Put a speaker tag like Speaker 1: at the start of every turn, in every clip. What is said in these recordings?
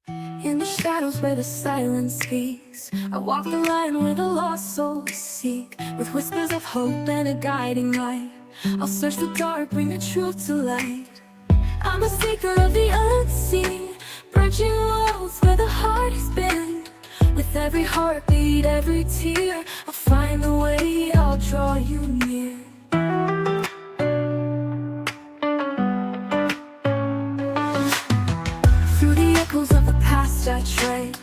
Speaker 1: In the shadows where the silence speaks, I walk the line where the lost souls seek. With whispers of hope and a guiding light, I'll search the dark, bring the truth to light. I'm a seeker of the unseen, bridging worlds where the heart has been. With every heartbeat, every tear, I'll find the way, I'll draw you near. Through the echoes of the past I tread,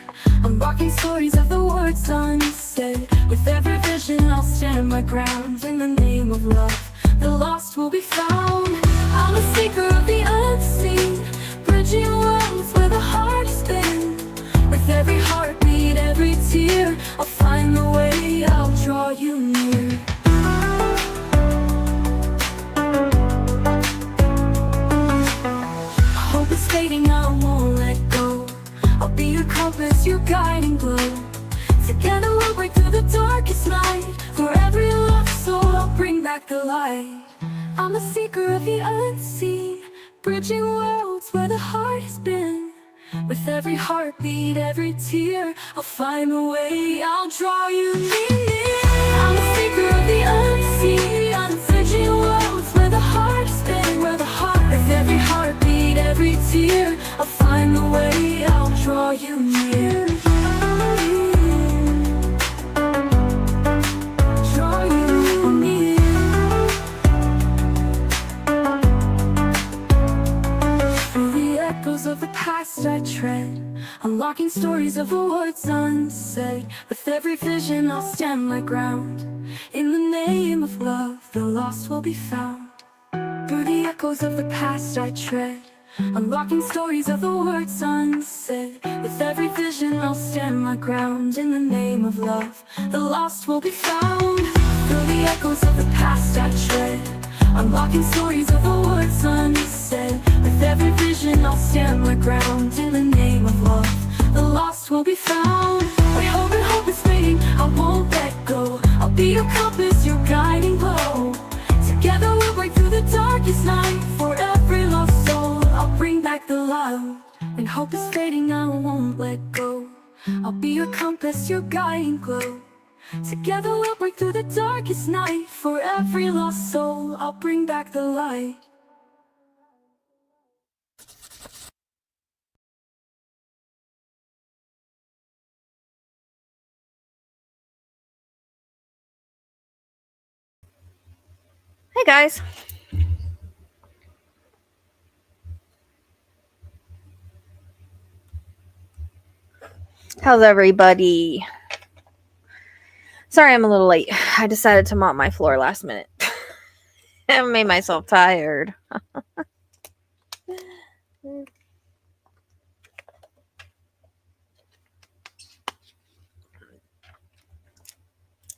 Speaker 1: unlocking stories of the words unsaid. With every vision I'll stand my ground. In the name of love, the lost will be found. I'm a seeker of the unseen, bridging worlds where the heart has been. With every heartbeat, every tear, I'll find the way, I'll draw you near. Hope is fading, I won't let go. I'll be your compass, your guiding glow. Together we'll break through the darkest night. For every lost soul, I'll bring back the light. I'm a seeker of the unseen, bridging worlds where the heart has been. With every heartbeat, every tear, I'll find a way, I'll draw you near. I'm a seeker of the unseen, bridging worlds where the heart has been. Where the heart, with every heartbeat, every tear, I'll find the way, I'll draw you near. Draw you near. Through the echoes of the past I tread, unlocking stories of the words unsaid. With every vision I'll stand my ground. In the name of love, the lost will be found. Through the echoes of the past I tread, unlocking stories of the words unsaid. With every vision I'll stand my ground. In the name of love, the lost will be found. Through the echoes of the past I tread, unlocking stories of the words unsaid. With every vision I'll stand my ground. In the name of love, the lost will be found. When hope and hope is fading, I won't let go. I'll be your compass, your guiding glow. Together we'll break through the darkest night. For every lost soul, I'll bring back the light. When hope is fading, I won't let go. I'll be your compass, your guiding glow. Together we'll break through the darkest night. For every lost soul, I'll bring back the light.
Speaker 2: Hey guys. How's everybody? Sorry I'm a little late. I decided to mop my floor last minute. I made myself tired.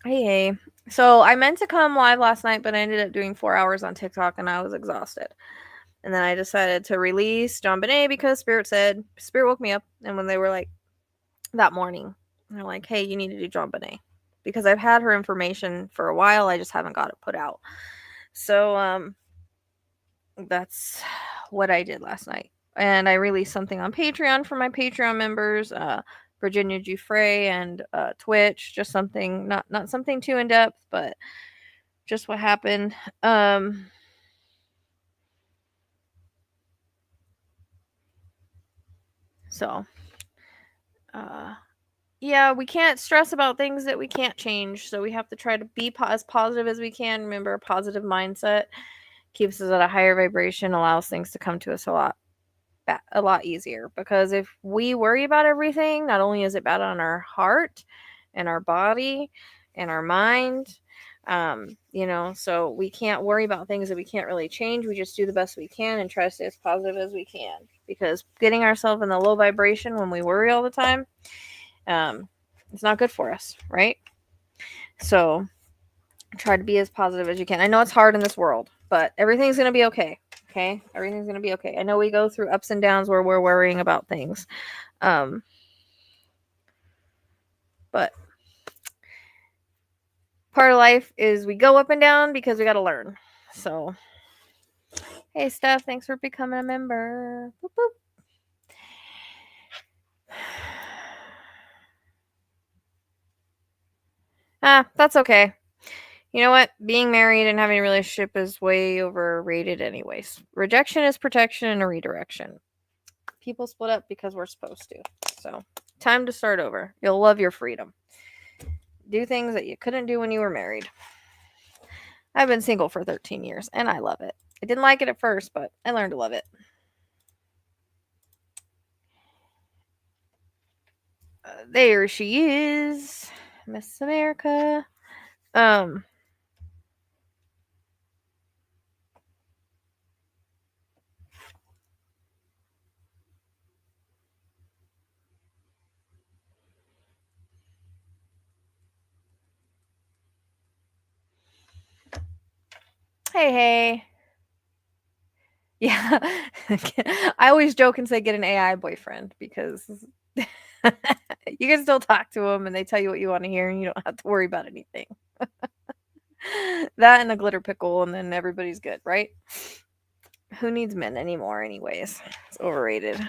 Speaker 2: Hey. So I meant to come live last night, but I ended up doing 4 hours on TikTok and I was exhausted. And then I decided to release John Bonet because Spirit woke me up. And when they were like, that morning, they're like, hey, you need to do John Bonet. Because I've had her information for a while, I just haven't got it put out. So, that's what I did last night. And I released something on Patreon for my Patreon members, Virginia Giuffre and Twitch. Just something, not something too in depth, but just what happened. So, yeah, we can't stress about things that we can't change. So we have to try to be as positive as we can. Remember, a positive mindset keeps us at a higher vibration, allows things to come to us a lot easier. Because if we worry about everything, not only is it bad on our heart and our body and our mind, so we can't worry about things that we can't really change. We just do the best we can and try to stay as positive as we can, because getting ourselves in the low vibration when we worry all the time, it's not good for us, right? So try to be as positive as you can. I know it's hard in this world, but everything's going to be okay. Okay? Everything's going to be okay. I know we go through ups and downs where we're worrying about things. But part of life is we go up and down because we got to learn. So, hey, Steph, thanks for becoming a member. Boop, boop. That's okay. You know what? Being married and having a relationship is way overrated anyways. Rejection is protection and a redirection. People split up because we're supposed to. So, time to start over. You'll love your freedom. Do things that you couldn't do when you were married. I've been single for 13 years and I love it. I didn't like it at first, but I learned to love it. There she is, Miss America. Um, hey. Yeah. I always joke and say get an AI boyfriend because you can still talk to them and they tell you what you want to hear and you don't have to worry about anything. That and a glitter pickle and then everybody's good, right? Who needs men anymore anyways? It's overrated.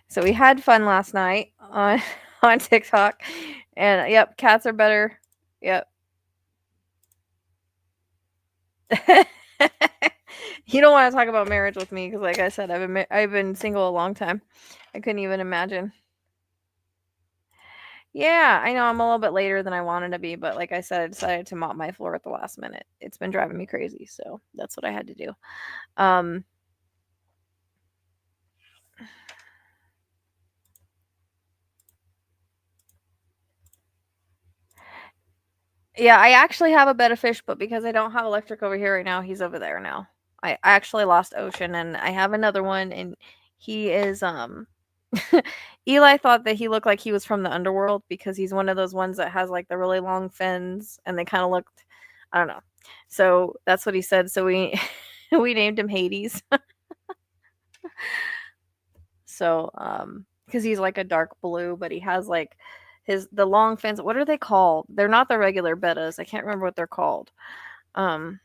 Speaker 2: So we had fun last night on on TikTok and yep, cats are better. Yep. You don't want to talk about marriage with me because, like I said, I've been single a long time. I couldn't even imagine. Yeah, I know I'm a little bit later than I wanted to be, but like I said, I decided to mop my floor at the last minute. It's been driving me crazy, so that's what I had to do. Um, yeah, I actually have a bed of fish, but because I don't have electric over here right now, he's over there now. I actually lost Ocean, and I have another one, and he is Eli thought that he looked like he was from the underworld because he's one of those ones that has like the really long fins and they kind of looked I don't know. So that's what he said. So we we named him Hades. So because he's like a dark blue, but he has like the long fins. What are they called? They're not the regular bettas. I can't remember what they're called. Um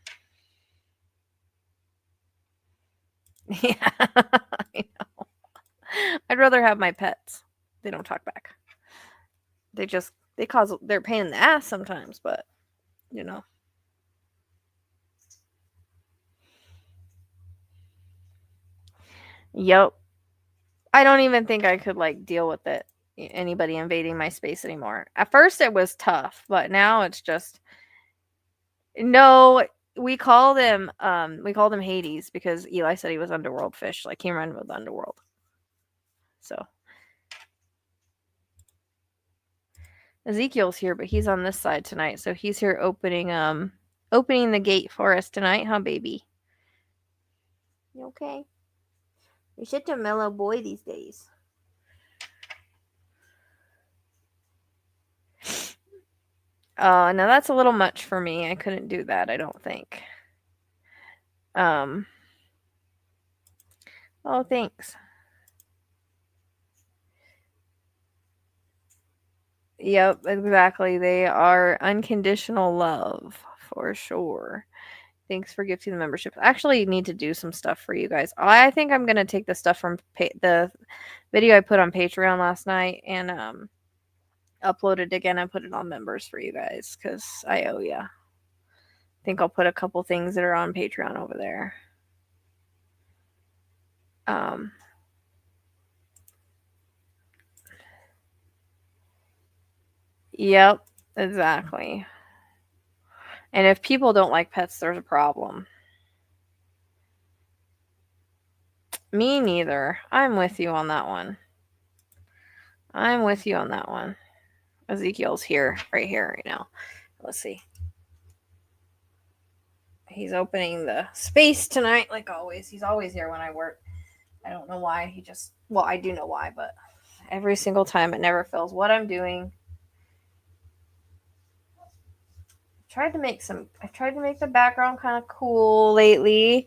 Speaker 2: yeah. I know. I'd rather have my pets. They don't talk back. They're a pain in the ass sometimes, but you know. Yep. I don't even think I could like deal with it anybody invading my space anymore. At first it was tough, but now it's just no, we called him Hades because Eli said he was underworld fish, like he ran with the underworld. So Ezekiel's here, but he's on this side tonight, so he's here opening the gate for us tonight, huh, baby? You okay? You're such a mellow boy these days. No, that's a little much for me. I couldn't do that, I don't think. Um, oh, thanks. Yep, exactly. They are unconditional love for sure. Thanks for gifting the membership. I actually need to do some stuff for you guys. I think I'm gonna take the stuff from the video I put on Patreon last night and upload it again and put it on members for you guys because I owe ya. I think I'll put a couple things that are on Patreon over there. Um, yep, exactly. And if people don't like pets, there's a problem. Me neither. I'm with you on that one. I'm with you on that one. Ezekiel's here, right here, right now. Let's see. He's opening the space tonight, like always. He's always here when I work. I don't know why. Well, I do know why, but every single time it never fails. What I'm doing. I've tried to make the background kind of cool lately.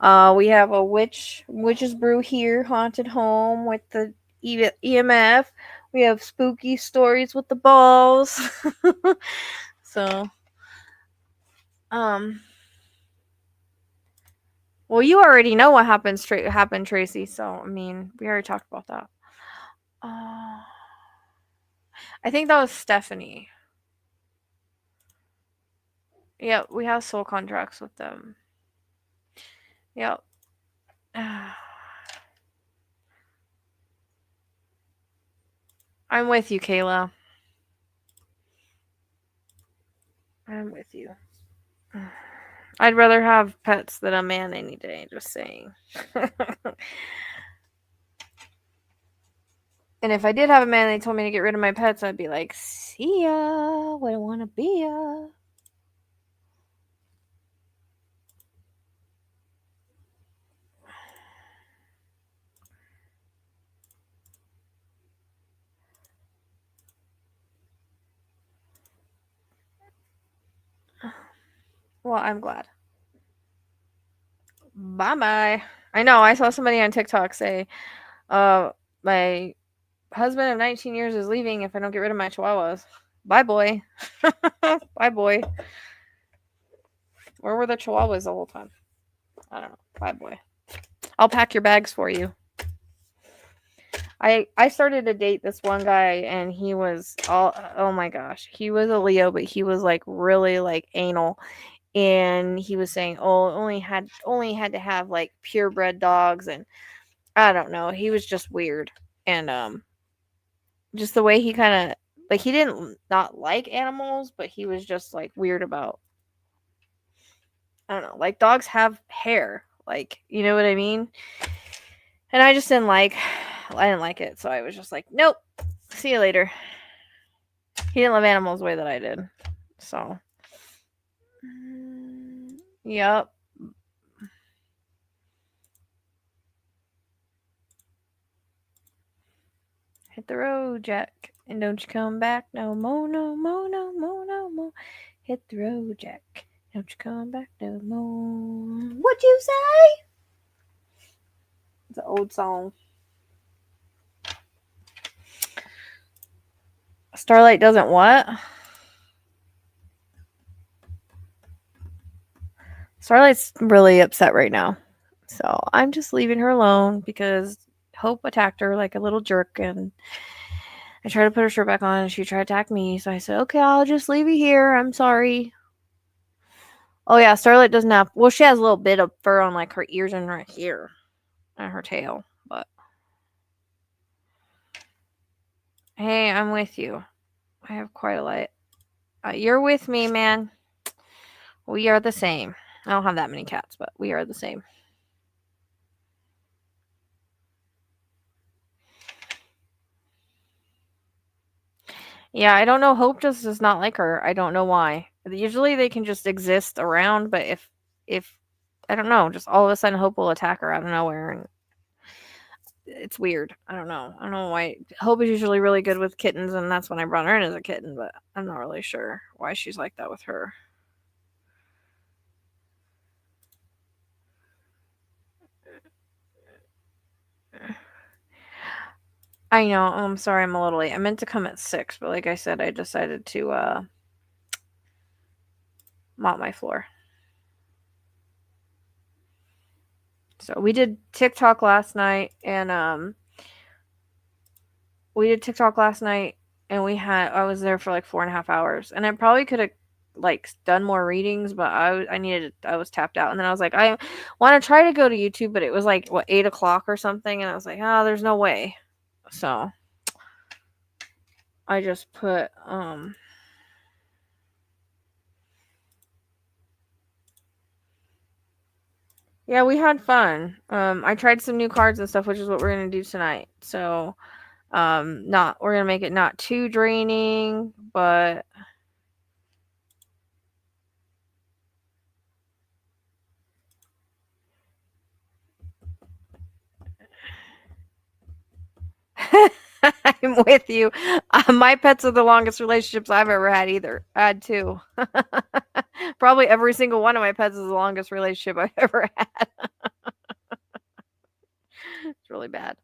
Speaker 2: We have a witch's brew here, haunted home with the EMF. We have spooky stories with the balls. So, um, well, you already know what happened, Tracy. So, I mean, we already talked about that. Uh, I think that was Stephanie. Yep, we have soul contracts with them. Yep. I'm with you, Kayla. I'm with you. I'd rather have pets than a man any day, just saying. And if I did have a man and they told me to get rid of my pets, I'd be like, see ya, we don't want to be ya. Well, I'm glad. Bye-bye. I know, I saw somebody on TikTok say, my husband of 19 years is leaving if I don't get rid of my chihuahuas. Bye, boy. Bye, boy. Where were the chihuahuas the whole time? I don't know. Bye, boy. I'll pack your bags for you. I started to date this one guy and he was oh my gosh. He was a Leo, but he was like really like anal. And he was saying, "Oh, only had to have like purebred dogs," and I don't know. He was just weird. And just the way he kind of like he didn't not like animals, but he was just like weird about I don't know, like dogs have hair, like you know what I mean? And I didn't like it, so I was just like, nope, see you later. He didn't love animals the way that I did, so yep. Hit the road, Jack, and don't you come back no more, no more, no more, no more. Hit the road, Jack. Don't you come back no more. What you say? It's an old song. Starlight doesn't what? Starlight's really upset right now. So I'm just leaving her alone because Hope attacked her like a little jerk and I tried to put her shirt back on and she tried to attack me. So I said, okay, I'll just leave you here. I'm sorry. Oh yeah, Starlight doesn't have well, she has a little bit of fur on like her ears and right here. And her tail. But hey, I'm with you. I have quite a light. You're with me, man. We are the same. I don't have that many cats, but we are the same. Yeah, I don't know. Hope just does not like her. I don't know why. Usually they can just exist around, but if I don't know, just all of a sudden Hope will attack her out of nowhere, and it's weird. I don't know. I don't know why. Hope is usually really good with kittens, and that's when I brought her in as a kitten, but I'm not really sure why she's like that with her. I know. I'm sorry I'm a little late. I meant to come at 6, but like I said, I decided to mop my floor. So we did TikTok last night and I was there for like 4.5 hours and I probably could have like done more readings, but I was tapped out. And then I was like, I want to try to go to YouTube, but it was like what 8 o'clock or something. And I was like, oh, there's no way. So I just put, yeah, we had fun. I tried some new cards and stuff, which is what we're going to do tonight. So, not, we're going to make it not too draining, but I'm with you. My pets are the longest relationships I've ever had either. I had two. Probably every single one of my pets is the longest relationship I've ever had. It's really bad.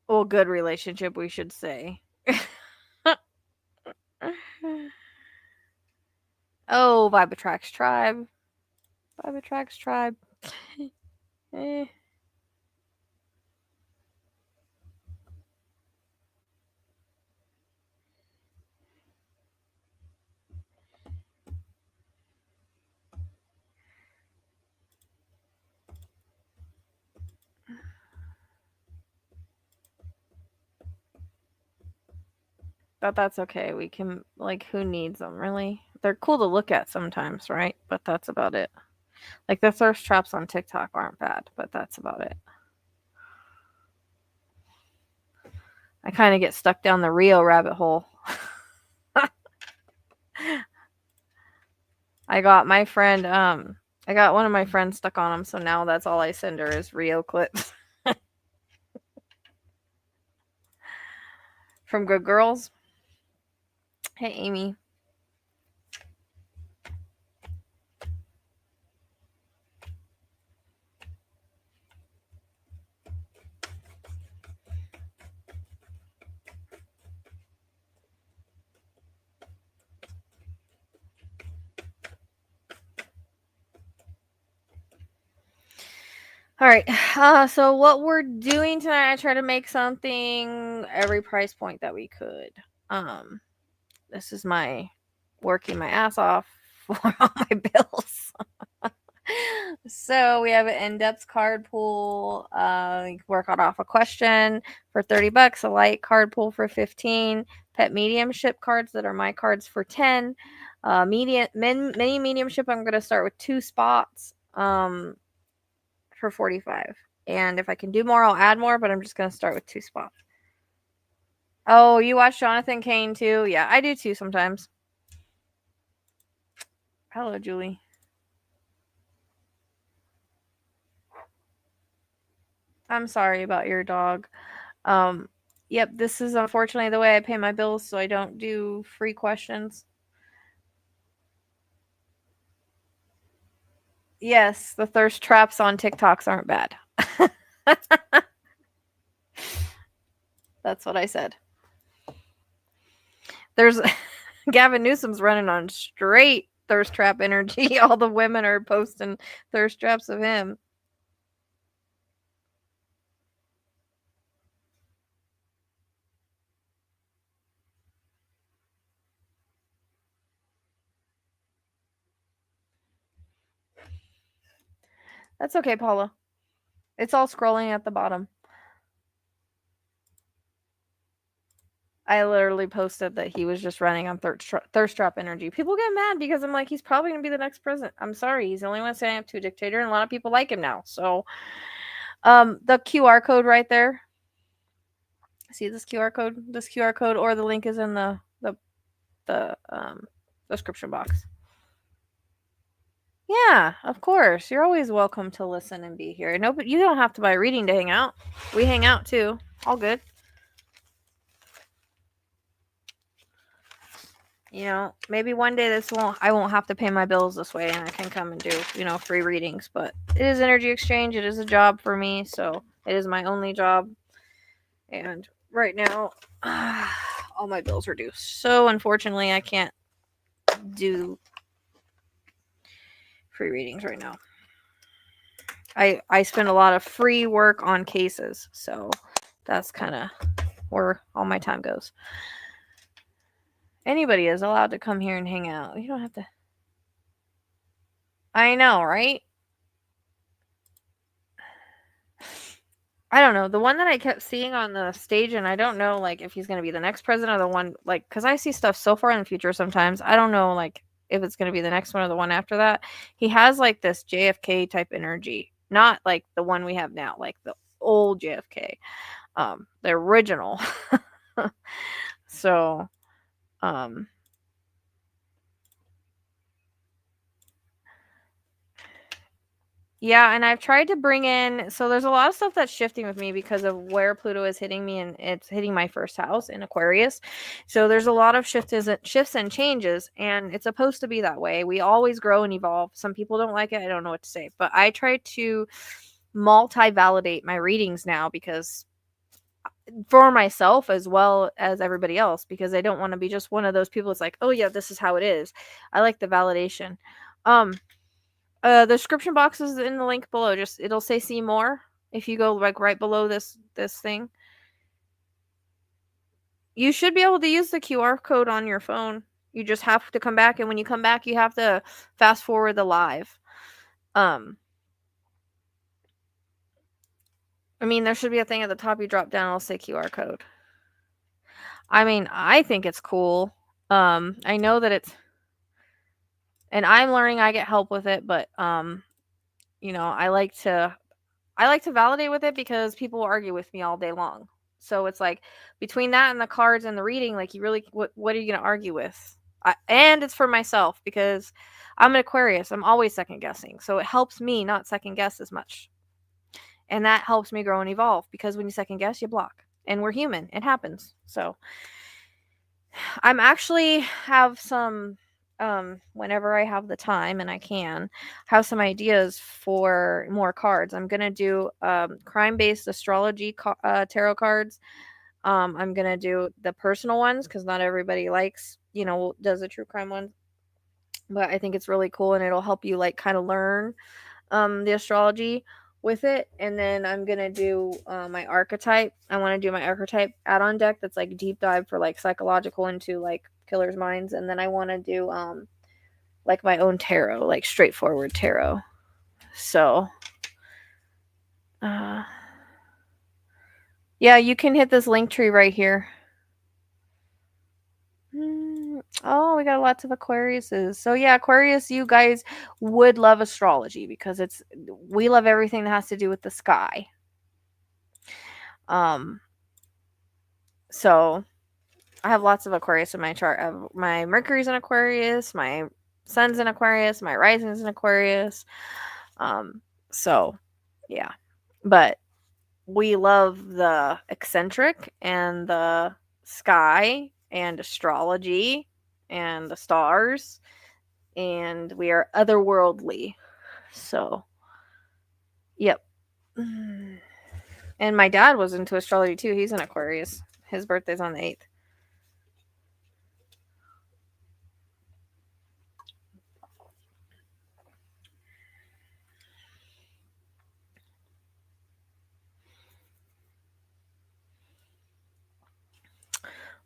Speaker 2: Well, good relationship, we should say. Oh, Vibe Attracts Tribe. Vibe Attracts Tribe. Eh. But that's okay. We can, like, who needs them, really? They're cool to look at sometimes, right? But that's about it. Like, the thirst traps on TikTok aren't bad, but that's about it. I kind of get stuck down the Rio rabbit hole. I got my friend, I got one of my friends stuck on them, so now that's all I send her is Rio clips. From Good Girls. Hey, Amy. All right. So what we're doing tonight, I try to make something every price point that we could. This is my working my ass off for all my bills. So we have an in-depth card pool. You can work off a question for $30, a light card pool for 15, pet mediumship cards that are my cards for 10. Mini mediumship, I'm gonna start with 2 spots for 45. And if I can do more, I'll add more, but I'm just gonna start with 2 spots. Oh, you watch Jonathan Cain too? Yeah, I do too sometimes. Hello, Julie. I'm sorry about your dog. Yep, this is unfortunately the way I pay my bills, so I don't do free questions. Yes, the thirst traps on TikToks aren't bad. That's what I said. There's Gavin Newsom's running on straight thirst trap energy. All the women are posting thirst traps of him. That's okay, Paula. It's all scrolling at the bottom. I literally posted that he was just running on thirst trap energy. People get mad because I'm like, he's probably going to be the next president. I'm sorry. He's the only one standing up to a dictator, and a lot of people like him now. So, the QR code right there. See this QR code? This QR code, or the link is in the description box. Yeah, of course. You're always welcome to listen and be here. No, but you don't have to buy reading to hang out. We hang out too. All good. You know, maybe one day I won't have to pay my bills this way, and I can come and do, free readings. But it is energy exchange. It is a job for me, so it is my only job. And right now, all my bills are due. So unfortunately, I can't do free readings right now. I spend a lot of free work on cases, so that's kind of where all my time goes. Anybody is allowed to come here and hang out. You don't have to. I know, right? I don't know. The one that I kept seeing on the stage, and I don't know, like, if he's going to be the next president or the one, like, because I see stuff so far in the future sometimes. I don't know, like, if it's going to be the next one or the one after that. He has, like, this JFK type energy. Not, like, the one we have now, like, the old JFK. The original. So, yeah, and I've tried to bring in, so there's a lot of stuff that's shifting with me because of where Pluto is hitting me, and it's hitting my first house in Aquarius. So there's a lot of shifts and changes, and it's supposed to be that way. We always grow and evolve. Some people don't like it. I don't know what to say, but I try to multi-validate my readings now, because for myself as well as everybody else, because I don't want to be just one of those people that's like, oh yeah, this is how it is. I like the validation. The description box is in the link below. Just it'll say see more if you go like right below this thing. You should be able to use the QR code on your phone. You just have to come back, and when you come back, you have to fast forward the live. I mean, there should be a thing at the top. You drop down, it'll say QR code. I mean, I think it's cool. I know that it's, and I'm learning, I get help with it, but you know, I like to validate with it because people will argue with me all day long. So it's like between that and the cards and the reading, like you really, what are you going to argue with? And it's for myself because I'm an Aquarius. I'm always second guessing. So it helps me not second guess as much. And that helps me grow and evolve because when you second guess, you block. And we're human. It happens. So I'm actually have some whenever I have the time and I can have some ideas for more cards. I'm going to do crime-based astrology tarot cards. I'm going to do the personal ones cuz not everybody likes, you know, does the true crime ones. But I think it's really cool and it'll help you like kind of learn the astrology with it. And then I'm gonna do my archetype. I want to do my archetype add-on deck that's like deep dive for like psychological into like killers' minds. And then I want to do like my own tarot, like straightforward tarot. So yeah, you can hit this link tree right here. Oh, we got lots of Aquariuses. So yeah, Aquarius, you guys would love astrology because we love everything that has to do with the sky. So I have lots of Aquarius in my chart. I have my Mercury's in Aquarius, my Sun's in Aquarius, my Rising's in Aquarius. So yeah. But we love the eccentric and the sky and astrology and the stars, and we are otherworldly. So, yep. And my dad was into astrology too. He's an Aquarius. His birthday's on the 8th.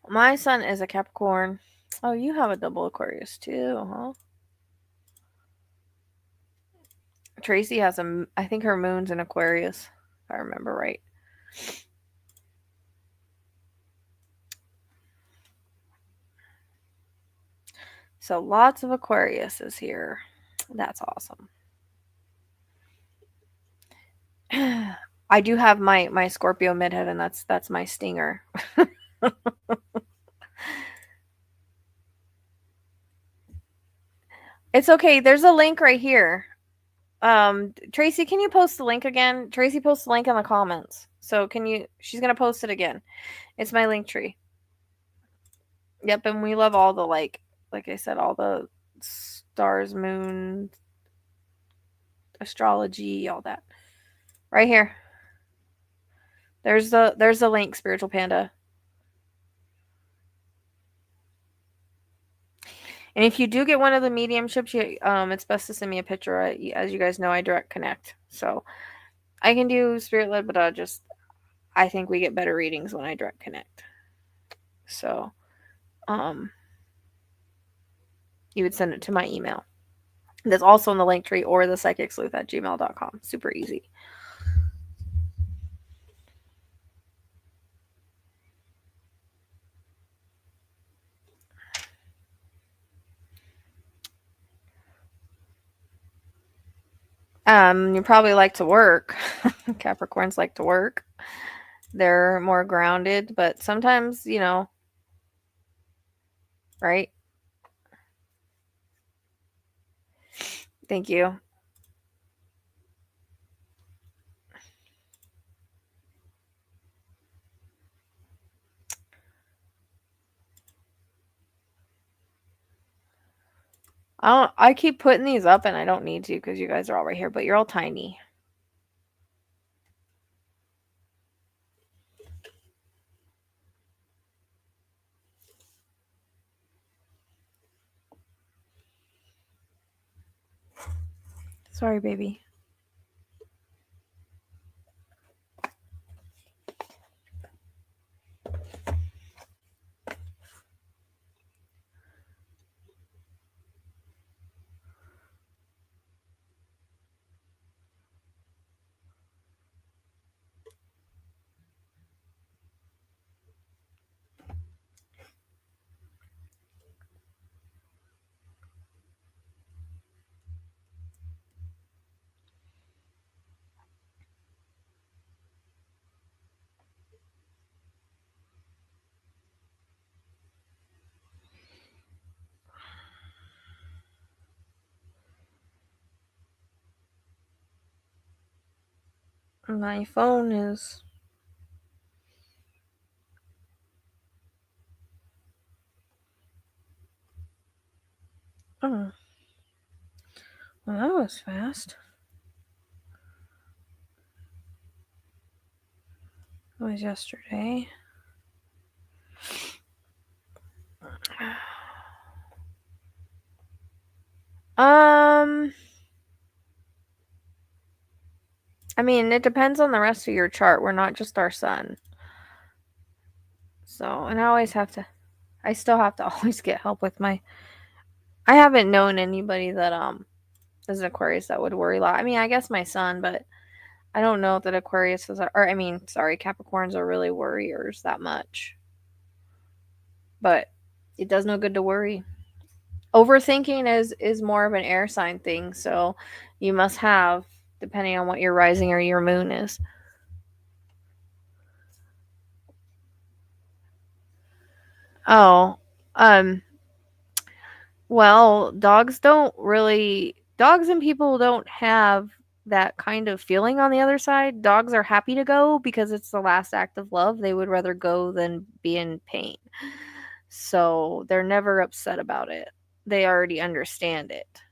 Speaker 2: My son is a Capricorn. Oh, you have a double Aquarius too, huh? Tracy has I think her moon's in Aquarius, if I remember right. So lots of Aquariuses here. That's awesome. I do have my Scorpio midhead, and that's my stinger. It's okay. There's a link right here. Tracy, can you post the link again? Tracy posts the link in the comments. So she's gonna post it again. It's my Linktree. Yep, and we love all the like I said, all the stars, moon, astrology, all that. Right here. There's the link, Spiritual Panda. And if you do get one of the mediumships, it's best to send me a picture. As you guys know, I direct connect, so I can do spirit led, but I think we get better readings when I direct connect. So, you would send it to my email. That's also in the Linktree or the psychicsleuth@gmail.com. Super easy. You probably like to work. Capricorns like to work. They're more grounded, but sometimes, you know, right? Thank you. I keep putting these up and I don't need to because you guys are all right here, but you're all tiny. Sorry, baby. My phone is... Oh. Well, that was fast. It was yesterday. I mean, it depends on the rest of your chart. We're not just our sun. So, and I still have to always get help with my... I haven't known anybody that is an Aquarius that would worry a lot. I mean, I guess my son, but I don't know that Aquariuses are, or I mean, sorry, Capricorns are really worriers that much. But it does no good to worry. Overthinking is more of an air sign thing, so you must have, depending on what your rising or your moon is. Oh, well, dogs and people don't have that kind of feeling on the other side. Dogs are happy to go because it's the last act of love. They would rather go than be in pain. So they're never upset about it. They already understand it.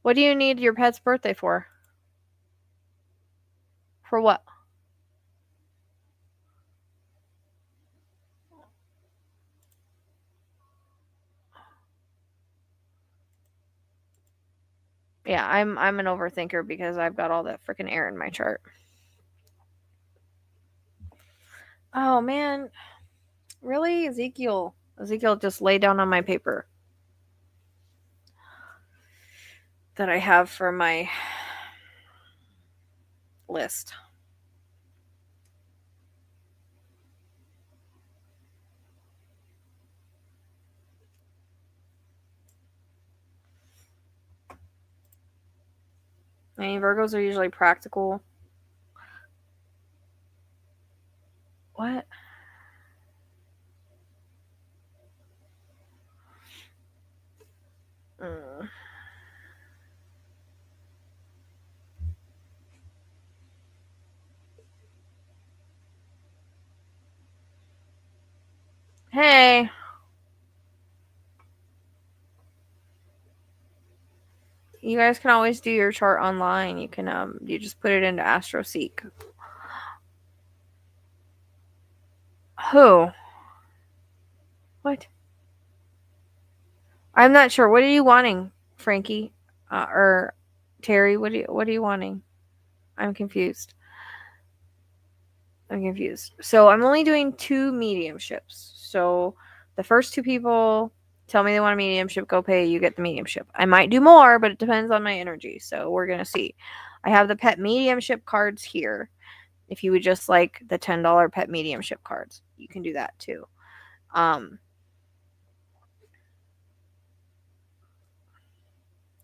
Speaker 2: What do you need your pet's birthday for? For what? Yeah, I'm an overthinker because I've got all that freaking air in my chart. Oh man. Really? Ezekiel just lay down on my paper that I have for my list. I mean, Virgos are usually practical. What? Mm. Hey. You guys can always do your chart online. You can you just put it into AstroSeek. Who? What? I'm not sure. What are you wanting, Frankie? Or Terry? What are you wanting? I'm confused. So I'm only doing 2 mediumships. So the first 2 people tell me they want a mediumship, go pay, you get the mediumship. I might do more, but it depends on my energy. So we're going to see. I have the pet mediumship cards here. If you would just like the $10 pet mediumship cards, you can do that too.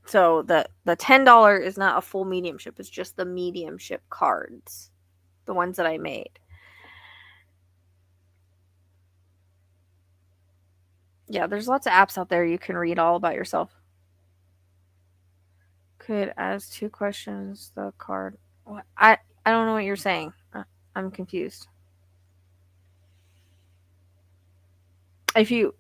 Speaker 2: So the $10 is not a full mediumship. It's just the mediumship cards, the ones that I made. Yeah, there's lots of apps out there you can read all about yourself. Could ask 2 questions the card. What? I don't know what you're saying. I'm confused. If you...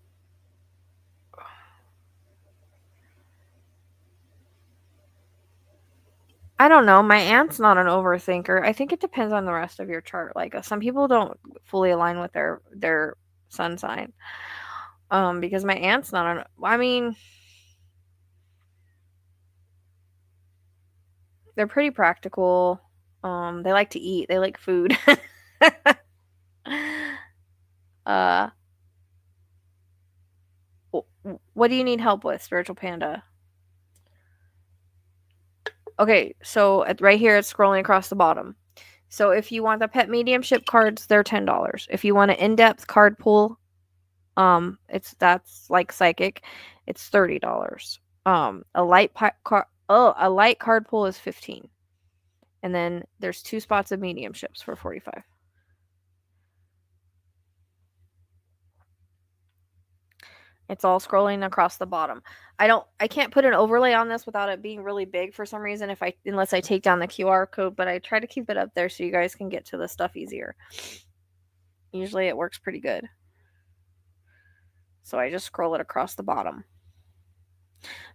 Speaker 2: I don't know. My aunt's not an overthinker. I think it depends on the rest of your chart. Like some people don't fully align with their sun sign. Because my aunt's not an... I mean, they're pretty practical. They like to eat. They like food. What do you need help with, Spiritual Panda? Okay, so right here it's scrolling across the bottom. So if you want the pet mediumship cards, they're $10. If you want an in-depth card pool, that's like psychic, it's $30. A light card pool is $15. And then there's 2 spots of mediumships for $45. It's all scrolling across the bottom. I can't put an overlay on this without it being really big for some reason unless I take down the QR code, but I try to keep it up there so you guys can get to the stuff easier. Usually it works pretty good. So I just scroll it across the bottom.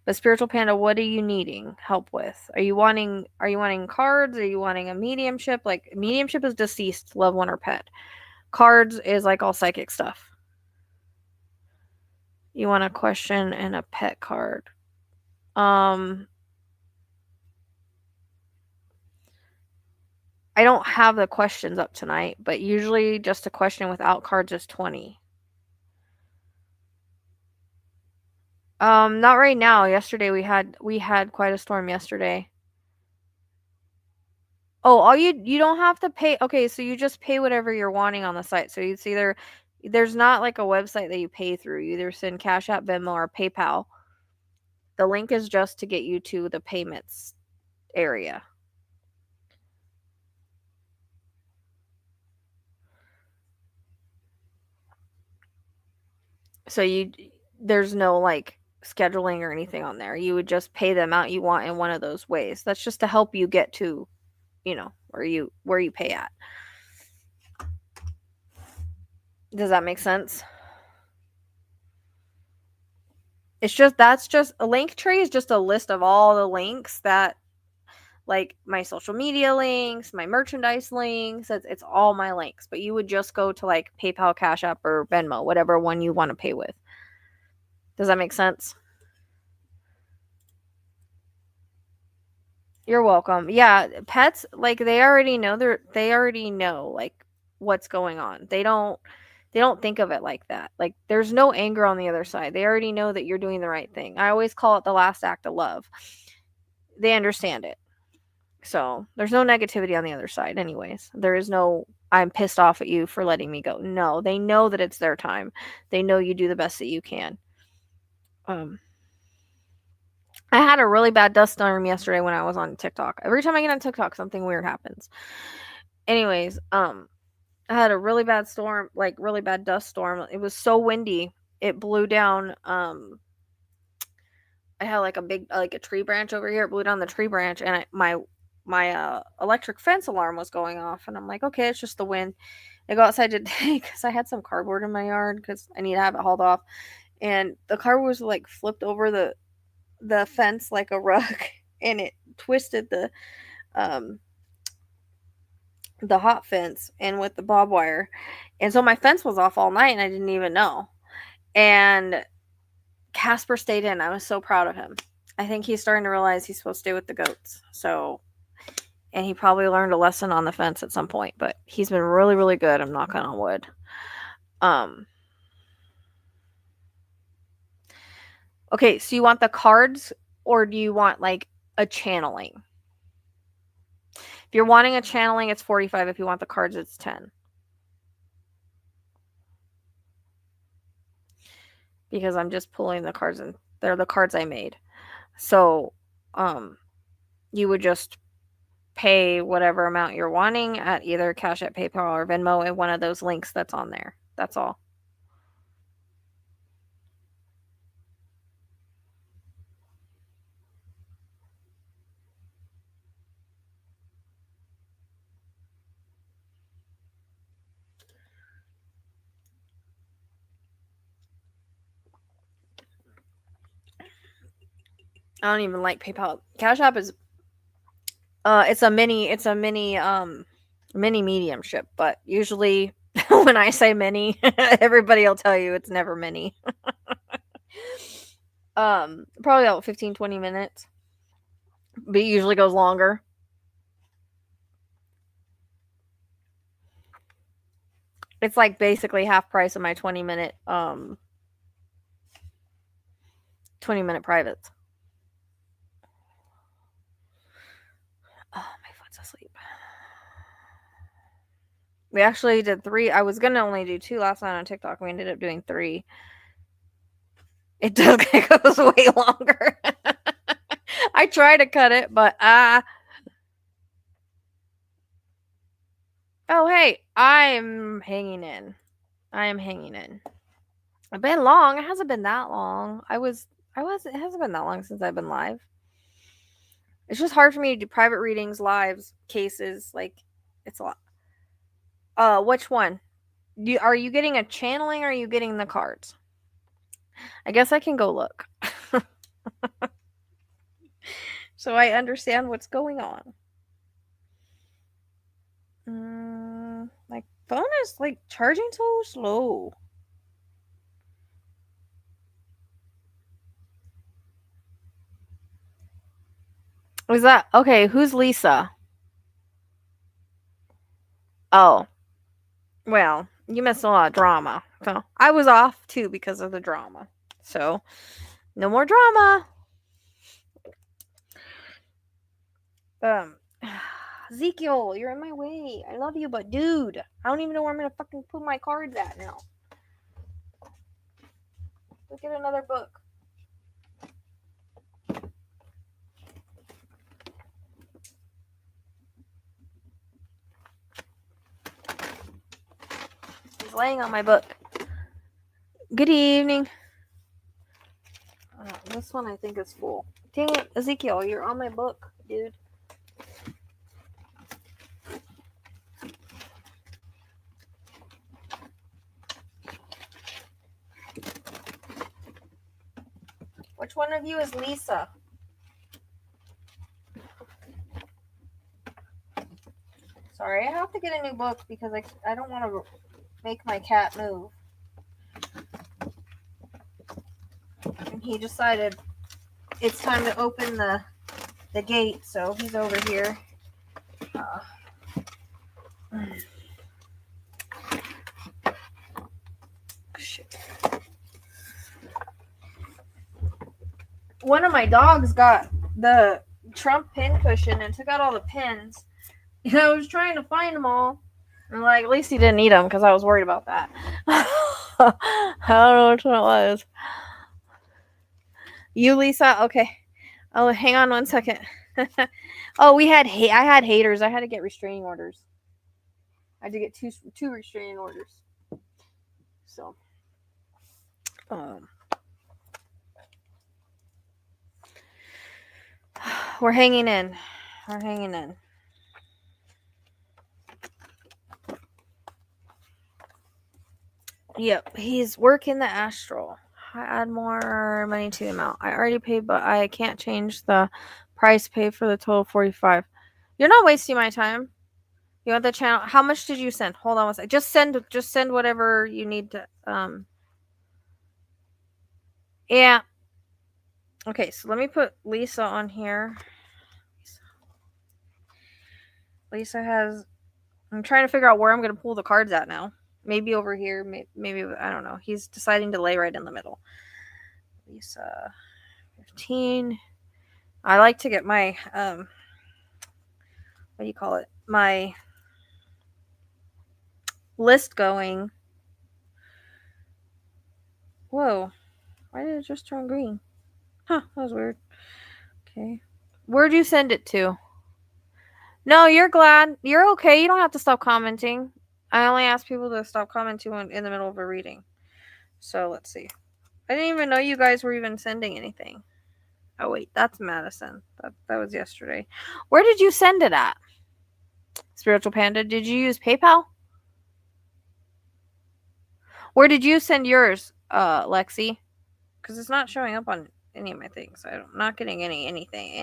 Speaker 2: But Spiritual Panda, what are you needing help with? Are you wanting cards? Are you wanting a mediumship? Like mediumship is deceased, loved one, or pet. Cards is like all psychic stuff. You want a question and a pet card. I don't have the questions up tonight, but usually just a question without cards is 20. Not right now. Yesterday we had quite a storm yesterday. Oh, all you don't have to pay. Okay, so you just pay whatever you're wanting on the site. So it's either there's not like a website that you pay through. You either send Cash App, Venmo, or PayPal. The link is just to get you to the payments area. So there's no like scheduling or anything on there. You would just pay the amount you want in one of those ways. That's just to help you get to, where you pay at. Does that make sense? That's just a Linktree is just a list of all the links that, like, my social media links, my merchandise links. It's all my links. But you would just go to like PayPal, Cash App, or Venmo, whatever one you want to pay with. Does that make sense? You're welcome. Yeah, pets, like, they already know like what's going on. They don't think of it like that. Like, there's no anger on the other side. They already know that you're doing the right thing. I always call it the last act of love. They understand it. So, there's no negativity on the other side anyways. There is no I'm pissed off at you for letting me go. No, they know that it's their time. They know you do the best that you can. I had a really bad dust storm yesterday when I was on TikTok. Every time I get on TikTok, something weird happens. Anyways, I had a really bad storm, like really bad dust storm. It was so windy. It blew down. I had like a tree branch over here. It blew down the tree branch, and my electric fence alarm was going off. And I'm like, okay, it's just the wind. I go outside today because I had some cardboard in my yard because I need to have it hauled off. And the cardboard was like flipped over the fence like a rug, and it twisted the hot fence and with the barbed wire. And so my fence was off all night and I didn't even know. And Casper stayed in. I was so proud of him. I think he's starting to realize he's supposed to stay with the goats. So, and he probably learned a lesson on the fence at some point, but he's been really, really good. I'm knocking on wood. Okay, so you want the cards or do you want like a channeling? If you're wanting a channeling, it's 45. If you want the cards, it's 10. Because I'm just pulling the cards, and they're the cards I made. So, you would just pay whatever amount you're wanting at either Cash App, PayPal, or Venmo in one of those links that's on there. That's all. I don't even like PayPal. Cash App is it's a mini mediumship, but usually when I say mini, everybody will tell you it's never mini. Probably about 15-20 minutes. But it usually goes longer. It's like basically half price of my 20-minute 20-minute privates. Oh, my foot's asleep. We actually did 3. I was gonna only do 2 last night on TikTok. We ended up doing 3. It goes way longer. I try to cut it, but oh, hey, I'm hanging in. I am hanging in. It's been long. It hasn't been that long. It hasn't been that long since I've been live. It's just hard for me to do private readings, lives, cases. Like, it's a lot. Which one? Are you getting a channeling or are you getting the cards? I guess I can go look. So I understand what's going on. My phone is like charging so slow. Is that okay? Who's Lisa? Oh, well, you missed a lot of drama. So I was off too because of the drama. So no more drama. Um, Ezekiel, you're in my way. I love you, but dude, I don't even know where I'm gonna fucking put my cards at now. Look at another book. He's laying on my book. Good evening. This one I think is full. Dang it, Ezekiel, you're on my book, dude. Which one of you is Lisa? Sorry, I have to get a new book because I don't want to make my cat move. And he decided it's time to open the gate, so he's over here. Shit. One of my dogs got the Trump pin cushion and took out all the pins. And I was trying to find them all. And like, at least he didn't eat them because I was worried about that. I don't know which one it was. You, Lisa? Okay. Oh, hang on one second. Oh, I had haters. I had to get restraining orders. I had to get two restraining orders. So, we're hanging in. We're hanging in. Yep, he's working the astral. I add more money to the amount. I already paid, but I can't change the price paid for the total 45. You're not wasting my time. You want the channel? How much did you send? Hold on one second. Just send whatever you need to. Yeah. Okay, so let me put Lisa on here. Lisa has. I'm trying to figure out where I'm going to pull the cards at now. Maybe over here. Maybe I don't know. He's deciding to lay right in the middle. Lisa, 15. I like to get my what do you call it? My list going. Whoa. Why did it just turn green? Huh, that was weird. Okay. Where'd you send it to? No, you're glad. You're okay. You don't have to stop commenting. I only ask people to stop commenting in the middle of a reading. So let's see. I didn't even know you guys were even sending anything. Oh wait, that's Madison. That was yesterday. Where did you send it at? Spiritual Panda, did you use PayPal? Where did you send yours, Lexi? Because it's not showing up on any of my things. I'm not getting anything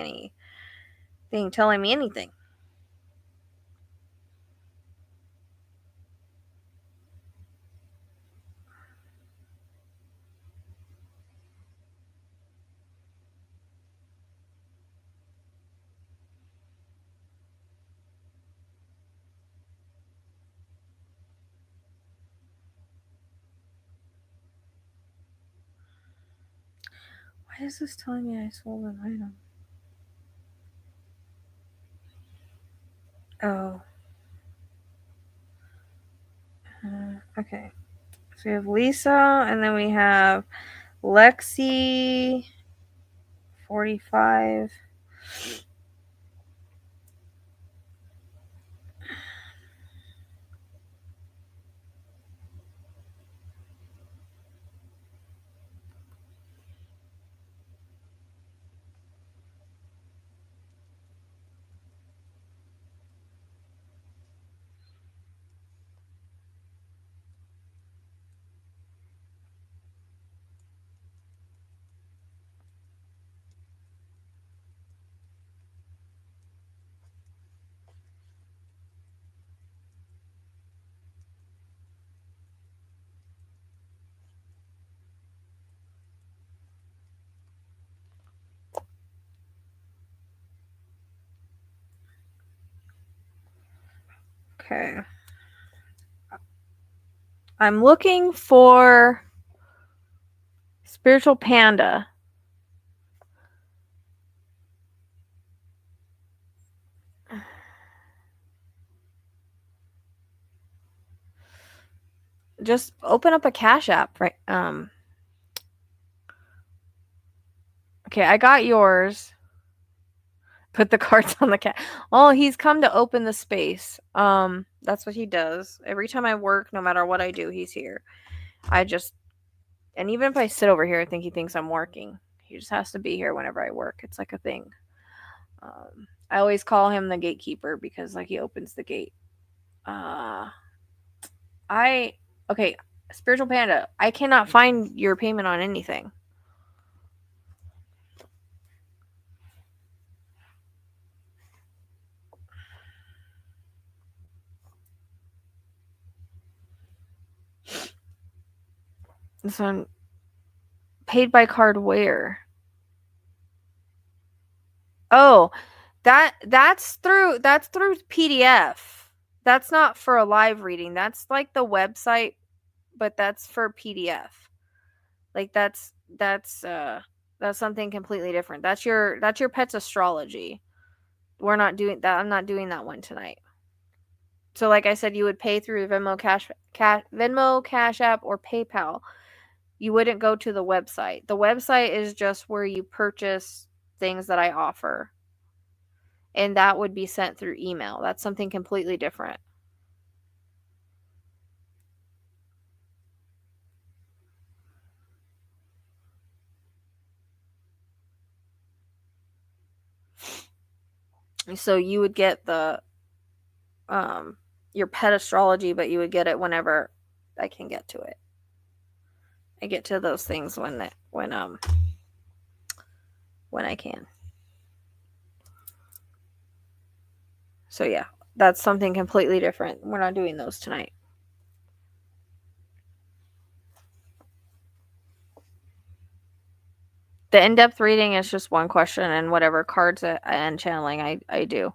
Speaker 2: telling me anything. Why is this telling me I sold an item? Oh. Okay. So we have Lisa, and then we have Lexi, 45. Okay. I'm looking for Spiritual Panda. Just open up a Cash App, right? Okay, I got yours. Put the cards on the cat. Oh, he's come to open the space. That's what he does. Every time I work, no matter what I do, he's here. And even if I sit over here, I think he thinks I'm working. He just has to be here whenever I work. It's like a thing. I always call him the gatekeeper because like he opens the gate. Okay, Spiritual Panda, I cannot find your payment on anything. This one, paid by card where? Oh, that's through PDF. That's not for a live reading. That's like the website, but that's for PDF. Like that's something completely different. That's your pet's astrology. We're not doing that. I'm not doing that one tonight. So like I said, you would pay through Venmo, Cash App, or PayPal. You wouldn't go to the website. The website is just where you purchase things that I offer. And that would be sent through email. That's something completely different. So you would get the your pet astrology, but you would get it whenever I can get to it. I get to those things when I can. So yeah, that's something completely different. We're not doing those tonight. The in-depth reading is just one question and whatever cards and channeling I do.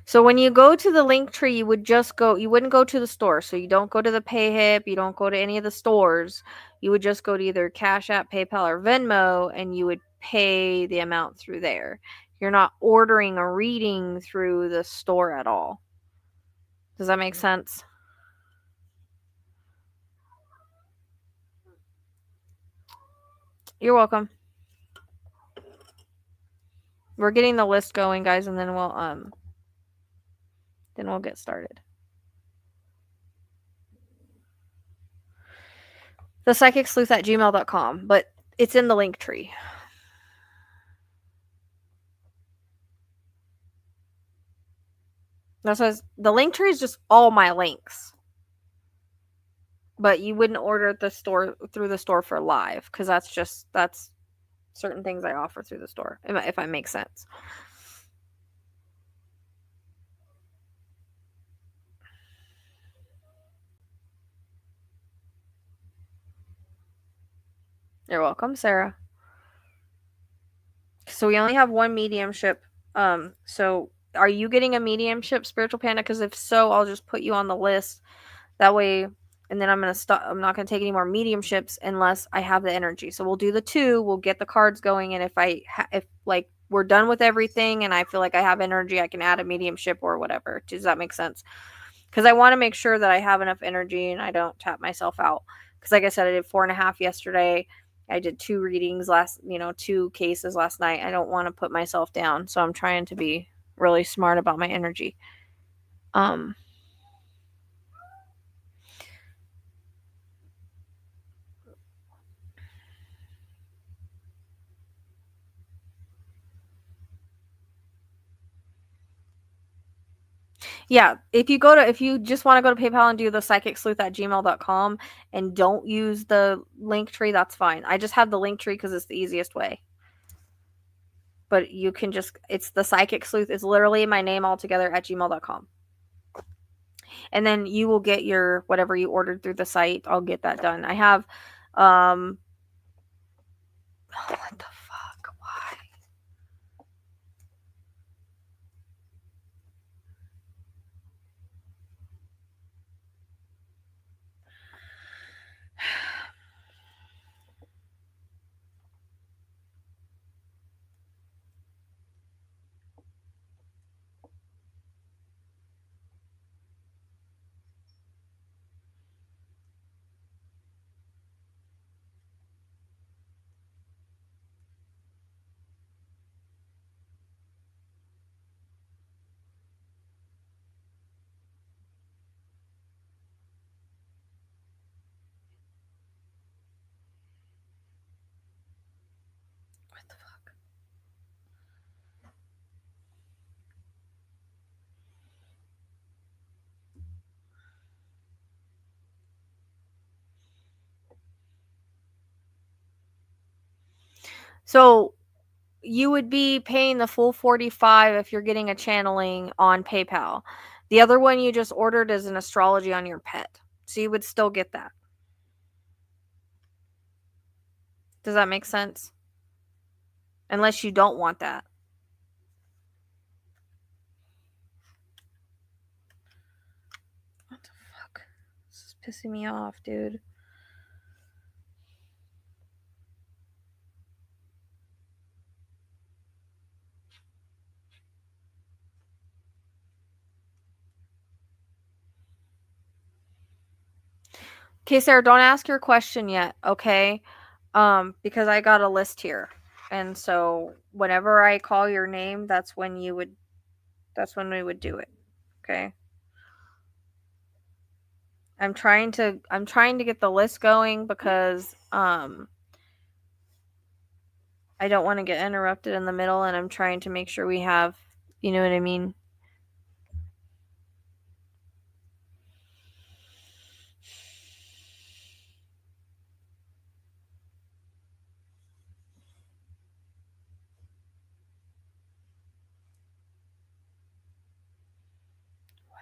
Speaker 2: So when you go to the Linktree, you wouldn't go to the store. So you don't go to the PayHip, you don't go to any of the stores. You would just go to either Cash App, PayPal, or Venmo, and you would pay the amount through there. You're not ordering a reading through the store at all. Does that make sense? You're welcome. We're getting the list going, guys, and then we'll get started. thepsychicsleuth@gmail.com, but it's in the Linktree. That's why the Linktree is just all my links. But you wouldn't order at the store through the store for live because that's certain things I offer through the store, if I make sense. You're welcome, Sarah. So we only have one mediumship. So are you getting a mediumship, Spiritual Panda? Because if so, I'll just put you on the list. That way, and then I'm gonna stop. I'm not gonna take any more mediumships unless I have the energy. So we'll do the 2. We'll get the cards going, and if like we're done with everything, and I feel like I have energy, I can add a mediumship or whatever. Does that make sense? Because I want to make sure that I have enough energy and I don't tap myself out. Because like I said, I did 4.5 yesterday. I did 2 readings 2 cases last night. I don't want to put myself down, so I'm trying to be really smart about my energy. Yeah, if you just want to go to PayPal and do the psychicsleuth@gmail.com and don't use the Linktree, that's fine. I just have the Linktree because it's the easiest way. But you can it's the Psychic Sleuth. It's literally my name all together @gmail.com. And then you will get your whatever you ordered through the site. I'll get that done. I have what the fuck? What the fuck? So you would be paying the full $45 if you're getting a channeling on PayPal. The other one you just ordered is an astrology on your pet. So you would still get that. Does that make sense? Unless you don't want that. What the fuck? This is pissing me off, dude. Okay, Sarah, don't ask your question yet, okay? Because I got a list here. And so whenever I call your name, that's when we would do it. Okay? I'm trying to get the list going because I don't want to get interrupted in the middle, and I'm trying to make sure we have, you know what I mean?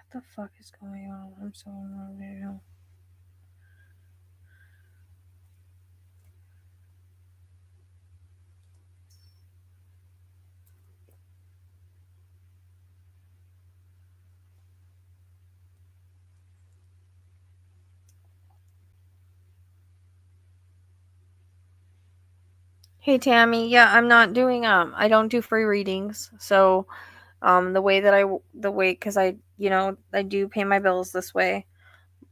Speaker 2: What the fuck is going on? I'm so unmotivated. Hey Tammy, yeah, I'm not doing I don't do free readings. So because I do pay my bills this way.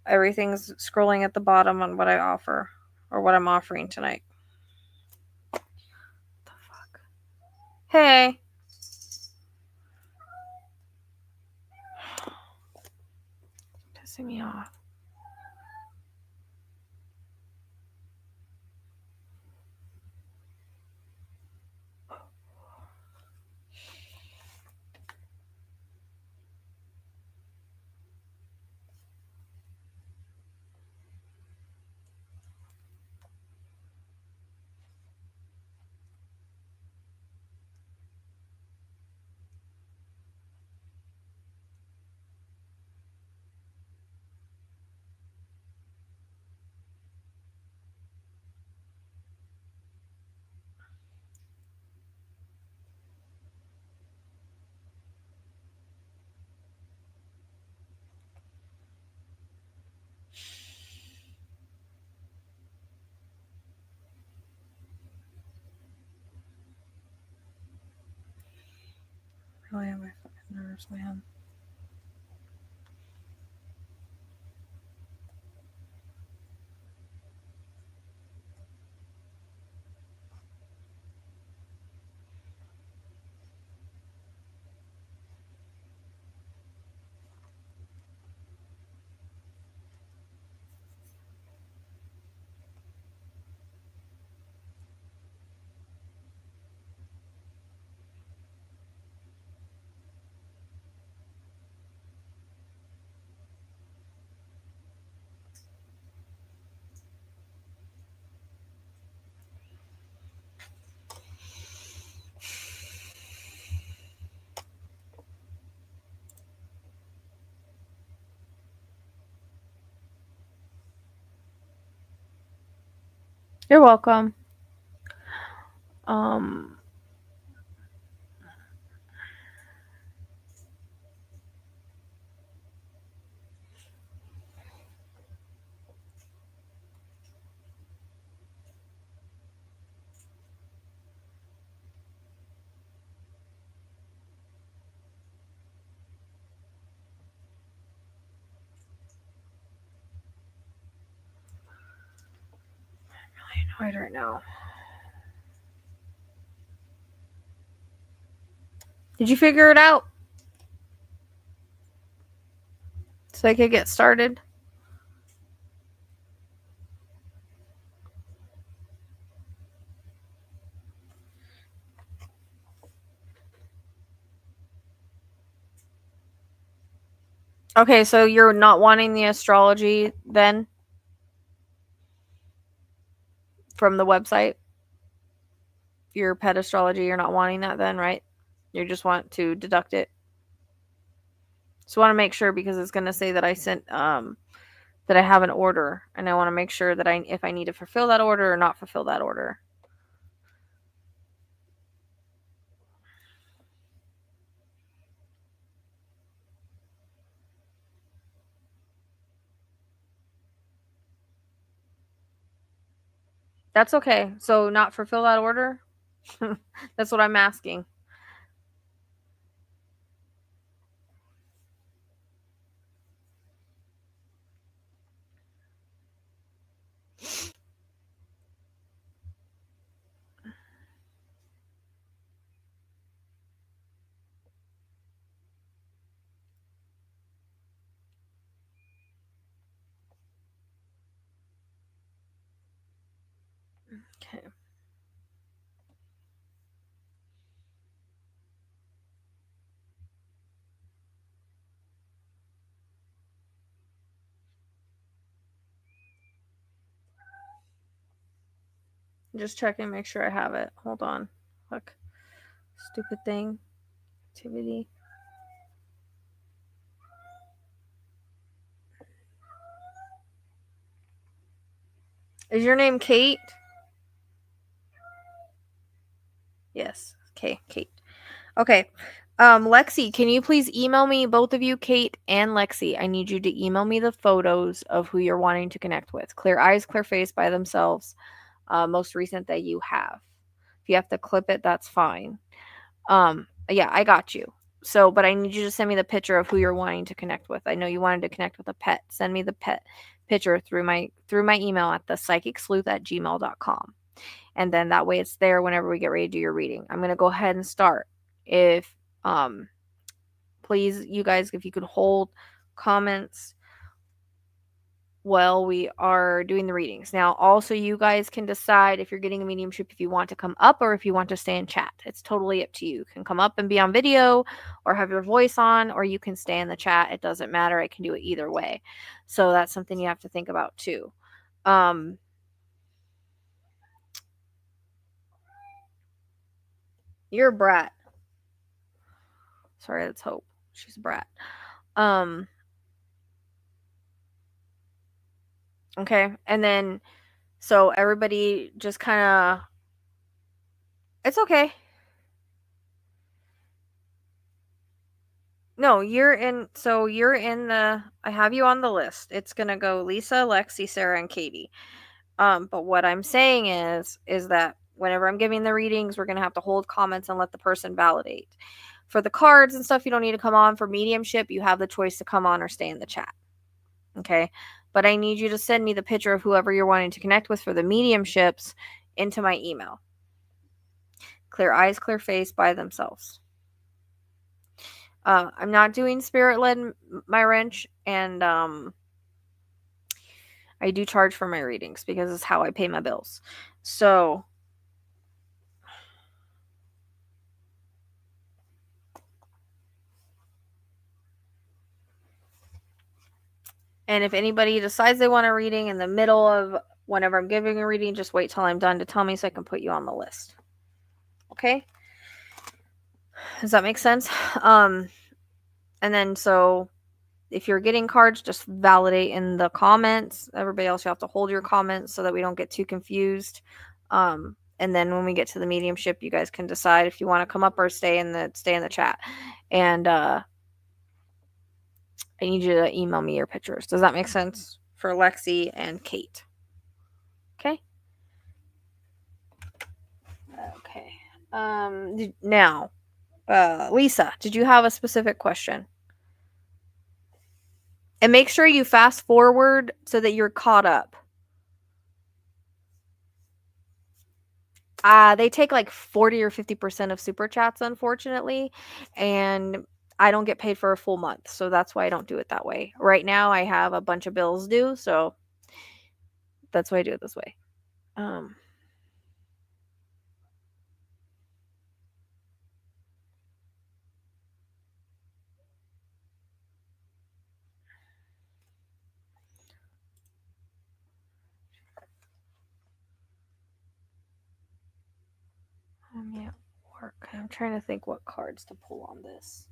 Speaker 2: Everything's scrolling at the bottom on what I offer or what I'm offering tonight. What the fuck? Hey. Pissing me off. Really have my fucking nerves, man. You're welcome. I'm really annoyed right now. Did you figure it out? So I could get started? Okay, so you're not wanting the astrology then from the website? Your pet astrology, you're not wanting that then, right? You just want to deduct it. So I want to make sure because it's going to say that I sent that I have an order, and I want to make sure that if I need to fulfill that order or not fulfill that order. That's okay. So not fulfill that order? That's what I'm asking. Okay. Just checking, make sure I have it. Hold on. Look. Stupid thing. Activity. Is your name Kate? Yes. Okay, Kate. Okay. Lexi, can you please email me, both of you, Kate and Lexi? I need you to email me the photos of who you're wanting to connect with. Clear eyes, clear face by themselves. Most recent that you have. If you have to clip it, that's fine. Yeah, I got you. So, but I need you to send me the picture of who you're wanting to connect with. I know you wanted to connect with a pet. Send me the pet picture through my email at thepsychicsleuth@gmail.com. And then that way it's there whenever we get ready to do your reading. I'm gonna go ahead and start. If please, you guys, if you could hold comments while we are doing the readings. Now, also, you guys can decide if you're getting a mediumship if you want to come up or if you want to stay in chat. It's totally up to you. You can come up and be on video or have your voice on, or you can stay in the chat. It doesn't matter. I can do it either way. So that's something you have to think about too. You're a brat. Sorry, that's Hope. She's a brat. Okay. And then, so everybody just kind of, it's okay. No, you're in, so you're in I have you on the list. It's going to go Lisa, Lexi, Sarah, and Katie. But what I'm saying is that whenever I'm giving the readings, we're going to have to hold comments and let the person validate. For the cards and stuff, you don't need to come on. For mediumship, you have the choice to come on or stay in the chat. Okay. But I need you to send me the picture of whoever you're wanting to connect with for the mediumships into my email. Clear eyes, clear face by themselves. I'm not doing spirit led my wrench, and I do charge for my readings because it's how I pay my bills. So and if anybody decides they want a reading in the middle of whenever I'm giving a reading, just wait till I'm done to tell me so I can put you on the list. Okay? Does that make sense? And then so if you're getting cards, just validate in the comments. Everybody else, you have to hold your comments so that we don't get too confused. And then when we get to the mediumship, you guys can decide if you want to come up or stay in the chat. And I need you to email me your pictures. Does that make sense for Lexi and Kate? Okay. Okay. Now, Lisa, did you have a specific question? And make sure you fast forward so that you're caught up. They take like 40 or 50% of super chats, unfortunately, and I don't get paid for a full month, so that's why I don't do it that way. Right now, I have a bunch of bills due, so that's why I do it this way. I'm at work. I'm trying to think what cards to pull on this.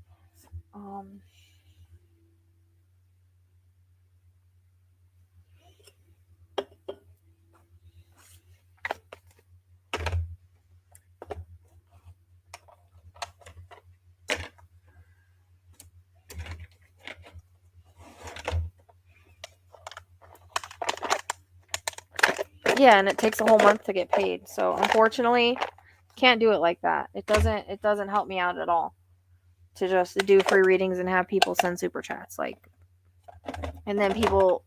Speaker 2: Yeah, and it takes a whole month to get paid. So unfortunately, can't do it like that. It doesn't help me out at all to just do free readings and have people send super chats. Like, and then people,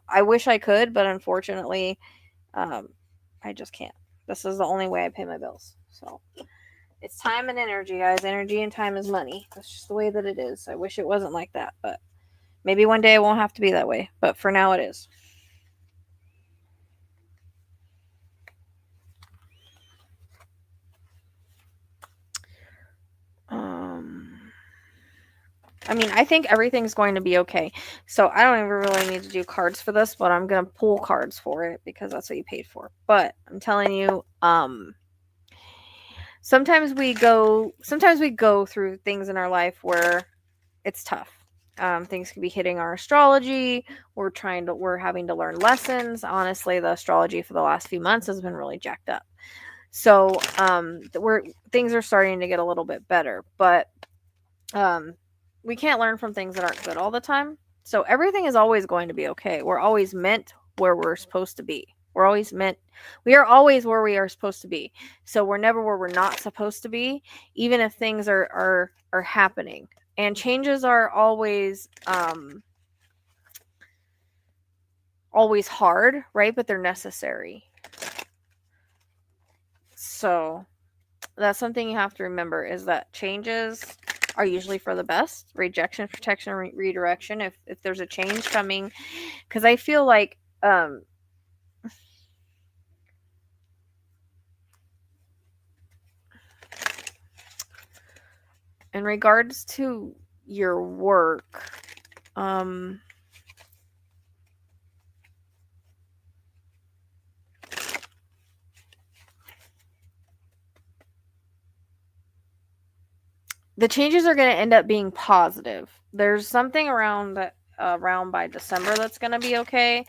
Speaker 2: I wish I could, but unfortunately, I just can't. This is the only way I pay my bills. So it's time and energy, guys. Energy and time is money. That's just the way that it is. I wish it wasn't like that, but maybe one day it won't have to be that way. But for now, it is. I mean, I think everything's going to be okay. So I don't even really need to do cards for this, but I'm going to pull cards for it because that's what you paid for. But I'm telling you, sometimes we go through things in our life where it's tough. Things can be hitting our astrology. We're having to learn lessons. Honestly, the astrology for the last few months has been really jacked up. So things are starting to get a little bit better, but we can't learn from things that aren't good all the time. So everything is always going to be okay. We're always meant where we're supposed to be. We are always where we are supposed to be. So we're never where we're not supposed to be, even if things are happening. And changes are always hard, right? But they're necessary. So that's something you have to remember, is that changes are usually for the best. Rejection, protection, redirection. If there's a change coming, because I feel like in regards to your work, the changes are going to end up being positive. There's something around by December that's going to be okay.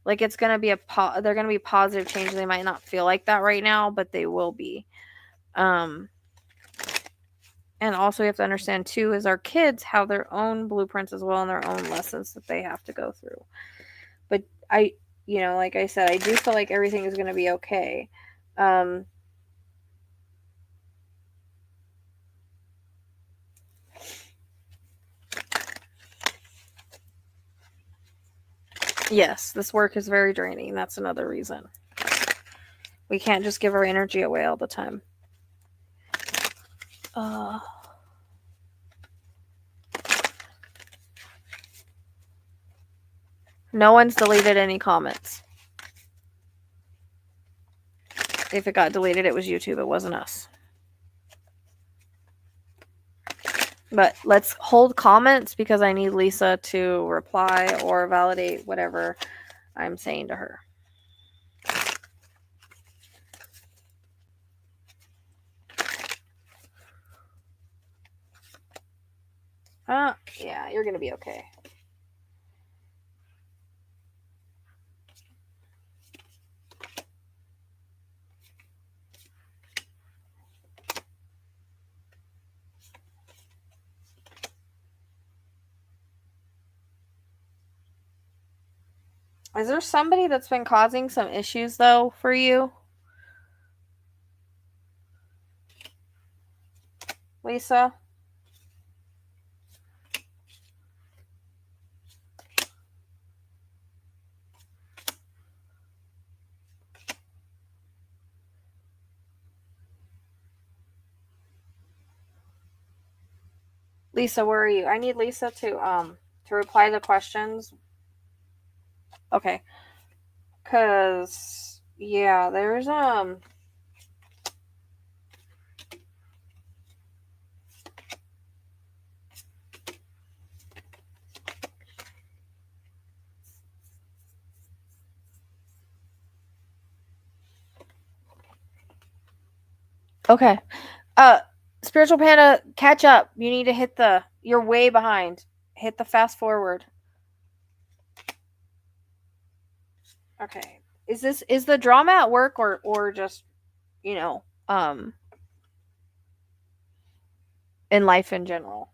Speaker 2: Like, it's going to be they're going to be positive changes. They might not feel like that right now, but they will be. And also you have to understand too, is our kids have their own blueprints as well, and their own lessons that they have to go through. But like I said, I do feel like everything is going to be okay. Yes, this work is very draining. That's another reason. We can't just give our energy away all the time. No one's deleted any comments. If it got deleted, it was YouTube. It wasn't us. But let's hold comments because I need Lisa to reply or validate whatever I'm saying to her. Yeah, you're going to be okay. Is there somebody that's been causing some issues, though, for you? Lisa? Lisa, where are you? I need Lisa to reply to questions. Okay. Cause yeah, there's okay. Spiritual Panda, catch up. You need to hit you're way behind. Hit the fast forward. Okay. Is the drama at work or just, you know, in life in general?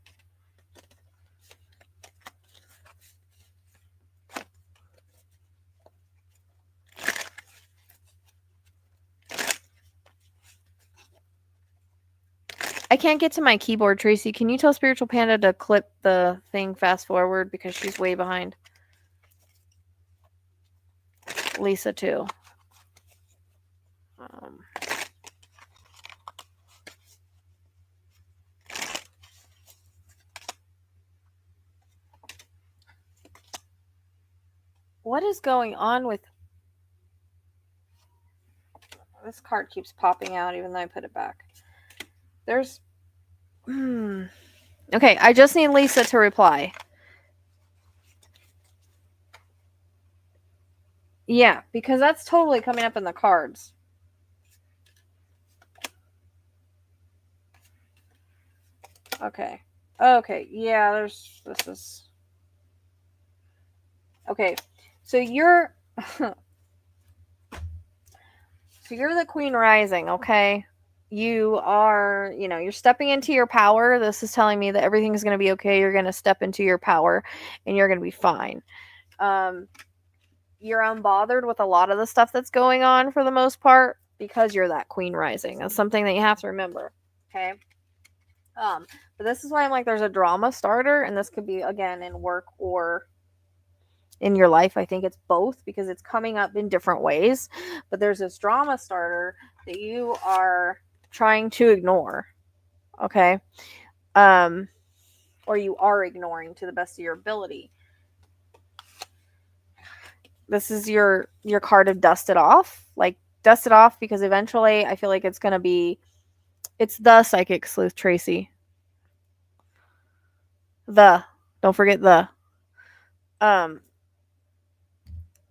Speaker 2: I can't get to my keyboard, Tracy. Can you tell Spiritual Panda to clip the thing fast forward because she's way behind? Lisa too. What is going on with this card? Keeps popping out even though I put it back. There's okay, I just need Lisa to reply. Yeah, because that's totally coming up in the cards. Okay. Okay, yeah, this is okay. So you're so you're the Queen Rising, okay? You are, you're stepping into your power. This is telling me that everything's going to be okay. You're going to step into your power and you're going to be fine. You're unbothered with a lot of the stuff that's going on for the most part because you're that Queen Rising. That's something that you have to remember, okay? But this is why I'm like, there's a drama starter, and this could be, again, in work or in your life. I think it's both because it's coming up in different ways. But there's this drama starter that you are trying to ignore, okay? Or you are ignoring to the best of your ability. This is your card of dust it off. Like, dust it off because eventually I feel like it's going to be, it's the psychic sleuth, Tracy. Don't forget the.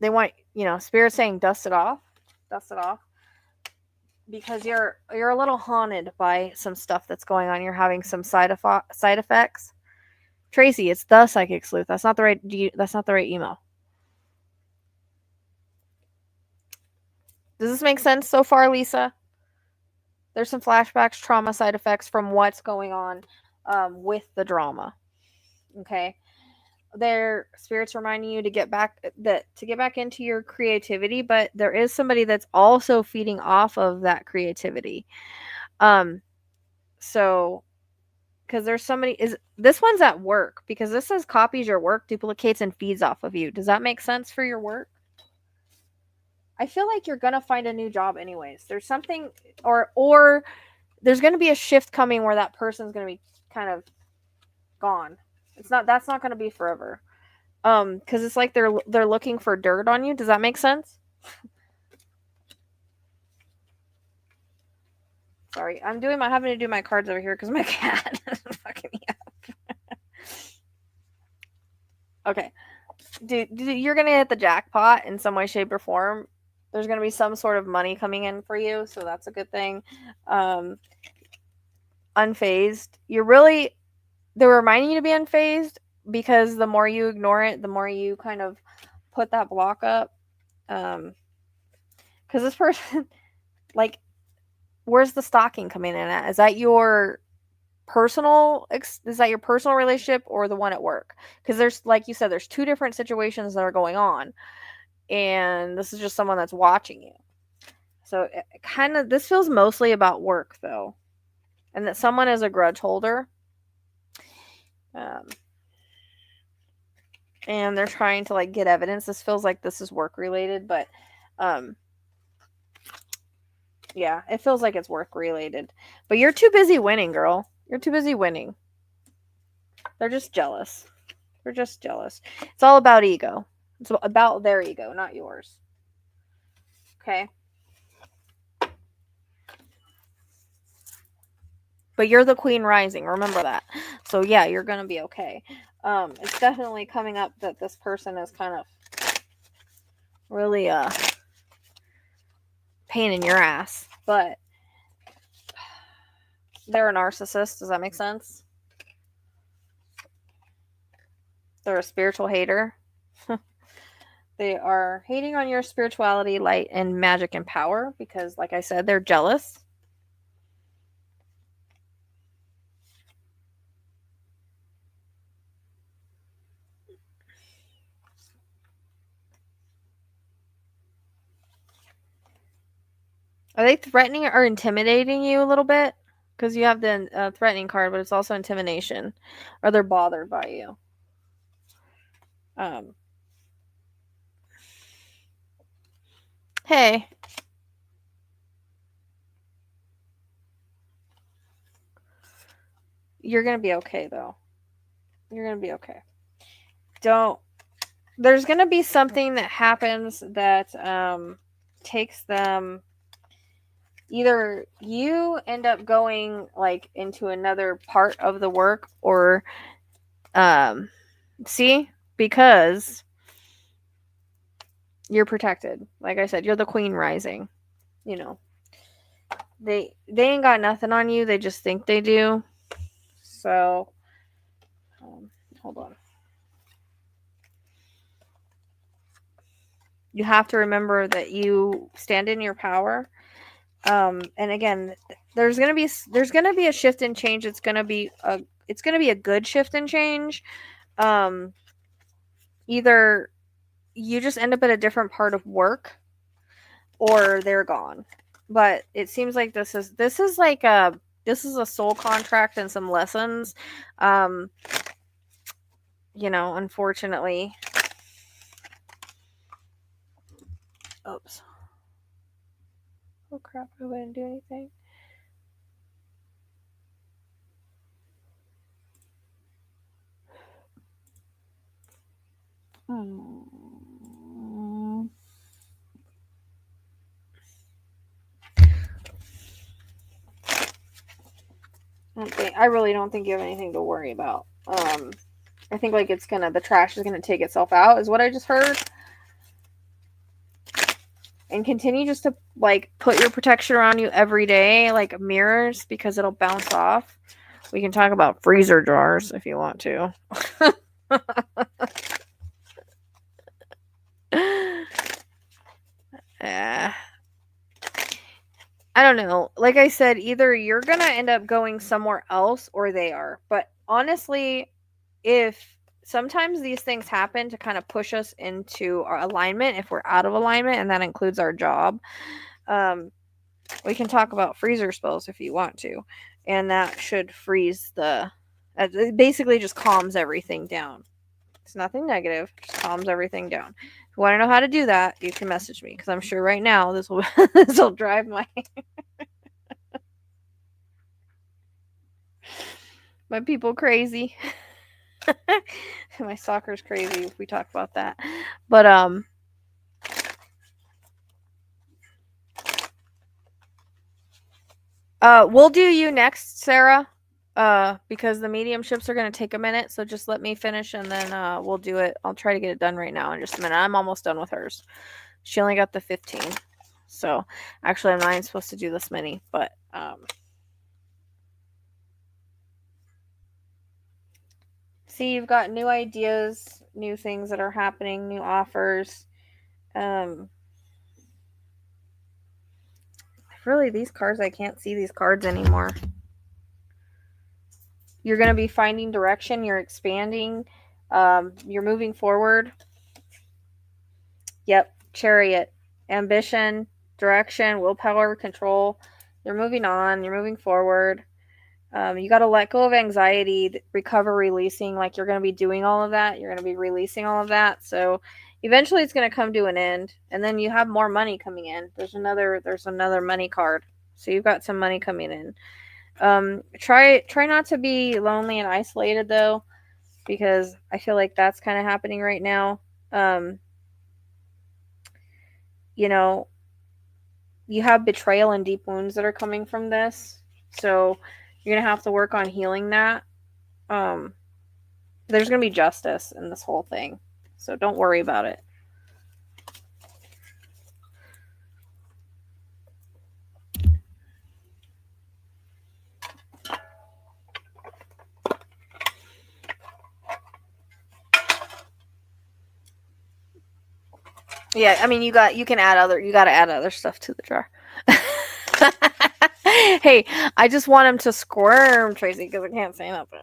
Speaker 2: They want, Spirit saying dust it off. Dust it off. Because you're a little haunted by some stuff that's going on. You're having some side effects. Tracy, it's the psychic sleuth. That's not the right email. Does this make sense so far, Lisa? There's some flashbacks, trauma side effects from what's going on with the drama. Okay. Their spirits reminding you to get back into your creativity, but there is somebody that's also feeding off of that creativity. So because there's somebody this one's at work because this says copies your work, duplicates, and feeds off of you. Does that make sense for your work? I feel like you're gonna find a new job anyways. There's something or there's gonna be a shift coming where that person's gonna be kind of gone. That's not gonna be forever. Because it's like they're looking for dirt on you. Does that make sense? Sorry, I'm having to do my cards over here because my cat is fucking me up. Okay, dude, you're gonna hit the jackpot in some way, shape, or form. There's gonna be some sort of money coming in for you, so that's a good thing. Unfazed. They're reminding you to be unfazed because the more you ignore it, the more you kind of put that block up. Because this person, like, where's the stalking coming in at? Is that your personal relationship or the one at work? Because there's, like you said, there's two different situations that are going on, and this is just someone that's watching you. So this feels mostly about work though, and that someone is a grudge holder. And they're trying to like get evidence. This feels like this is work related, but yeah, it feels like it's work related. But you're too busy winning, girl. You're too busy winning. They're just jealous. They're just jealous. It's all about ego. It's about their ego, not yours. Okay? But you're the Queen Rising. Remember that. So yeah, you're going to be okay. It's definitely coming up that this person is kind of really pain in your ass. But They're a narcissist. Does that make sense? They're a spiritual hater. They are hating on your spirituality, light, and magic and power because, like I said, they're jealous. Are they threatening or intimidating you a little bit? Because you have the threatening card, but it's also intimidation. Or they're bothered by you. Hey. You're going to be okay, though. You're going to be okay. There's going to be something that happens that takes them. Either you end up going like into another part of the work or because you're protected. Like I said, you're the queen rising. You know. They ain't got nothing on you. They just think they do. So hold on. You have to remember that you stand in your power. And again, there's gonna be a shift and change. It's gonna be a good shift and change. Either you just end up at a different part of work, or they're gone. But it seems like this is a soul contract and some lessons. Unfortunately. Oops. Oh crap, I didn't do anything. I really don't think you have anything to worry about. I think like the trash is gonna take itself out, is what I just heard. And continue just to like put your protection around you every day, like mirrors, because it'll bounce off. We can talk about freezer jars if you want to. I don't know. Like I said, either you're going to end up going somewhere else or they are. But honestly, if sometimes these things happen to kind of push us into our alignment, if we're out of alignment, and that includes our job, we can talk about freezer spells if you want to. And that should freeze it basically just calms everything down. It's nothing negative, just calms everything down. If you want to know how to do that, you can message me, because I'm sure right now this will drive my my people crazy. My soccer's crazy if we talk about that. But we'll do you next, Sarah. Because the mediumships are going to take a minute, so just let me finish and then we'll do it. I'll try to get it done right now in just a minute. I'm almost done with hers. She only got the 15. So, actually, I'm not even supposed to do this many, but see, you've got new ideas, new things that are happening, new offers. Really, these cards, I can't see these cards anymore. You're going to be finding direction. You're expanding. You're moving forward. Yep. Chariot. Ambition, direction, willpower, control. You're moving on. You're moving forward. You got to let go of anxiety, recover, releasing. Like you're going to be doing all of that. You're going to be releasing all of that. So eventually it's going to come to an end. And then you have more money coming in. There's another money card. So you've got some money coming in. Try not to be lonely and isolated though, because I feel like that's kind of happening right now. You have betrayal and deep wounds that are coming from this, so you're gonna have to work on healing that. There's gonna be justice in this whole thing, so don't worry about it. Yeah, I mean, you got to add other stuff to the jar. Hey, I just want him to squirm, Tracy, because I can't say nothing.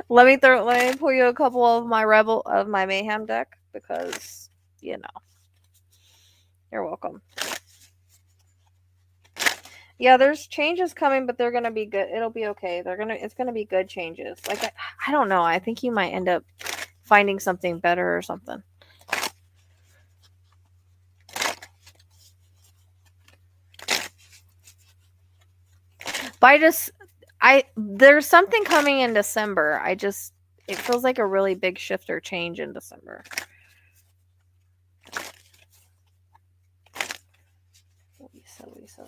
Speaker 2: Let me pull you a couple of my mayhem deck, because you know. You're welcome. Yeah, there's changes coming, but they're gonna be good. It'll be okay. It's gonna be good changes. Like I don't know. I think you might end up finding something better or something. But there's something coming in December. It feels like a really big shift or change in December. Lisa.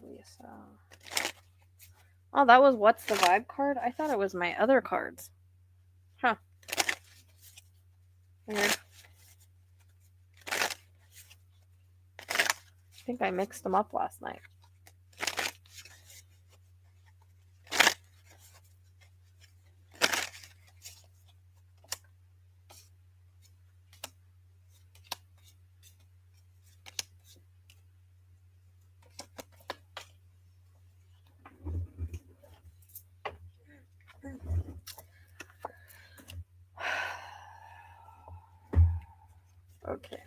Speaker 2: Oh, that was What's the Vibe card? I thought it was my other cards. Huh. Weird. I think I mixed them up last night. Okay.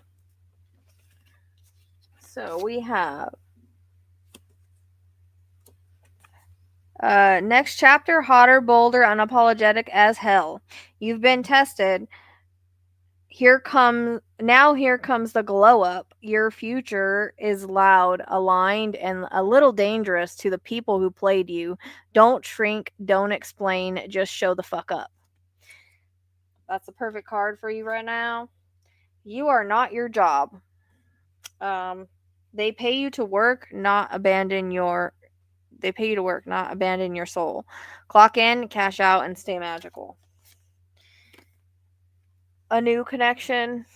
Speaker 2: So we have next chapter, hotter, bolder, unapologetic as hell. You've been tested. Here comes the glow up. Your future is loud, aligned, and a little dangerous to the people who played you. Don't shrink, don't explain, just show the fuck up. That's the perfect card for you right now. You are not your job. They pay you to work, not abandon your soul. Clock in, cash out, and stay magical. A new connection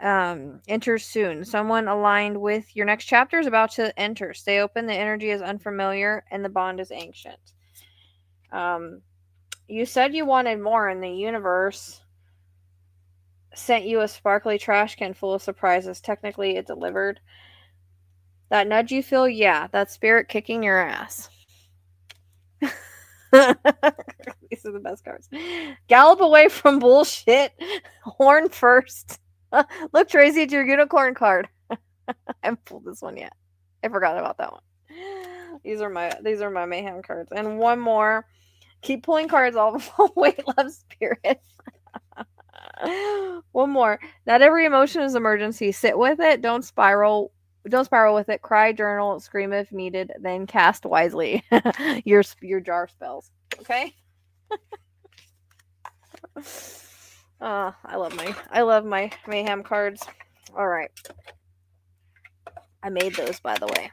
Speaker 2: enters soon. Someone aligned with your next chapter is about to enter. Stay open. The energy is unfamiliar and the bond is ancient. You said you wanted more, and the universe sent you a sparkly trash can full of surprises. Technically, it delivered. That nudge you feel, yeah, that's spirit kicking your ass. These are the best cards. Gallop away from bullshit. Horn first. Look, Tracy, it's your unicorn card. I haven't pulled this one yet. I forgot about that one. These are my mayhem cards. And one more. Keep pulling cards all the way, love spirit. One more. Not every emotion is emergency. Sit with it. Don't spiral with it. Cry, journal, scream if needed, then cast wisely. your jar spells. Okay? I love my mayhem cards. All right. I made those, by the way.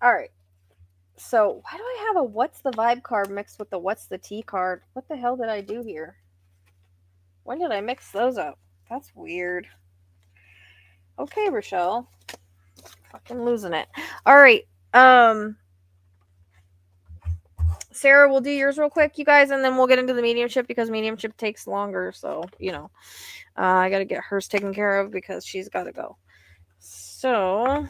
Speaker 2: All right. So, why do I have a What's the Vibe card mixed with the What's the Tea card? What the hell did I do here? When did I mix those up? That's weird. Okay, Rochelle. Fucking losing it. All right. Sarah, we'll do yours real quick, you guys, and then we'll get into the mediumship, because mediumship takes longer. So, I got to get hers taken care of because she's got to go. So,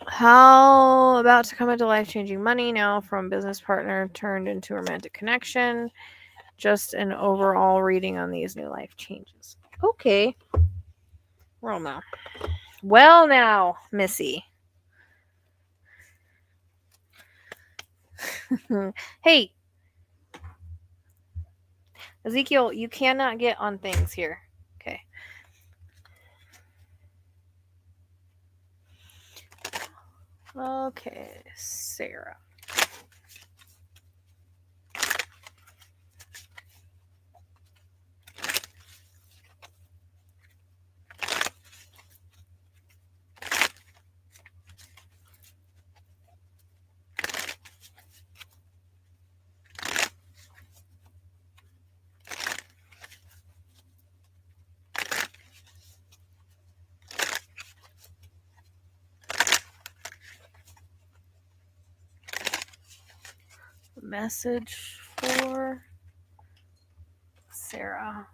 Speaker 2: how about to come into life-changing money now from business partner turned into romantic connection? Just an overall reading on these new life changes. Okay. Well now, Missy. Hey, Ezekiel, you cannot get on things here. Okay. Okay, Sarah. Message for Sarah.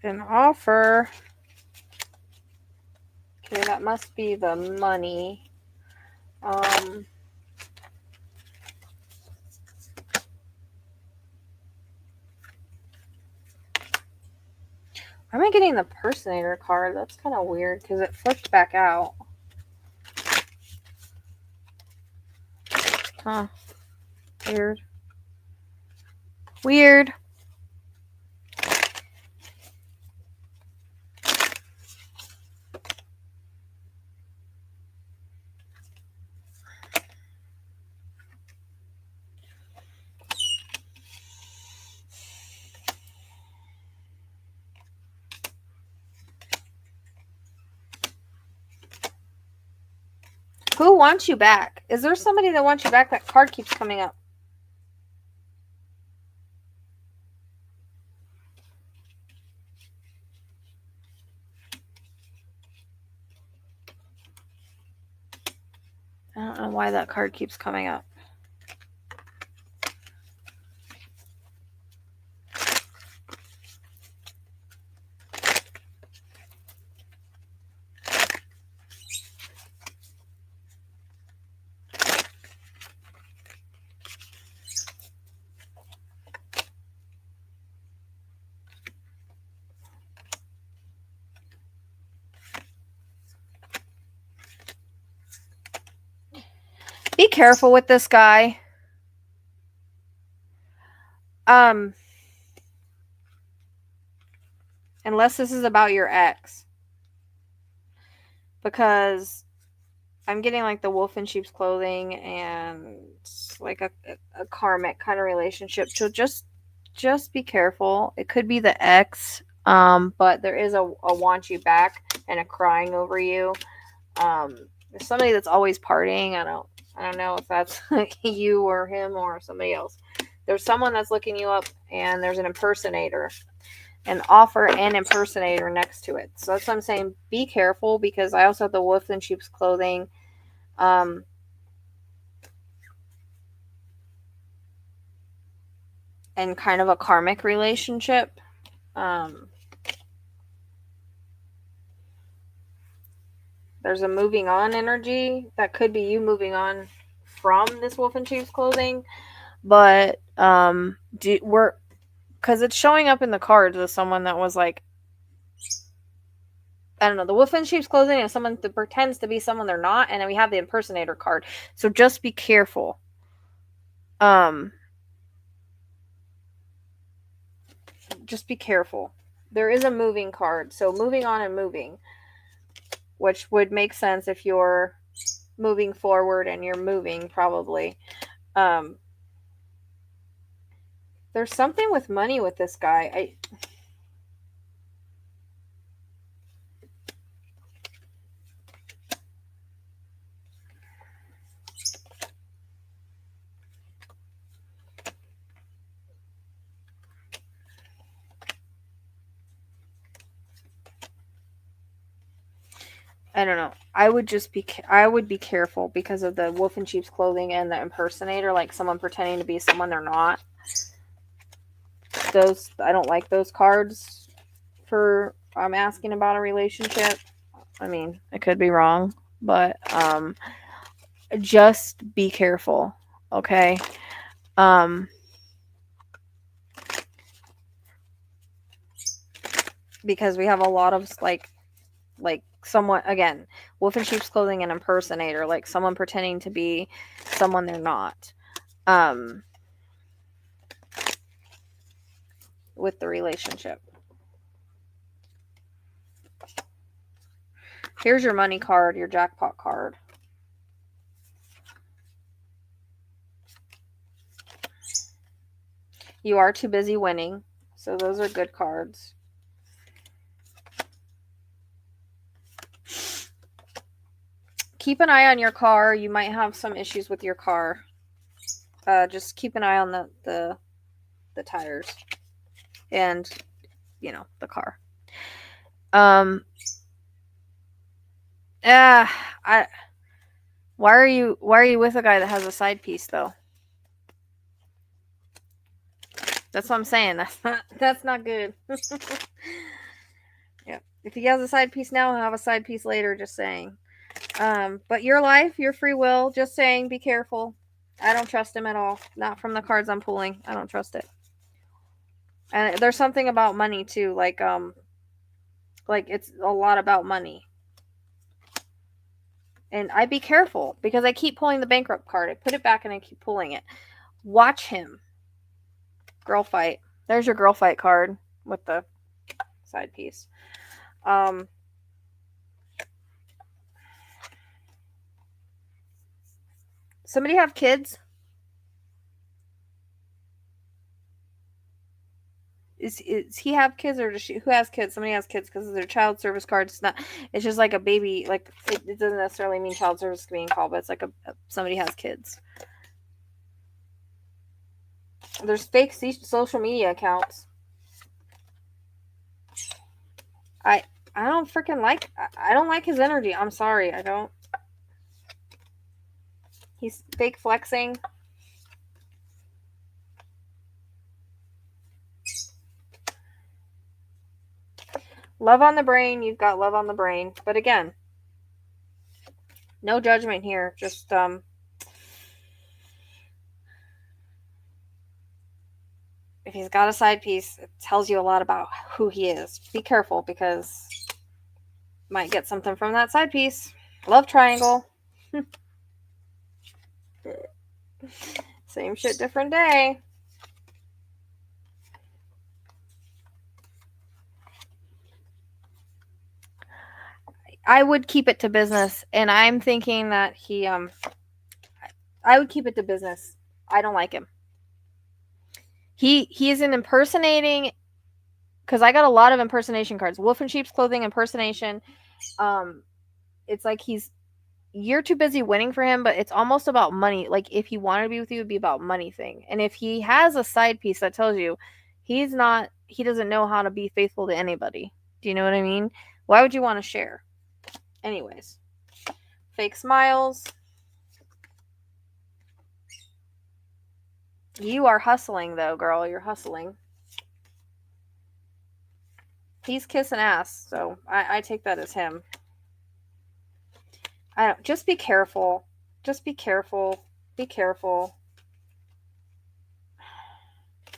Speaker 2: An offer. Okay, that must be the money. Why am I getting the impersonator card? That's kind of weird because it flipped back out. Huh. Weird. Weird. Who wants you back? Is there somebody that wants you back? That card keeps coming up. I don't know why that card keeps coming up. Be careful with this guy. Unless this is about your ex. Because I'm getting like the wolf in sheep's clothing and like a karmic kind of relationship. So just be careful. It could be the ex, but there is a want you back and a crying over you. There's somebody that's always partying. I don't know if that's you or him or somebody else. There's someone that's looking you up, and there's an impersonator, an offer and impersonator next to it. So that's what I'm saying. Be careful, because I also have the wolf in sheep's clothing. And kind of a karmic relationship. There's a moving on energy that could be you moving on from this wolf in sheep's clothing, but because it's showing up in the cards as someone that was like, I don't know, the wolf in sheep's clothing is someone that pretends to be someone they're not, and then we have the impersonator card. So just be careful. Just be careful. There is a moving card, so moving on and moving, which would make sense if you're moving forward and you're moving, probably. There's something with money with this guy. I don't know. I would be careful because of the wolf in sheep's clothing and the impersonator, like someone pretending to be someone they're not. I don't like those cards for asking about a relationship. I mean, I could be wrong, but just be careful, okay? Because we have a lot of like someone, again, wolf in sheep's clothing and impersonator, like someone pretending to be someone they're not, with the relationship. Here's your money card, your jackpot card. You are too busy winning. So those are good cards. Keep an eye on your car. You might have some issues with your car. Just keep an eye on the tires and, you know, the car. Why are you with a guy that has a side piece though? That's what I'm saying. That's not good. Yeah. If he has a side piece now, he'll have a side piece later, just saying. But your life, your free will, just saying, be careful. I don't trust him at all. Not from the cards I'm pulling. I don't trust it. And there's something about money too, like it's a lot about money. And I'd be careful because I keep pulling the bankrupt card. I put it back and I keep pulling it. Watch him. Girl fight. There's your girl fight card with the side piece. Somebody have kids? Is he have kids or does she? Who has kids? Somebody has kids because their child service card. It's just like a baby. Like it doesn't necessarily mean child service being called, but it's like somebody has kids. There's fake social media accounts. I don't freaking like. I don't like his energy. I'm sorry. I don't. He's fake flexing. Love on the brain. You've got love on the brain. But again, no judgment here. Just if he's got a side piece, it tells you a lot about who he is. Be careful because might get something from that side piece. Love triangle. Same shit, different day. I would keep it to business, and I'm thinking that I would keep it to business. I don't like him. He is an impersonating, because I got a lot of impersonation cards. Wolf in sheep's clothing impersonation. It's like you're too busy winning for him, but it's almost about money. Like if he wanted to be with you, it'd be about money thing. And if he has a side piece that tells you he doesn't know how to be faithful to anybody. Do you know what I mean? Why would you want to share? Anyways, fake smiles. You are hustling though, girl. You're hustling. He's kissing ass, so I take that as him. Just be careful. Just be careful. Be careful.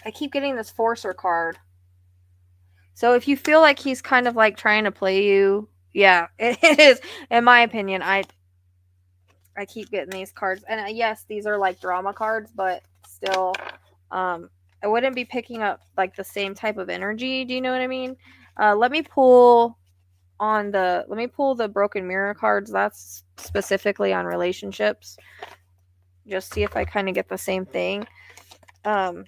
Speaker 2: I keep getting this forcer card. So if you feel like he's kind of like trying to play you, yeah, it is. In my opinion, I keep getting these cards. And yes, these are like drama cards, but still, I wouldn't be picking up like the same type of energy. Do you know what I mean? Let me pull the broken mirror cards. That's specifically on relationships. Just see if I kind of get the same thing. I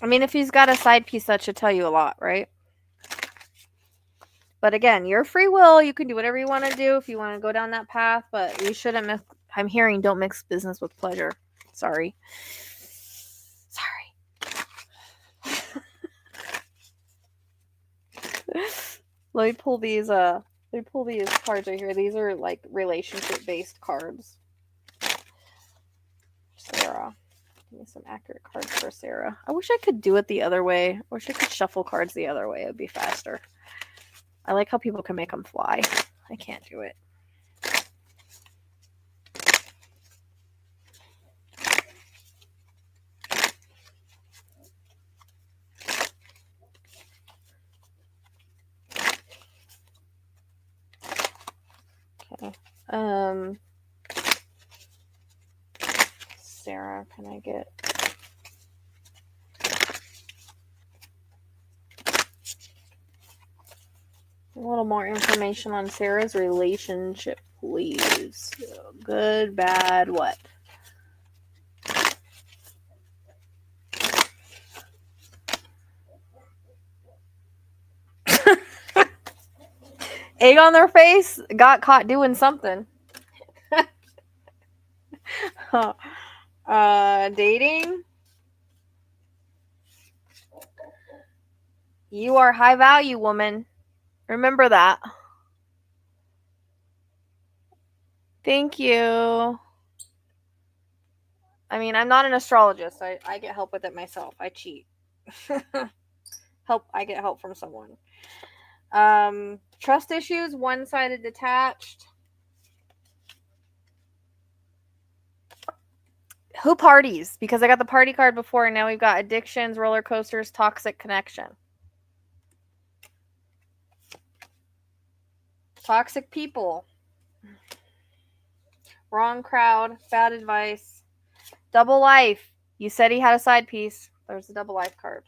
Speaker 2: mean, if he's got a side piece, that should tell you a lot, right? But again, your free will. You can do whatever you want to do if you want to go down that path, but you shouldn't mix. I'm hearing don't mix business with pleasure. Sorry. Let me pull these cards right here. These are like relationship based cards. Sarah. Give me some accurate cards for Sarah. I wish I could do it the other way. I wish I could shuffle cards the other way. It would be faster. I like how people can make them fly. I can't do it. Okay. Sarah, can I get little more information on Sarah's relationship, please. Good, bad, what? Egg on their face, got caught doing something. Dating. You are high value, woman. Remember that. Thank you. I mean, I'm not an astrologist. I get help with it myself. I cheat. I get help from someone. Trust issues, one-sided detached. Who parties? Because I got the party card before, and now we've got addictions, roller coasters, toxic connection. Toxic people. Wrong crowd, bad advice. Double life. You said he had a side piece. There's a double life card.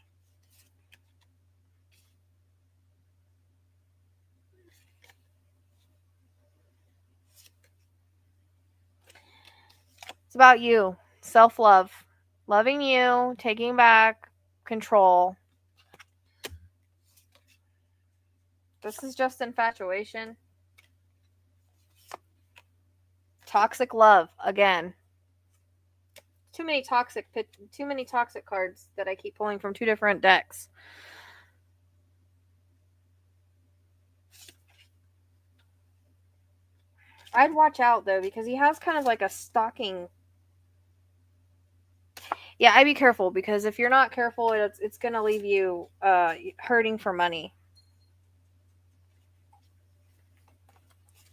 Speaker 2: It's about you. Self-love. Loving you, taking back control. This is just infatuation. Toxic love again. Too many toxic cards that I keep pulling from two different decks. I'd watch out though, because he has kind of like a stalking. Yeah, I'd be careful, because if you're not careful, it's gonna leave you hurting for money.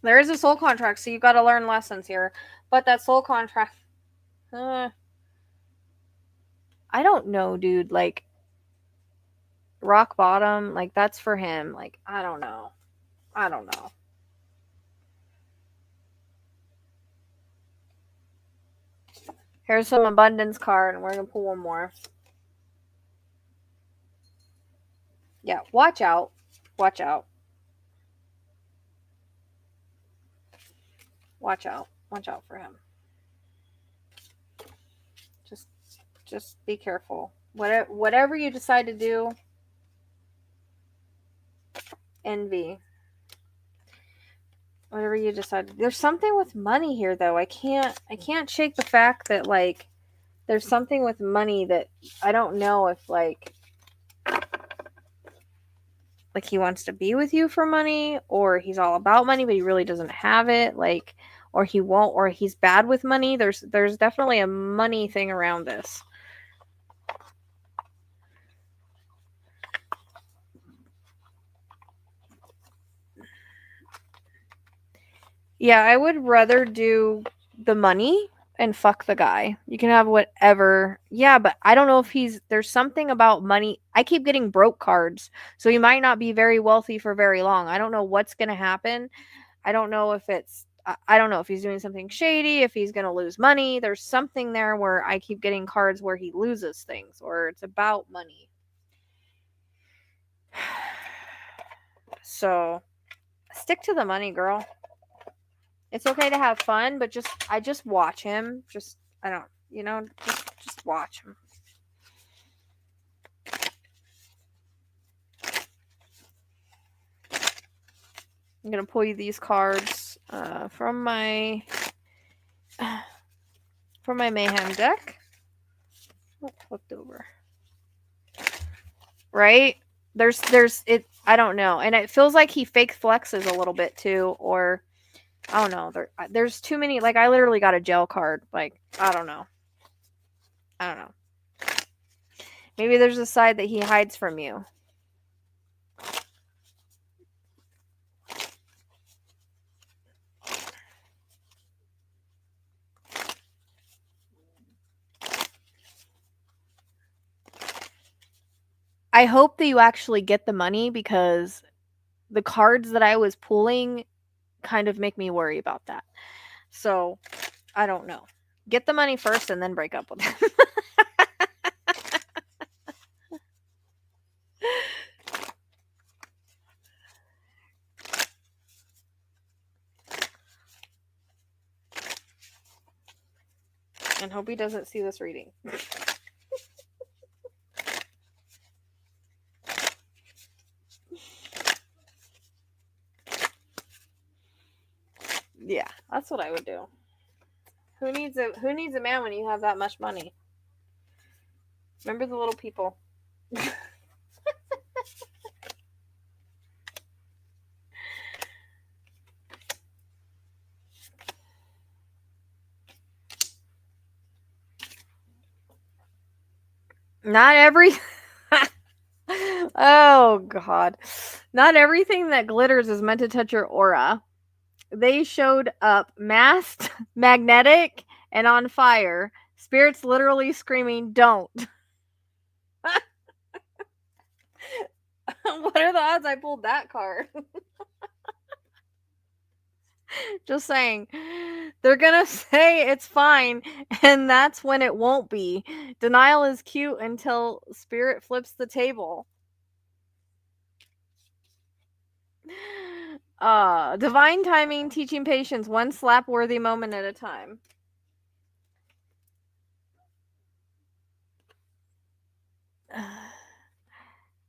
Speaker 2: There is a soul contract, so you've got to learn lessons here. But that soul contract, I don't know, dude. Like, rock bottom, like, that's for him. Like, I don't know. Here's some abundance card, and we're going to pull one more. Yeah, watch out. Watch out. Watch out. Watch out for him. Just be careful. Whatever you decide to do, envy. Whatever you decide. There's something with money here, though. I can't shake the fact that, like, there's something with money that I don't know if, like he wants to be with you for money, or he's all about money, but he really doesn't have it. Like, or he won't, or he's bad with money. There's definitely a money thing around this. Yeah, I would rather do the money and fuck the guy. You can have whatever. Yeah, but I don't know if there's something about money. I keep getting broke cards, so he might not be very wealthy for very long. I don't know what's going to happen. I don't know if I don't know if he's doing something shady, if he's going to lose money. There's something there where I keep getting cards where he loses things, or it's about money. So, stick to the money, girl. It's okay to have fun, but I just watch him. Just watch him. I'm going to pull you these cards from my Mayhem deck. Oh, flipped over. Right? There's it. I don't know. And it feels like he fake flexes a little bit too, or I don't know. There's too many. Like, I literally got a jail card. Like, I don't know. Maybe there's a side that he hides from you. I hope that you actually get the money, because the cards that I was pulling kind of make me worry about that. So, I don't know. Get the money first and then break up with him. And hope he doesn't see this reading. Yeah, that's what I would do. Who needs a man when you have that much money? Remember the little people. Not every Oh god. Not everything that glitters is meant to touch your aura. They showed up masked, magnetic, and on fire. Spirits literally screaming, "Don't." What are the odds I pulled that card? Just saying. They're gonna say it's fine, and that's when it won't be. Denial is cute until spirit flips the table. Divine timing, teaching patience, one slap worthy moment at a time.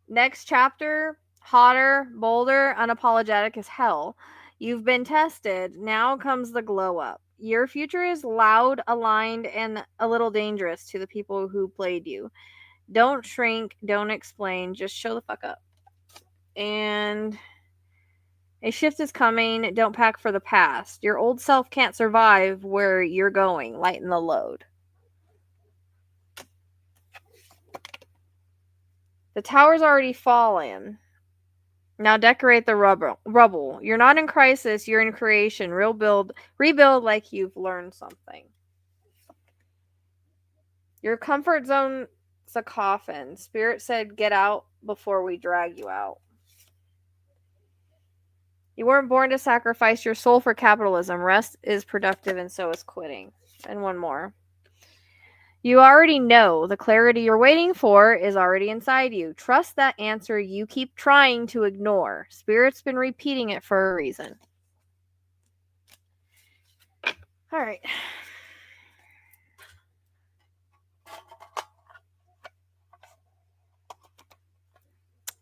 Speaker 2: Next chapter, hotter, bolder, unapologetic as hell. You've been tested. Now comes the glow up. Your future is loud, aligned, and a little dangerous to the people who played you. Don't shrink, don't explain, just show the fuck up. And a shift is coming. Don't pack for the past. Your old self can't survive where you're going. Lighten the load. The tower's already fallen. Now decorate the rubble. You're not in crisis, you're in creation. Rebuild like you've learned something. Your comfort zone's a coffin. Spirit said, get out before we drag you out. You weren't born to sacrifice your soul for capitalism. Rest is productive and so is quitting. And one more. You already know the clarity you're waiting for is already inside you. Trust that answer you keep trying to ignore. Spirit's been repeating it for a reason. All right.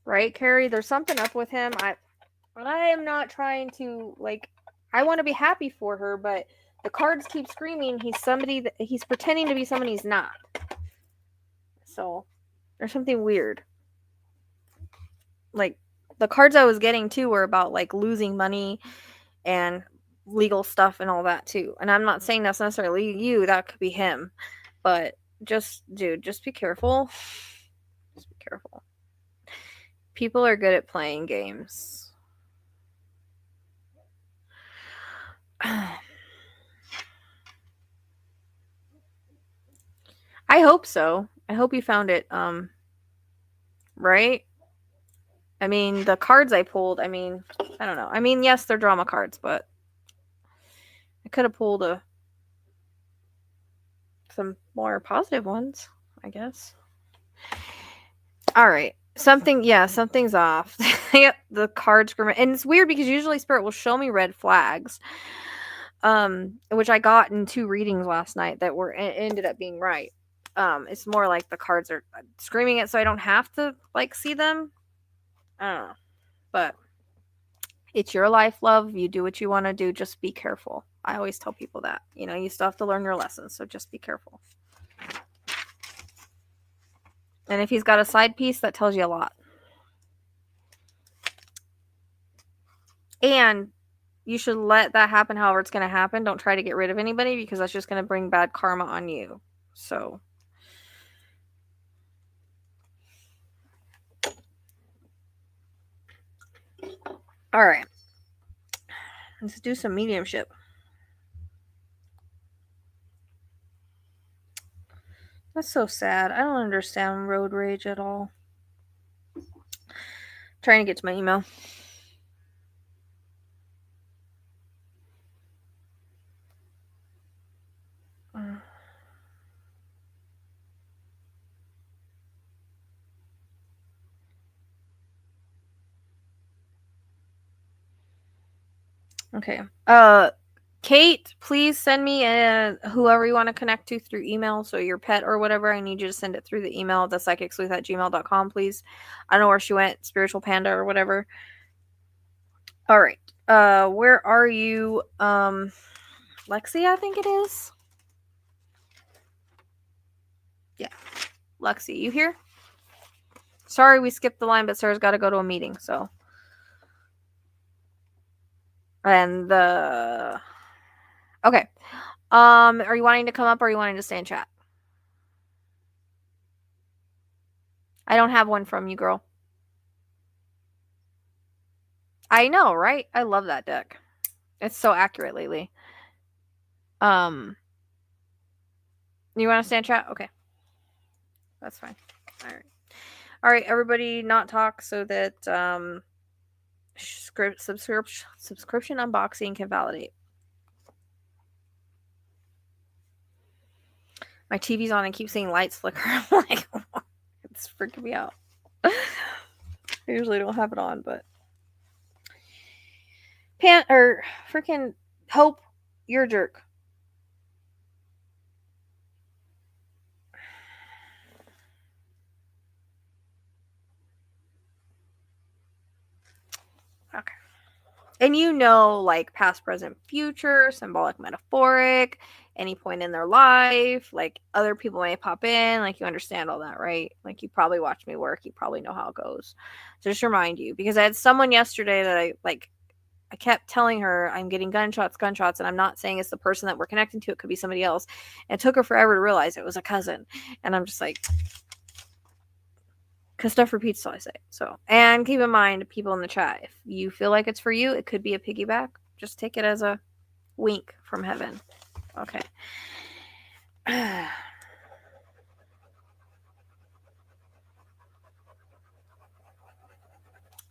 Speaker 2: Right, Carrie? There's something up with him. I am not trying to, like, I want to be happy for her, but the cards keep screaming he's somebody that he's pretending to be someone he's not. So there's something weird. Like, the cards I was getting too were about like losing money and legal stuff and all that too. And I'm not saying that's necessarily you, that could be him. But just, dude, just be careful. Just be careful. People are good at playing games. I hope so. I hope you found it right. I mean, the cards I pulled, I mean, I don't know. I mean, yes, they're drama cards, but I could have pulled some more positive ones, I guess. All right. Something's off. Yep, the cards scream. And it's weird because usually Spirit will show me red flags. Which I got in 2 readings last night that ended up being right. It's more like the cards are screaming it so I don't have to like see them. I don't know. But it's your life, love. You do what you want to do. Just be careful. I always tell people that. You know, you still have to learn your lessons, so just be careful. And if he's got a side piece, that tells you a lot. And you should let that happen however it's going to happen. Don't try to get rid of anybody because that's just going to bring bad karma on you. So all right. Let's do some mediumship. That's so sad. I don't understand road rage at all. Trying to get to my email. Okay. Kate, please send me whoever you want to connect to through email. So your pet or whatever, I need you to send it through the email, thepsychicsleuth@gmail.com, please. I don't know where she went, Spiritual Panda or whatever. All right. Where are you? Lexi, I think it is. Yeah. Lexi, you here? Sorry we skipped the line, but Sarah's got to go to a meeting, so. And the... Okay. Are you wanting to come up or are you wanting to stay in chat? I don't have one from you, girl. I know, right? I love that deck. It's so accurate lately. You want to stay in chat? Okay. That's fine. All right, everybody not talk so that subscription unboxing can validate. My TV's on and keep seeing lights flicker. I'm like, it's freaking me out. I usually don't have it on, but freaking Hope, you're a jerk. Okay. And you know, like past, present, future, symbolic, metaphoric, any point in their life, like other people may pop in, like you understand all that, right? Like you probably watch me work, you probably know how it goes. So just remind you, because I had someone yesterday that I kept telling her I'm getting gunshots, and I'm not saying it's the person that we're connecting to, it could be somebody else. And it took her forever to realize it was a cousin. And I'm just like, because stuff repeats till I say it. So, and keep in mind, people in the chat, if you feel like it's for you, it could be a piggyback. Just take it as a wink from heaven. Okay.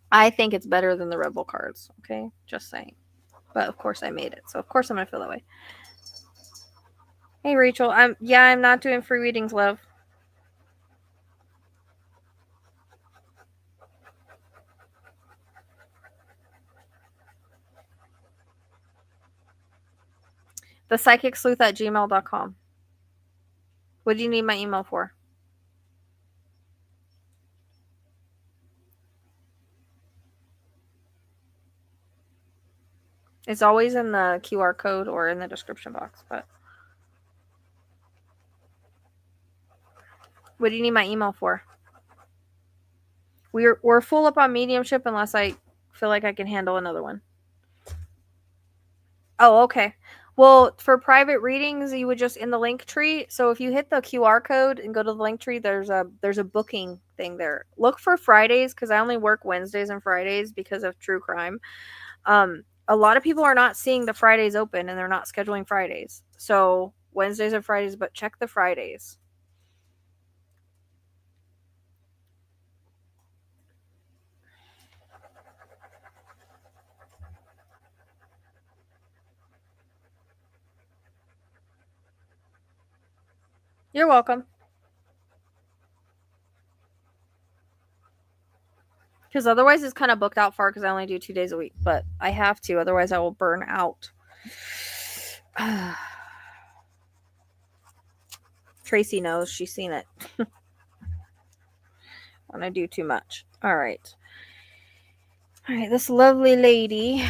Speaker 2: I think it's better than the Rebel cards. Okay, just saying. But of course I made it, so of course I'm gonna feel that way. Hey Rachel, I'm not doing free readings, love. thepsychicsleuth@gmail.com. What do you need my email for? It's always in the QR code or in the description box, but what do you need my email for? We're full up on mediumship unless I feel like I can handle another one. Oh, okay. Well, for private readings, you would just in the Linktree. So if you hit the QR code and go to the Linktree, there's a booking thing there. Look for Fridays because I only work Wednesdays and Fridays because of true crime. A lot of people are not seeing the Fridays open and they're not scheduling Fridays. So Wednesdays and Fridays, but check the Fridays. You're welcome. Because otherwise it's kind of booked out far because I only do 2 days a week. But I have to, otherwise I will burn out. Tracy knows. She's seen it. When I do too much. All right. All right, this lovely lady.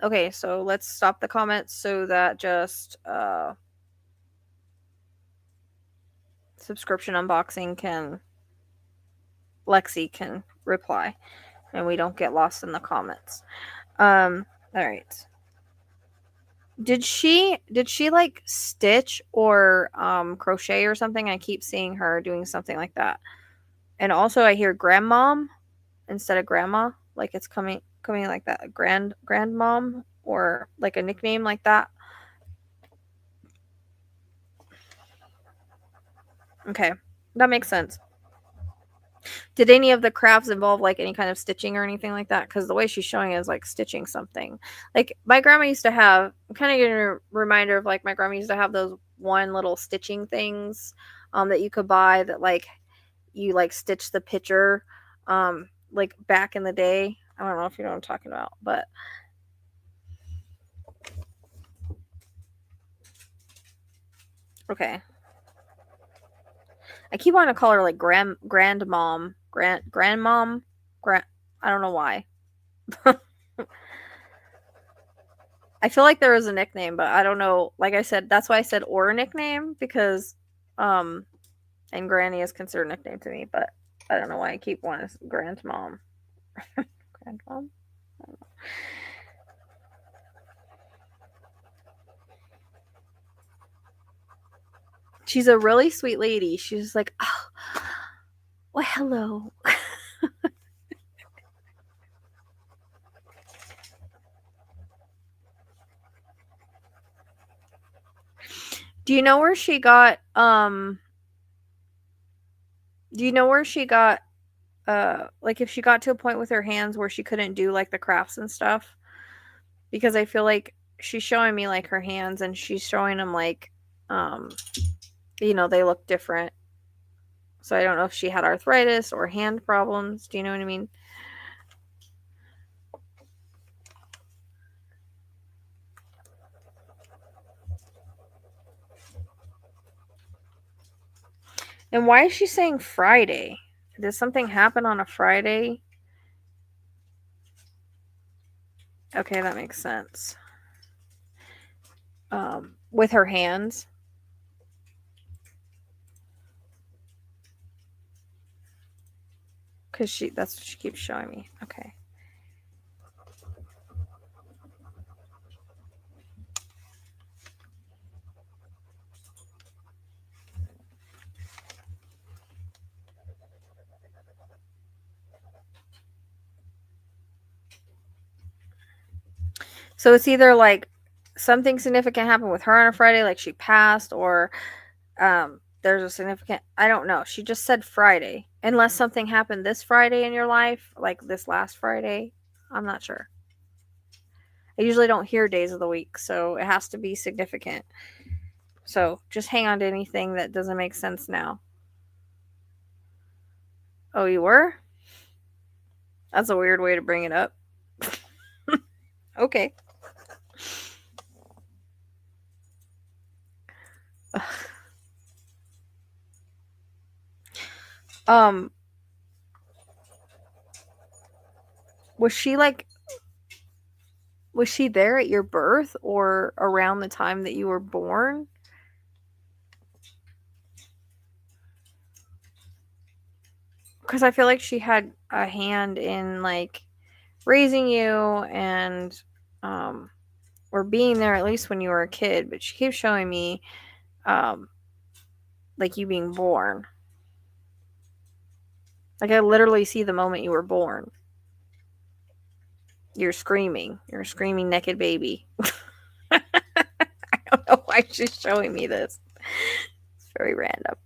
Speaker 2: Okay, so let's stop the comments so that just subscription unboxing Lexi can reply and we don't get lost in the comments. All right. Did she like stitch or crochet or something? I keep seeing her doing something like that. And also I hear grandmom instead of grandma, like it's coming like that, grandmom or like a nickname like that. Okay, that makes sense. Did any of the crafts involve like any kind of stitching or anything like that? Because the way she's showing it is like stitching something. Like my grandma used to have, I'm kind of getting a reminder of like my grandma used to have those one little stitching things that you could buy that like you like stitch the picture like back in the day. I don't know if you know what I'm talking about, but okay. I keep wanting to call her like grandmom, grandmom, I don't know why. I feel like there is a nickname, but I don't know. Like I said, that's why I said or a nickname because, and Granny is considered a nickname to me, but I don't know why I keep wanting grandmom. Grandmom. She's a really sweet lady. She's like, oh, well, hello. Do you know where she got like if she got to a point with her hands where she couldn't do like the crafts and stuff? Because I feel like she's showing me like her hands and she's showing them like they look different. So I don't know if she had arthritis or hand problems. Do you know what I mean? And why is she saying Friday? Did something happen on a Friday? Okay, that makes sense. With her hands. Because that's what she keeps showing me. Okay. So it's either like something significant happened with her on a Friday, like she passed, or there's a significant, I don't know. She just said Friday. Unless something happened this Friday in your life, like this last Friday. I'm not sure. I usually don't hear days of the week, so it has to be significant. So just hang on to anything that doesn't make sense now. Oh, you were? That's a weird way to bring it up. Okay. Um, was she there at your birth or around the time that you were born? Because I feel like she had a hand in like raising you and or being there at least when you were a kid, but she keeps showing me like you being born. Like I literally see the moment you were born. You're screaming. You're a screaming naked baby. I don't know why she's showing me this. It's very random.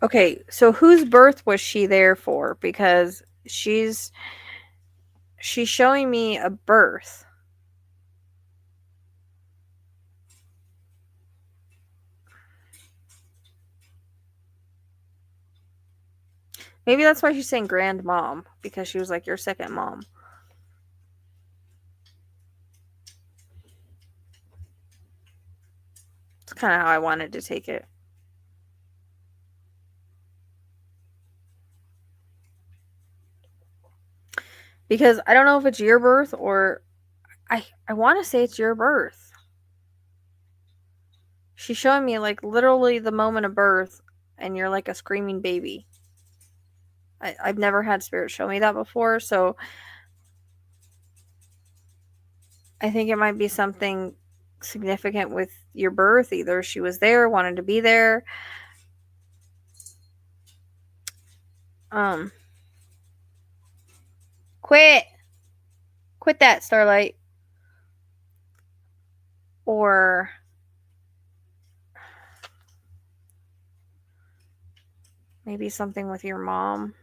Speaker 2: Okay, so whose birth was she there for? Because she's showing me a birth. Maybe that's why she's saying grandmom, because she was like your second mom. It's kind of how I wanted to take it. Because I don't know if it's your birth or I want to say it's your birth. She's showing me like literally the moment of birth and you're like a screaming baby. I've never had spirit show me that before, so I think it might be something significant with your birth. Either she was there, wanted to be there. Quit that, Starlight. Or Maybe something with your mom.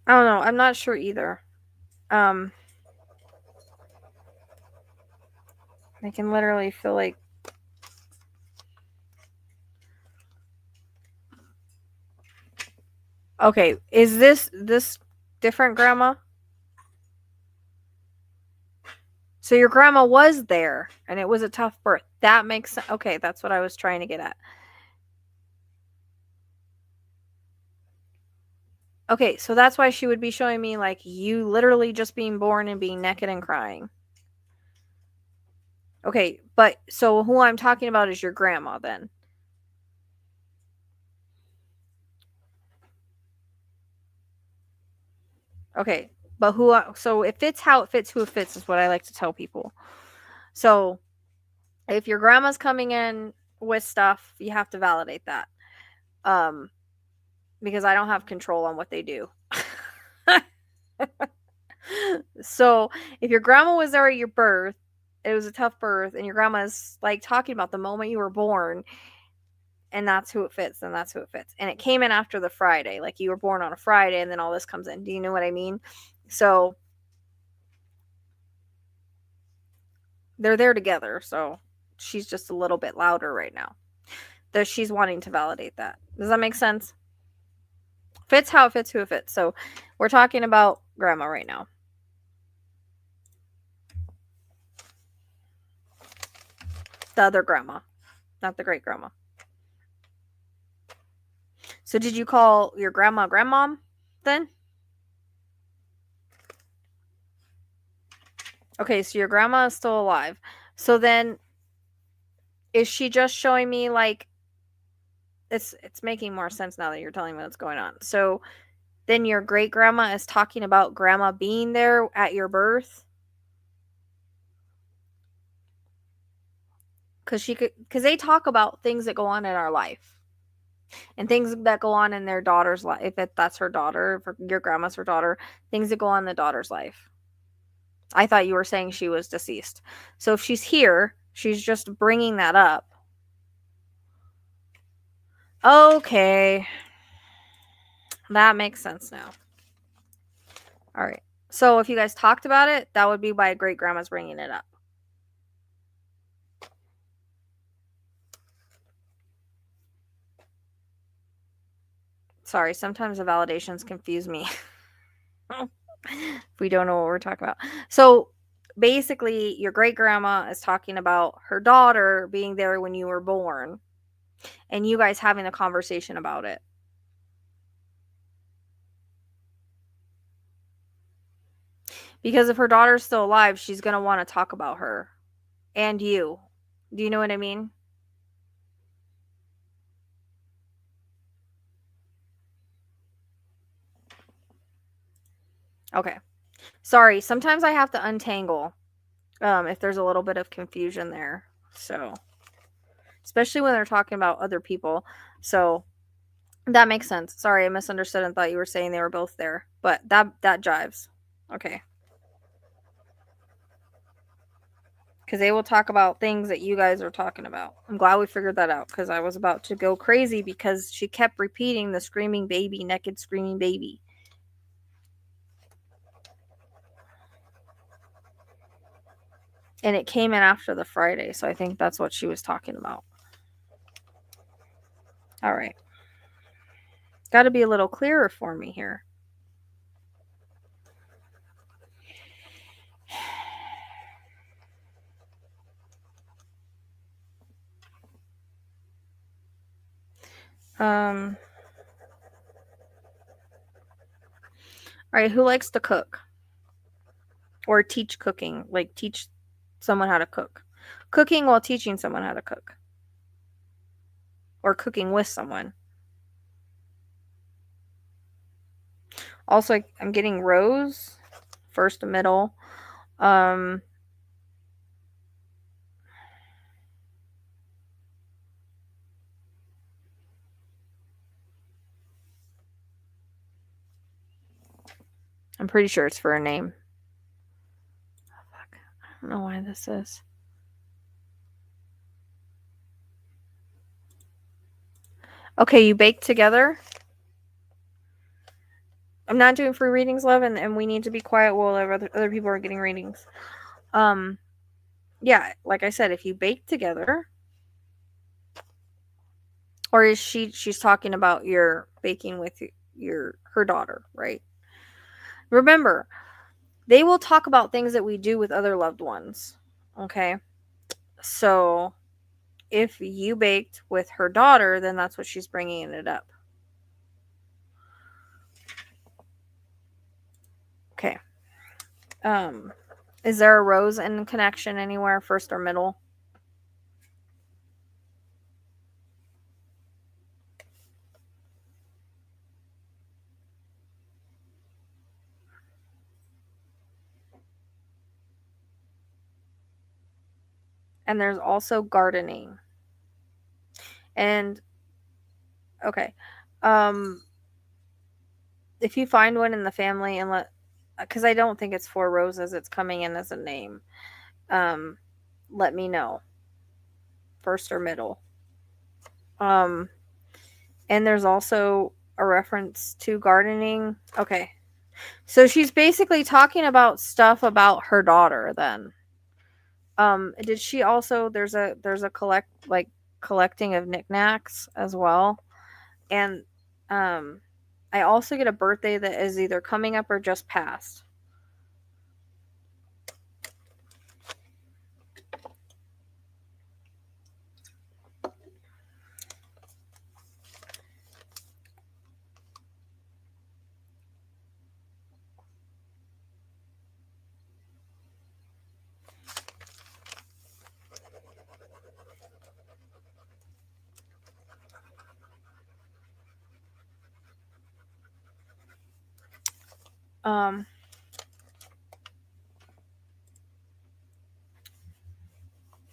Speaker 2: I don't know. I'm not sure either. I can literally feel like okay, is this different grandma? So your grandma was there and it was a tough birth. That makes sense. Okay, that's what I was trying to get at. Okay, so that's why she would be showing me like you literally just being born and being naked and crying. Okay, but so who I'm talking about is your grandma then. Okay, but so it fits how it fits who it fits is what I like to tell people. So if your grandma's coming in with stuff, you have to validate that. Um because I don't have control on what they do. So if your grandma was there at your birth, it was a tough birth, and your grandma's like talking about the moment you were born, and that's who it fits, and that's who it fits. And it came in after the Friday, like you were born on a Friday, and then all this comes in. Do you know what I mean? So they're there together. So she's just a little bit louder right now. That she's wanting to validate that. Does that make sense? Fits how it fits who it fits. So we're talking about grandma right now. The other grandma, not the great grandma. So did you call your grandma grandmom then? Okay, so your grandma is still alive. So then is she just showing me like it's making more sense now that you're telling me what's going on. So then your great grandma is talking about grandma being there at your birth? Because they talk about things that go on in our life and things that go on in their daughter's life. If that's her daughter, if your grandma's her daughter, things that go on in the daughter's life. I thought you were saying she was deceased. So if she's here, she's just bringing that up. Okay. That makes sense now. All right. So if you guys talked about it, that would be why great grandma's bringing it up. Sorry, sometimes the validations confuse me. If we don't know what we're talking about. So basically, your great grandma is talking about her daughter being there when you were born and you guys having a conversation about it. Because if her daughter's still alive, she's going to want to talk about her and you. Do you know what I mean? Okay. Sorry, sometimes I have to untangle if there's a little bit of confusion there. So, especially when they're talking about other people. So, that makes sense. Sorry, I misunderstood and thought you were saying they were both there. But that jives. Okay. Because they will talk about things that you guys are talking about. I'm glad we figured that out because I was about to go crazy because she kept repeating the screaming baby, naked screaming baby. And it came in after the Friday, so I think that's what she was talking about. All right. Got to be a little clearer for me here. All right, who likes to cook? Or teach cooking, like teach someone how to cook. Cooking while teaching someone how to cook. Or cooking with someone. Also, I'm getting rows, first, middle. I'm pretty sure it's for a name. back. I don't know why this is. Okay, you bake together. I'm not doing free readings, love, and we need to be quiet while other people are getting readings. Yeah, like I said, if you bake together, or is she's talking about your baking with her daughter, right? Remember, they will talk about things that we do with other loved ones. Okay, so if you baked with her daughter, then that's what she's bringing it up. Okay. Is there a rose in connection anywhere, first or middle? And there's also gardening. And okay. If you find one in the family and because I don't think it's 4 roses, it's coming in as a name. Let me know. First or middle. And there's also a reference to gardening. Okay. So she's basically talking about stuff about her daughter then. Did she also there's a collecting of knickknacks as well. And I also get a birthday that is either coming up or just passed.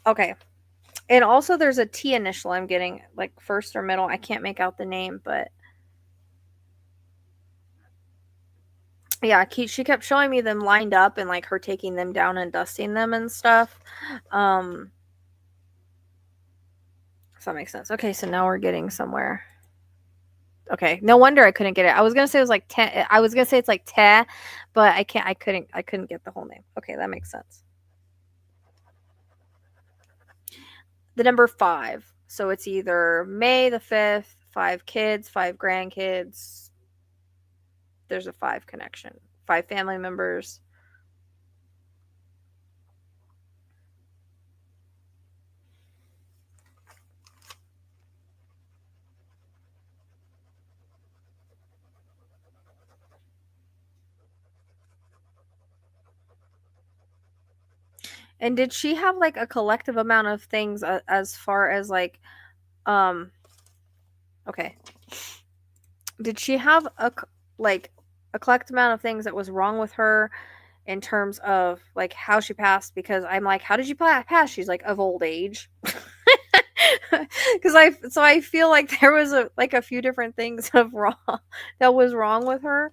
Speaker 2: Okay. And also there's a T initial I'm getting, like first or middle. I can't make out the name, but yeah, she kept showing me them lined up and like her taking them down and dusting them and stuff. Does that make sense? Okay, so now we're getting somewhere. Okay, no wonder I couldn't get it. I was gonna say it was like 10. I was gonna say it's like 10, but I can't. I couldn't get the whole name. Okay, that makes sense. The number 5. So it's either May the 5th, 5 kids, 5 grandkids. There's a 5 connection. 5 family members. And did she have like a collective amount of things as far as like okay. Did she have a collective amount of things that was wrong with her in terms of like how she passed? Because I'm like, how did you pass? She's like, of old age. Because I feel like there was a few different things that was wrong with her.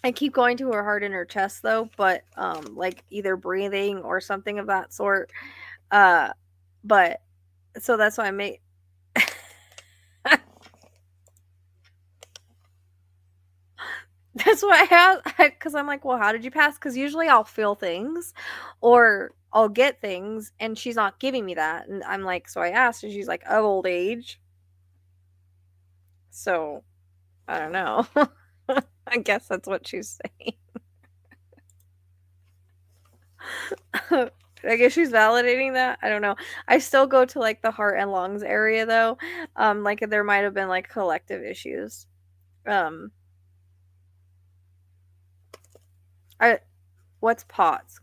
Speaker 2: I keep going to her heart and her chest though, but like either breathing or something of that sort. But so that's why I made. That's what I have, because I'm like, well, how did you pass? Because usually I'll feel things, or I'll get things, and she's not giving me that, and I'm like, so I asked, and she's like, of old age. So I don't know. I guess that's what she's saying. I guess she's validating that. I don't know. I still go to like the heart and lungs area though. Like there might have been like collective issues. What's POTS?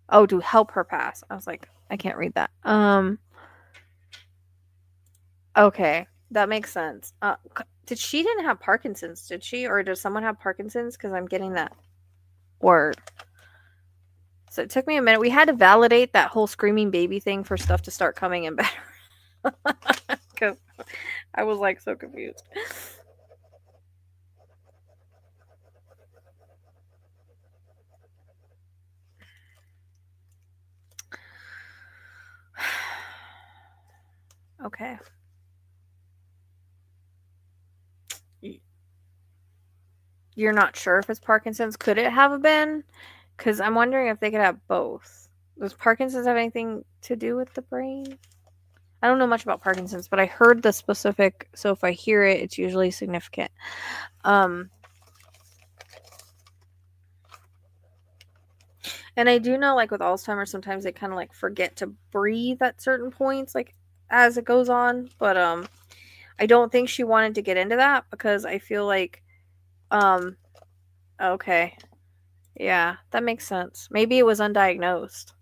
Speaker 2: Oh, to help her pass. I was like, I can't read that. Okay, that makes sense. She didn't have Parkinson's, did she? Or does someone have Parkinson's? Because I'm getting that word. So it took me a minute. We had to validate that whole screaming baby thing for stuff to start coming in better. Because I was like so confused. Okay. You're not sure if it's Parkinson's. Could it have been? Because I'm wondering if they could have both. Does Parkinson's have anything to do with the brain? I don't know much about Parkinson's, but I heard the specific, so if I hear it, it's usually significant. And I do know, like, with Alzheimer's, sometimes they kind of, like, forget to breathe at certain points, like, as it goes on. But, I don't think she wanted to get into that because I feel like, okay. Yeah, that makes sense. Maybe it was undiagnosed.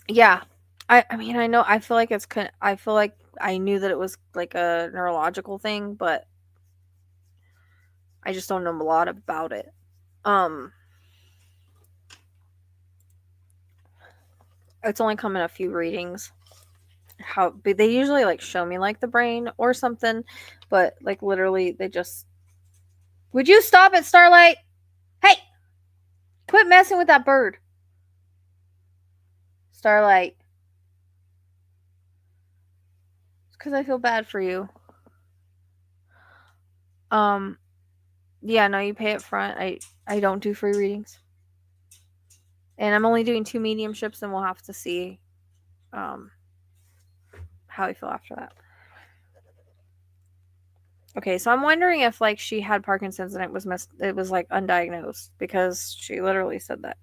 Speaker 2: Yeah. I mean, I know, I feel like I feel like I knew that it was like a neurological thing, but I just don't know a lot about it. It's only come in a few readings. But they usually like show me like the brain or something, but like literally they just, would you stop it, Starlight? Hey, quit messing with that bird. Starlight. It's because I feel bad for you. Yeah, no, you pay up front. I don't do free readings. And I'm only doing 2 mediumships, and we'll have to see how I feel after that. Okay, so I'm wondering if like she had Parkinson's and it was like undiagnosed, because she literally said that.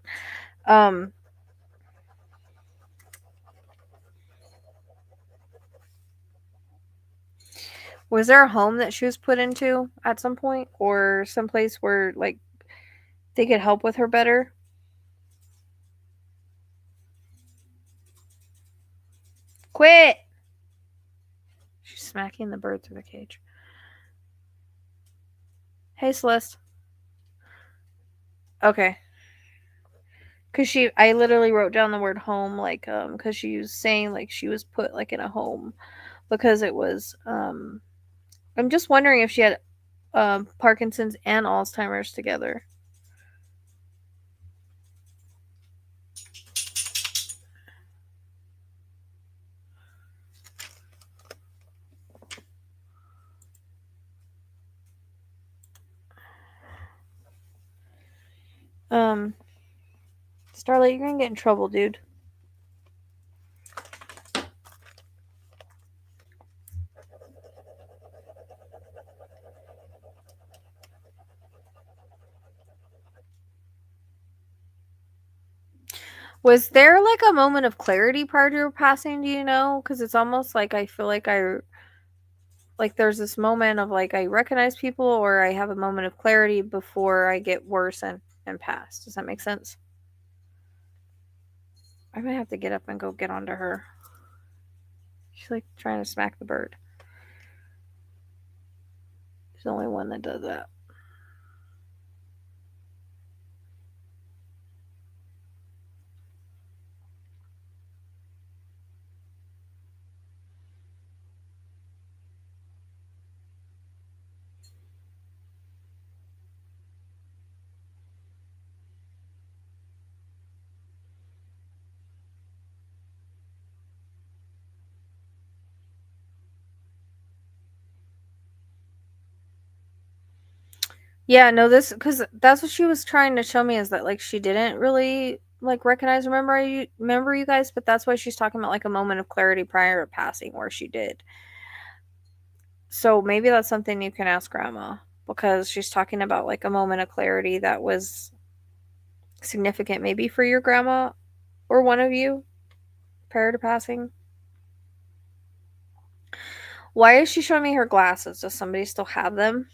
Speaker 2: Was there a home that she was put into at some point, or someplace where like they could help with her better? Quit! She's smacking the bird through the cage. Hey, Celeste. Okay. Cause I literally wrote down the word home, like, cause she was saying like she was put like in a home because it was, I'm just wondering if she had, Parkinson's and Alzheimer's together. Starlight, you're gonna get in trouble, dude. Was there like a moment of clarity prior to her passing? Do you know? Because it's almost like I feel like there's this moment of like I recognize people, or I have a moment of clarity before I get worse and pass. Does that make sense? I might have to get up and go get onto her. She's like trying to smack the bird. She's the only one that does that. Yeah, no, this, because that's what she was trying to show me, is that like she didn't really like recognize, remember you guys, but that's why she's talking about like a moment of clarity prior to passing where she did. So maybe that's something you can ask Grandma, because she's talking about like a moment of clarity that was significant maybe for your grandma or one of you prior to passing. Why is she showing me her glasses? Does somebody still have them?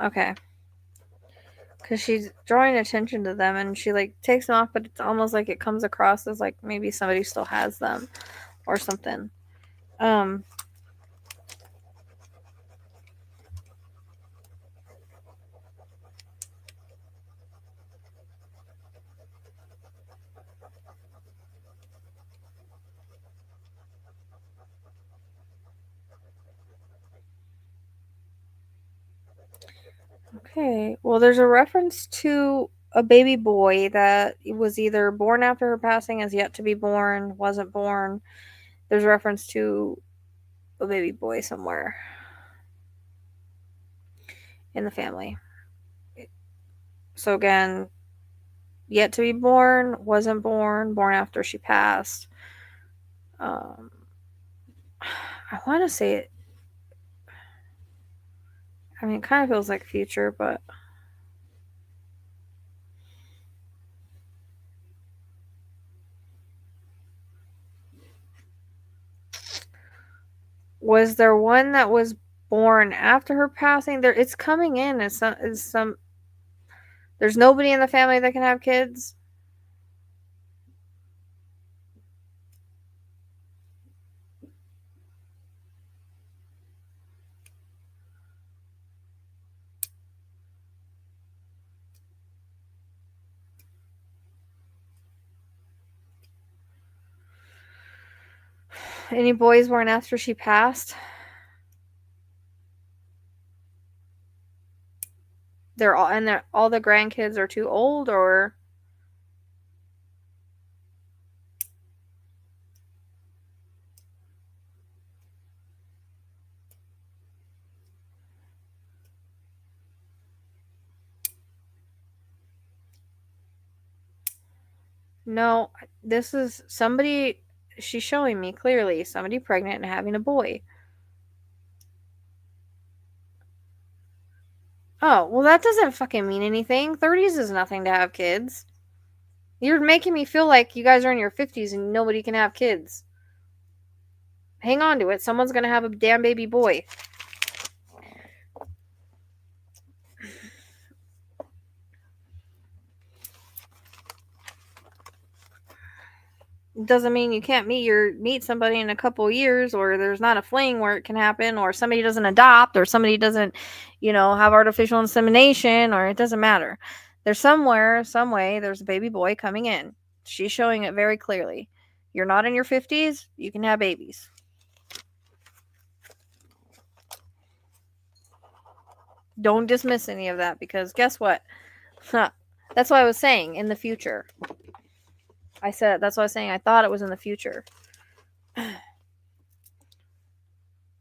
Speaker 2: Okay. Because she's drawing attention to them and she like takes them off, but it's almost like it comes across as like maybe somebody still has them or something. Okay. Well, there's a reference to a baby boy that was either born after her passing, as yet to be born, wasn't born. There's a reference to a baby boy somewhere in the family. So again, yet to be born, wasn't born, born after she passed. I want to say it. I mean, it kind of feels like future, but was there one that was born after her passing? There, it's coming in as some. There's nobody in the family that can have kids. Any boys born after she passed? They're all the grandkids are too old, or no. This is somebody. She's showing me clearly somebody pregnant and having a boy. Oh, well, that doesn't fucking mean anything. 30s is nothing to have kids. You're making me feel like you guys are in your 50s and nobody can have kids. Hang on to it. Someone's going to have a damn baby boy. Doesn't mean you can't meet somebody in a couple years, or there's not a fling where it can happen, or somebody doesn't adopt, or somebody doesn't, have artificial insemination, or it doesn't matter. There's somewhere, some way, there's a baby boy coming in. She's showing it very clearly. You're not in your 50s, you can have babies. Don't dismiss any of that, because guess what? That's what I was saying, in the future. That's what I was saying. I thought it was in the future.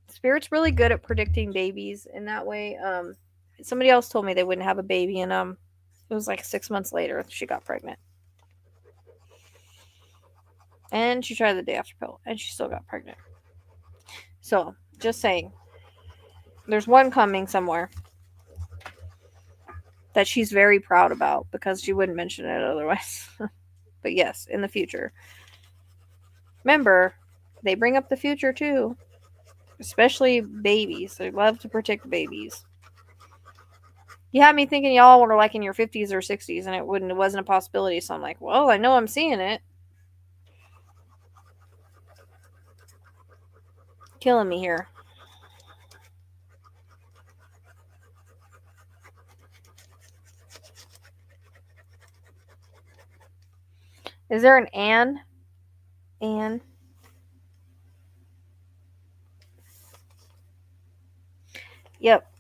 Speaker 2: Spirit's really good at predicting babies in that way. Somebody else told me they wouldn't have a baby, and it was like 6 months later she got pregnant. And she tried the day after pill, and she still got pregnant. So, just saying. There's one coming somewhere that she's very proud about, because she wouldn't mention it otherwise. But yes, in the future. Remember, they bring up the future too. Especially babies. They love to predict babies. You had me thinking y'all were like in your 50s or 60s, and it wasn't a possibility. So I'm like, well, I know I'm seeing it. Killing me here. Is there an Anne? Anne? Yep.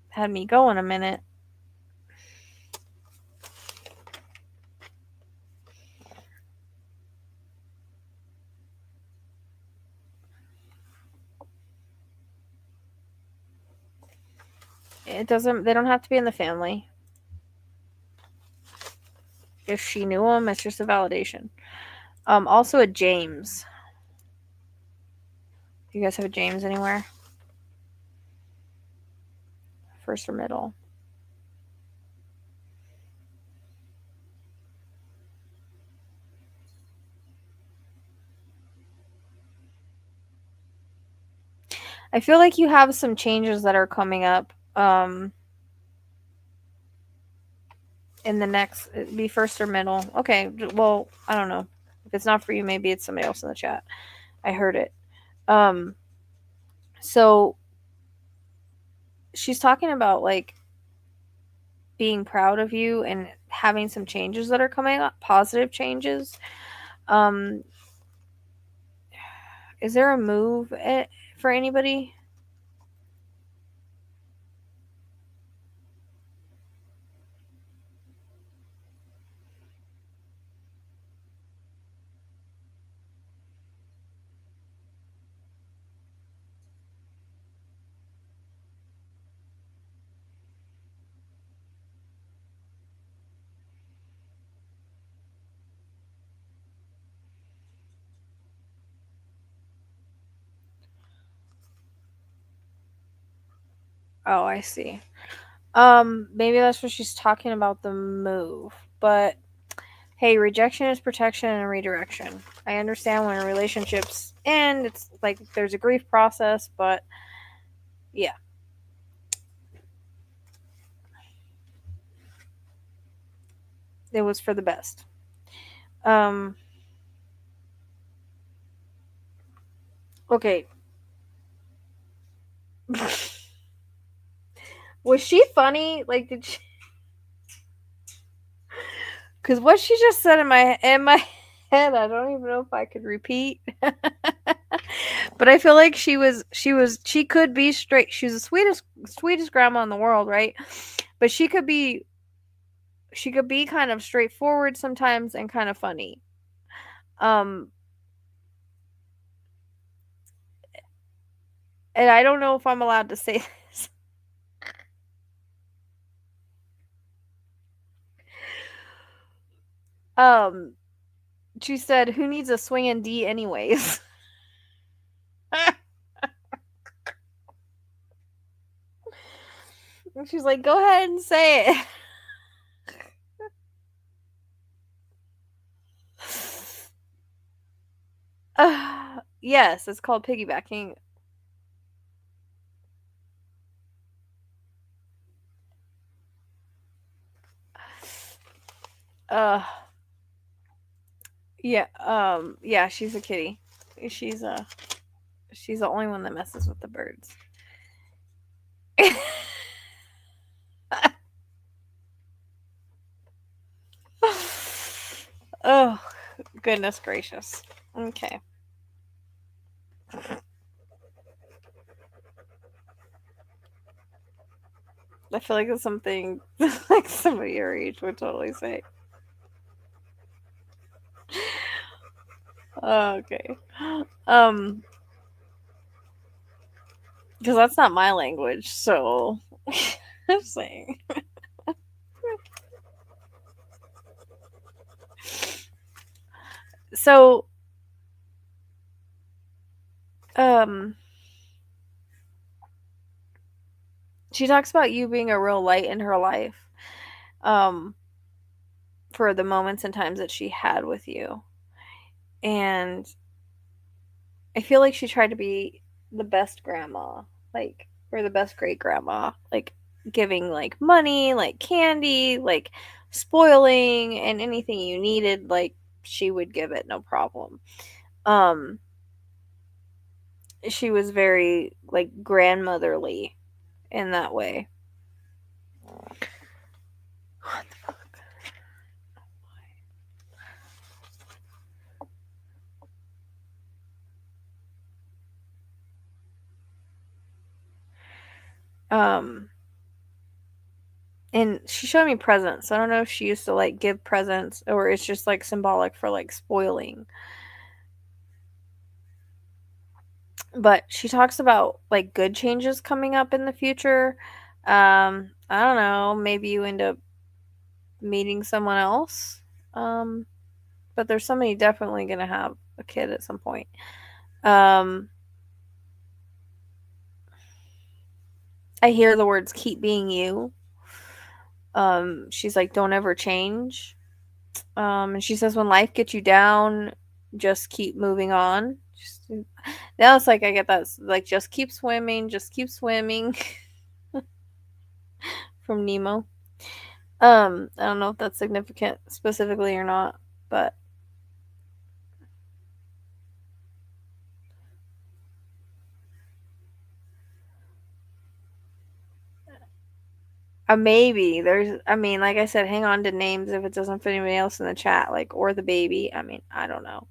Speaker 2: Had me going a minute. They don't have to be in the family. If she knew him, it's just a validation. Also a James. Do you guys have a James anywhere? First or middle? I feel like you have some changes that are coming up. In the next, it'd be first or middle. Okay, well, I don't know. If it's not for you, maybe it's somebody else in the chat. I heard it. So she's talking about like being proud of you and having some changes that are coming up, positive changes. Um, is there a move for anybody? Oh, I see. Maybe that's what she's talking about, the move. But hey, rejection is protection and redirection. I understand when relationships end, it's like there's a grief process, but yeah. It was for the best. Okay. Was she funny? Like, did she? Because what she just said in my head, I don't even know if I could repeat. But I feel like she could be straight. She's the sweetest grandma in the world, right? But she could be kind of straightforward sometimes and kind of funny. And I don't know if I'm allowed to say this. She said, "Who needs a swinging D anyways?" And she's like, "Go ahead and say it." Yes, it's called piggybacking. Uh, yeah, yeah, she's a kitty. She's she's the only one that messes with the birds. Oh, goodness gracious. Okay. I feel like it's something like somebody your age would totally say. Okay. Because that's not my language, so I'm saying. So, she talks about you being a real light in her life, for the moments and times that she had with you. And I feel like she tried to be the best grandma, like, or the best great grandma, like giving like money, like candy, like spoiling, and anything you needed, like she would give it, no problem. Um, she was very like grandmotherly in that way. What the fuck? And she showed me presents. I don't know if she used to like give presents or it's just like symbolic for like spoiling. But she talks about like good changes coming up in the future. I don't know, maybe you end up meeting someone else. But there's somebody definitely gonna have a kid at some point. I hear the words keep being you. She's like, don't ever change. And she says when life gets you down, just keep moving on. Now it's like I get that, like, just keep swimming from Nemo. I don't know if that's significant specifically or not, but maybe there's, I mean, like I said, hang on to names if it doesn't fit anybody else in the chat, like, or the baby. I mean, I don't know.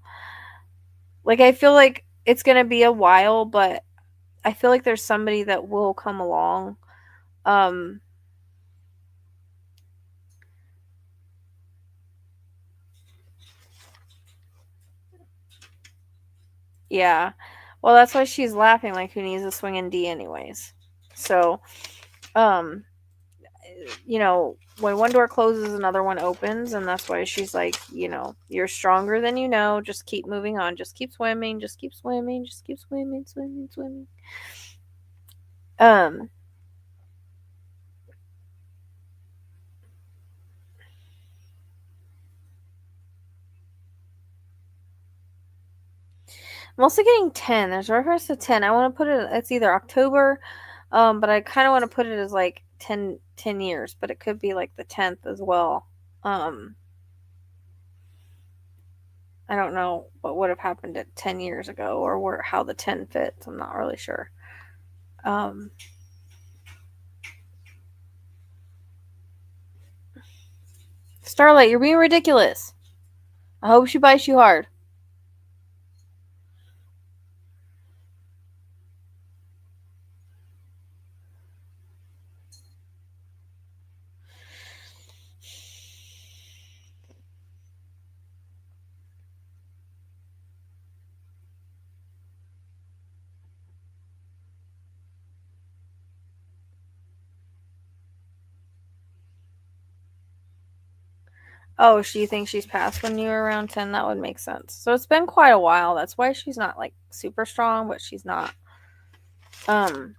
Speaker 2: Like, I feel like it's gonna be a while, but I feel like there's somebody that will come along. Um, yeah. Well, that's why she's laughing, like, who needs a swinging D anyways? So, um, when one door closes, another one opens, and that's why she's like, you're stronger than you know. Just keep moving on. Just keep swimming. Just keep swimming. Just keep swimming, swimming, swimming. Um, I'm also getting 10. There's a reference to 10. I want to put it, it's either October, but I kind of want to put it as like 10 years, but it could be like the 10th as well. I don't know what would have happened at 10 years ago or how the 10 fits. I'm not really sure. Starlight, you're being ridiculous. I hope she bites you hard. Oh, she thinks she's passed when you were around 10? That would make sense. So it's been quite a while. That's why she's not like super strong, but she's not. But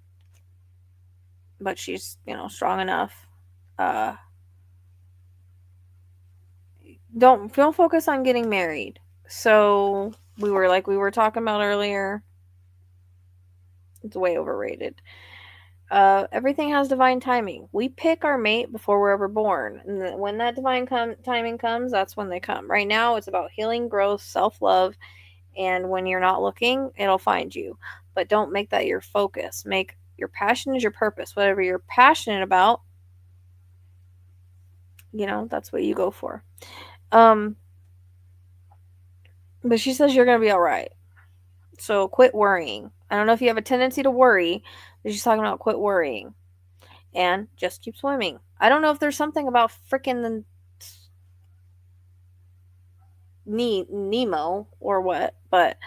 Speaker 2: she's, strong enough. Don't focus on getting married. So we were talking about earlier. It's way overrated. Everything has divine timing. We pick our mate before we're ever born, and when that divine timing comes, that's when they come. Right now, it's about healing, growth, self-love, and when you're not looking, it'll find you. But don't make that your focus. Make your passion is your purpose. Whatever you're passionate about, that's what you go for. But she says you're gonna be all right. So quit worrying. I don't know if you have a tendency to worry, but she's talking about quit worrying and just keep swimming. I don't know if there's something about freaking the Nemo or what, but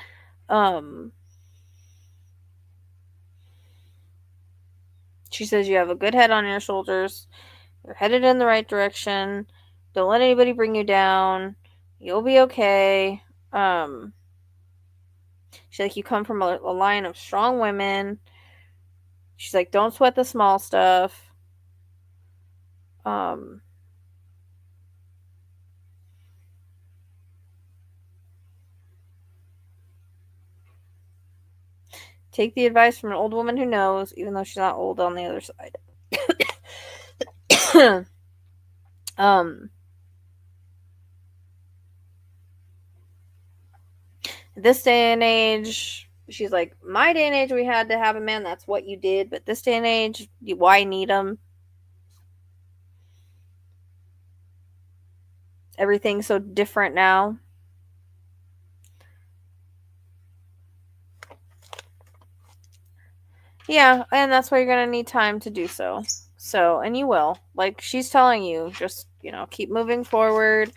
Speaker 2: she says you have a good head on your shoulders. You're headed in the right direction. Don't let anybody bring you down. You'll be okay. She's like, you come from a line of strong women. She's like, don't sweat the small stuff. Take the advice from an old woman who knows, even though she's not old on the other side. This day and age, she's like, my day and age, we had to have a man. That's what you did. But this day and age, why need him? Everything's so different now. Yeah, and that's why you're going to need time to do so. So, and you will. Like she's telling you, just, keep moving forward.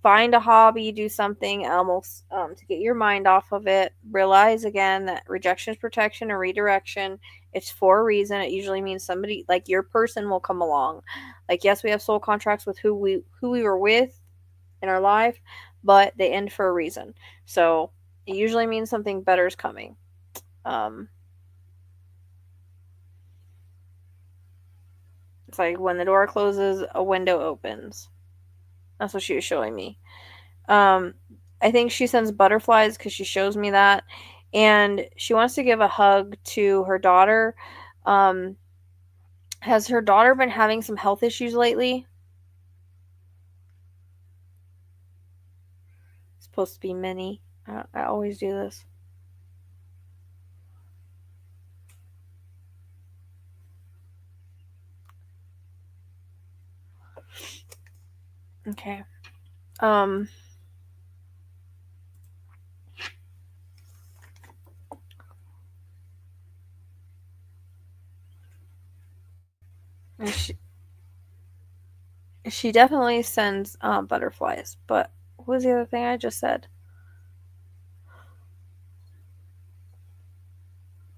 Speaker 2: Find a hobby, do something else to get your mind off of it. Realize again that rejection is protection or redirection. It's for a reason. It usually means somebody, like your person, will come along. Like, yes, we have soul contracts with who we were with in our life, but they end for a reason. So it usually means something better is coming. It's like when the door closes, a window opens. That's what she was showing me. I think she sends butterflies because she shows me that. And she wants to give a hug to her daughter. Has her daughter been having some health issues lately? It's supposed to be Minnie. I always do this. Okay. She definitely sends butterflies, but what was the other thing I just said?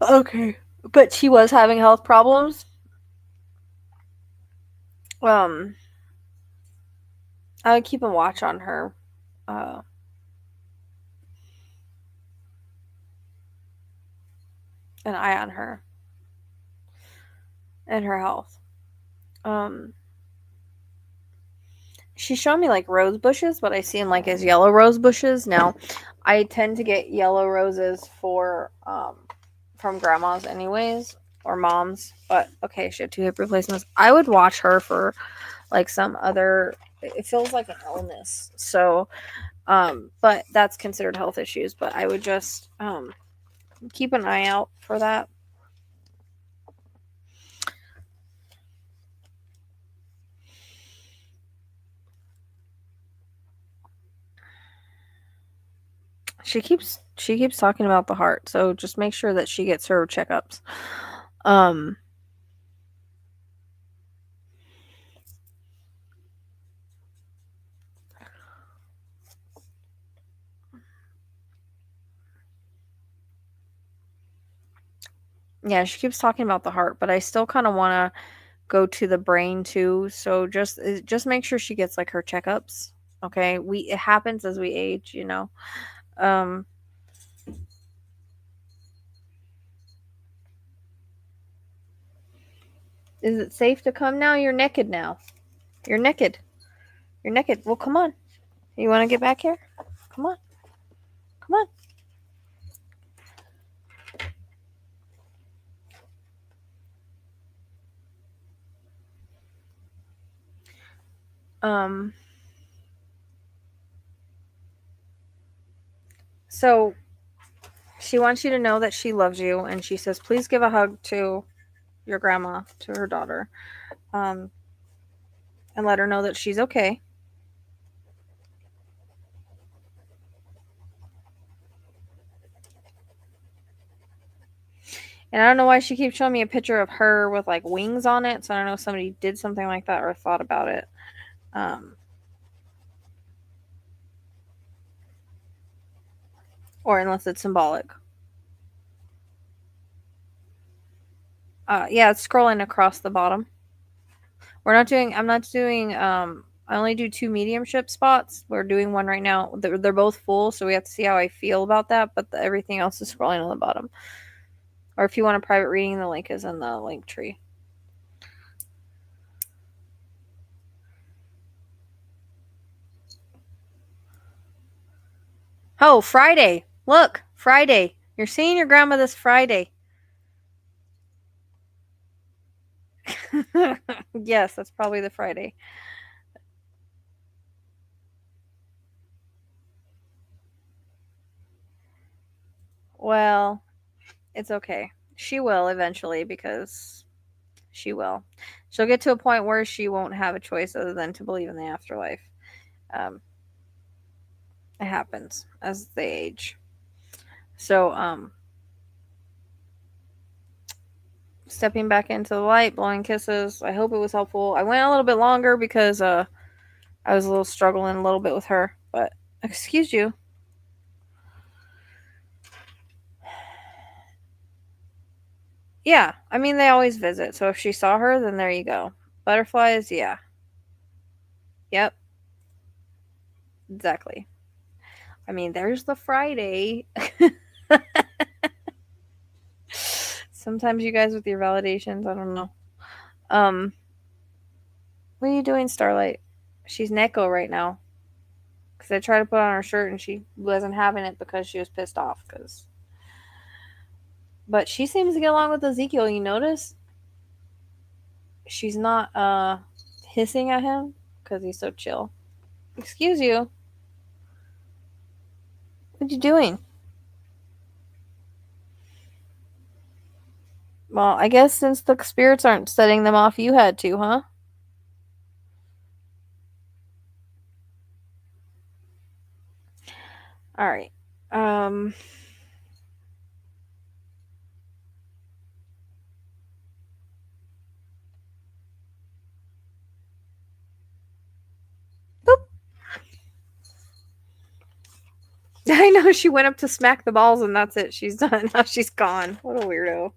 Speaker 2: Okay. But she was having health problems. I would keep a watch on her. An eye on her and her health. She showed me like rose bushes, but I see them like as yellow rose bushes. Now, I tend to get yellow roses for from grandma's anyways or mom's. But okay, she had 2 hip replacements. I would watch her for like some other. It feels like an illness. So, but that's considered health issues. But I would just keep an eye out for that. She keeps talking about the heart, so just make sure that she gets her checkups. Yeah, she keeps talking about the heart, but I still kind of want to go to the brain too. So just make sure she gets like her checkups. Okay, it happens as we age, you know. Um, is it safe to come now? You're naked now. You're naked. You're naked. Well, come on. You want to get back here? Come on. Come on. So she wants you to know that she loves you, and she says, please give a hug to your grandma, to her daughter, and let her know that she's okay. And I don't know why she keeps showing me a picture of her with like wings on it. So I don't know if somebody did something like that or thought about it. Or unless it's symbolic. Yeah, it's scrolling across the bottom. I'm not doing, I only do 2 mediumship spots. We're doing one right now. They're both full, so we have to see how I feel about that. But everything else is scrolling on the bottom. Or if you want a private reading, the link is in the Linktree. Oh, Friday. Look, Friday. You're seeing your grandma this Friday. Yes, that's probably the Friday. Well, it's okay. She will eventually because she will. She'll get to a point where she won't have a choice other than to believe in the afterlife. Um, it happens as they age. So, stepping back into the light, blowing kisses. I hope it was helpful. I went a little bit longer because I was a little struggling a little bit with her, but excuse you. Yeah, I mean they always visit. So if she saw her, then there you go. Butterflies, yeah. Yep. Exactly. I mean, there's the Friday. Sometimes you guys with your validations, I don't know. What are you doing, Starlight? She's Neko right now. Because I tried to put on her shirt and she wasn't having it because she was pissed off. But she seems to get along with Ezekiel. You notice? She's not hissing at him because he's so chill. Excuse you. What you doing? Well, I guess since the spirits aren't setting them off, you had to, huh? All right. Boop. I know, she went up to smack the balls and that's it. She's done. Now she's gone. What a weirdo.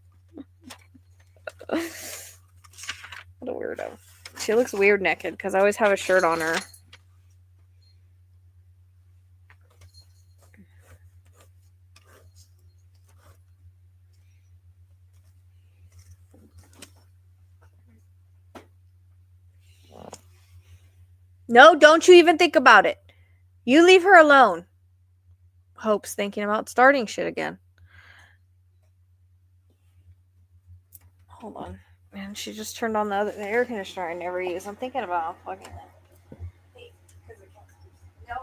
Speaker 2: What a weirdo. She looks weird naked because I always have a shirt on her. No, don't you even think about it. You leave her alone. Hope's thinking about starting shit again. Hold on. Man, she just turned on the air conditioner I never use. I'm thinking about fucking that. Hey, no,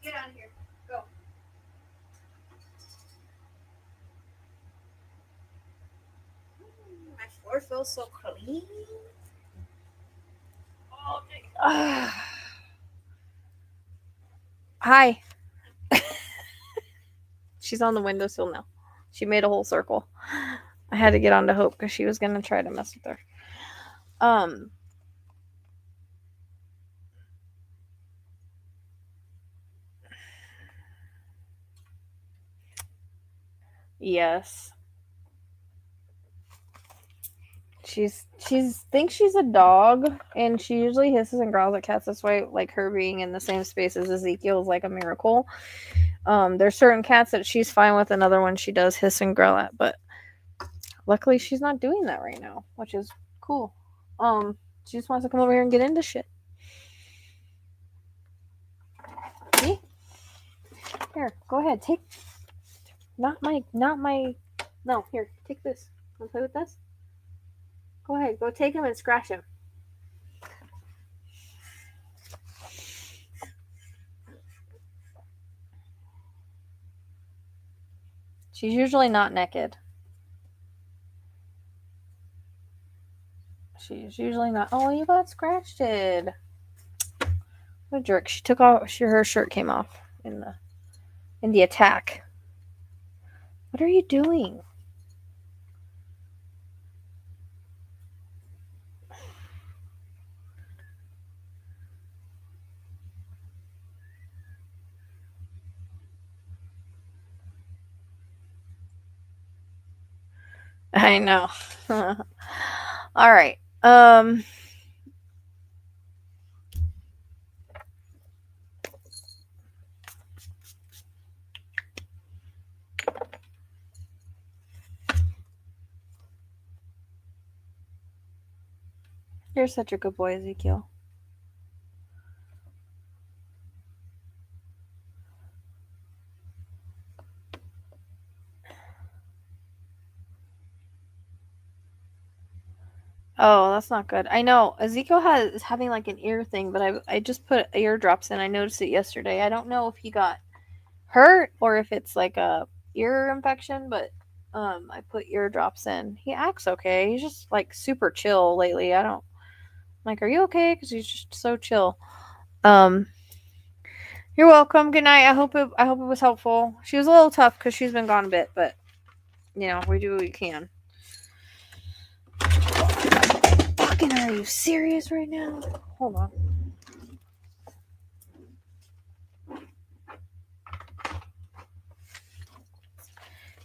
Speaker 2: get out of here. Go. My floor feels so clean. Oh, hi. She's on the windowsill now. She made a whole circle. I had to get on to Hope because she was gonna try to mess with her. Yes. She's thinks she's a dog, and she usually hisses and growls at cats. That's why, like, her being in the same space as Ezekiel is like a miracle. There's certain cats that she's fine with, and other ones she does hiss and growl at, but luckily she's not doing that right now, which is cool. She just wants to come over here and get into shit. See? Here, go ahead, take. Not my. No, here, take this. Want to play with this? Go ahead, go take him and scratch him. She's usually not naked. She's usually not. Oh, you got scratched. What a jerk. She took off. Her shirt came off in the attack. What are you doing? I know. All right. You're such a good boy, Ezekiel. Oh, that's not good. I know Ezekiel is having like an ear thing, but I just put eardrops in. I noticed it yesterday. I don't know if he got hurt or if it's like a ear infection, but I put eardrops in. He acts okay. He's just like super chill lately. I'm like, are you okay? Because he's just so chill. You're welcome. Good night. I hope it was helpful. She was a little tough because she's been gone a bit, but you know, we do what we can. Fucking, are you serious right now? Hold on.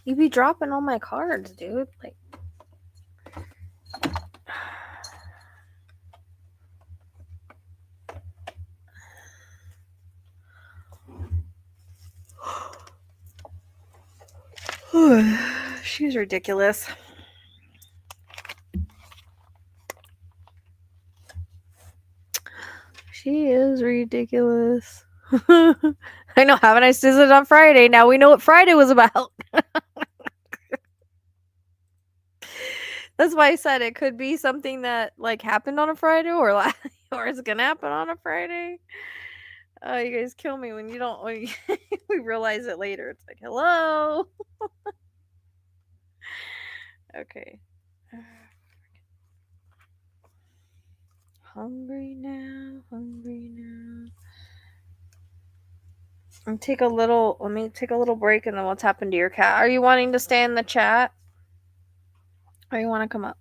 Speaker 2: You be dropping all my cards, dude. Like, she's ridiculous. She is ridiculous. I know. Have a nice visit on Friday. Now we know what Friday was about. That's why I said it could be something that like happened on a Friday or it's gonna happen on a Friday. Oh, you guys kill me when you don't when we realize it later. It's like, hello. Okay. Hungry now, hungry now. Let me take a little break and then we'll tap into your cat. Are you wanting to stay in the chat? Or you want to come up?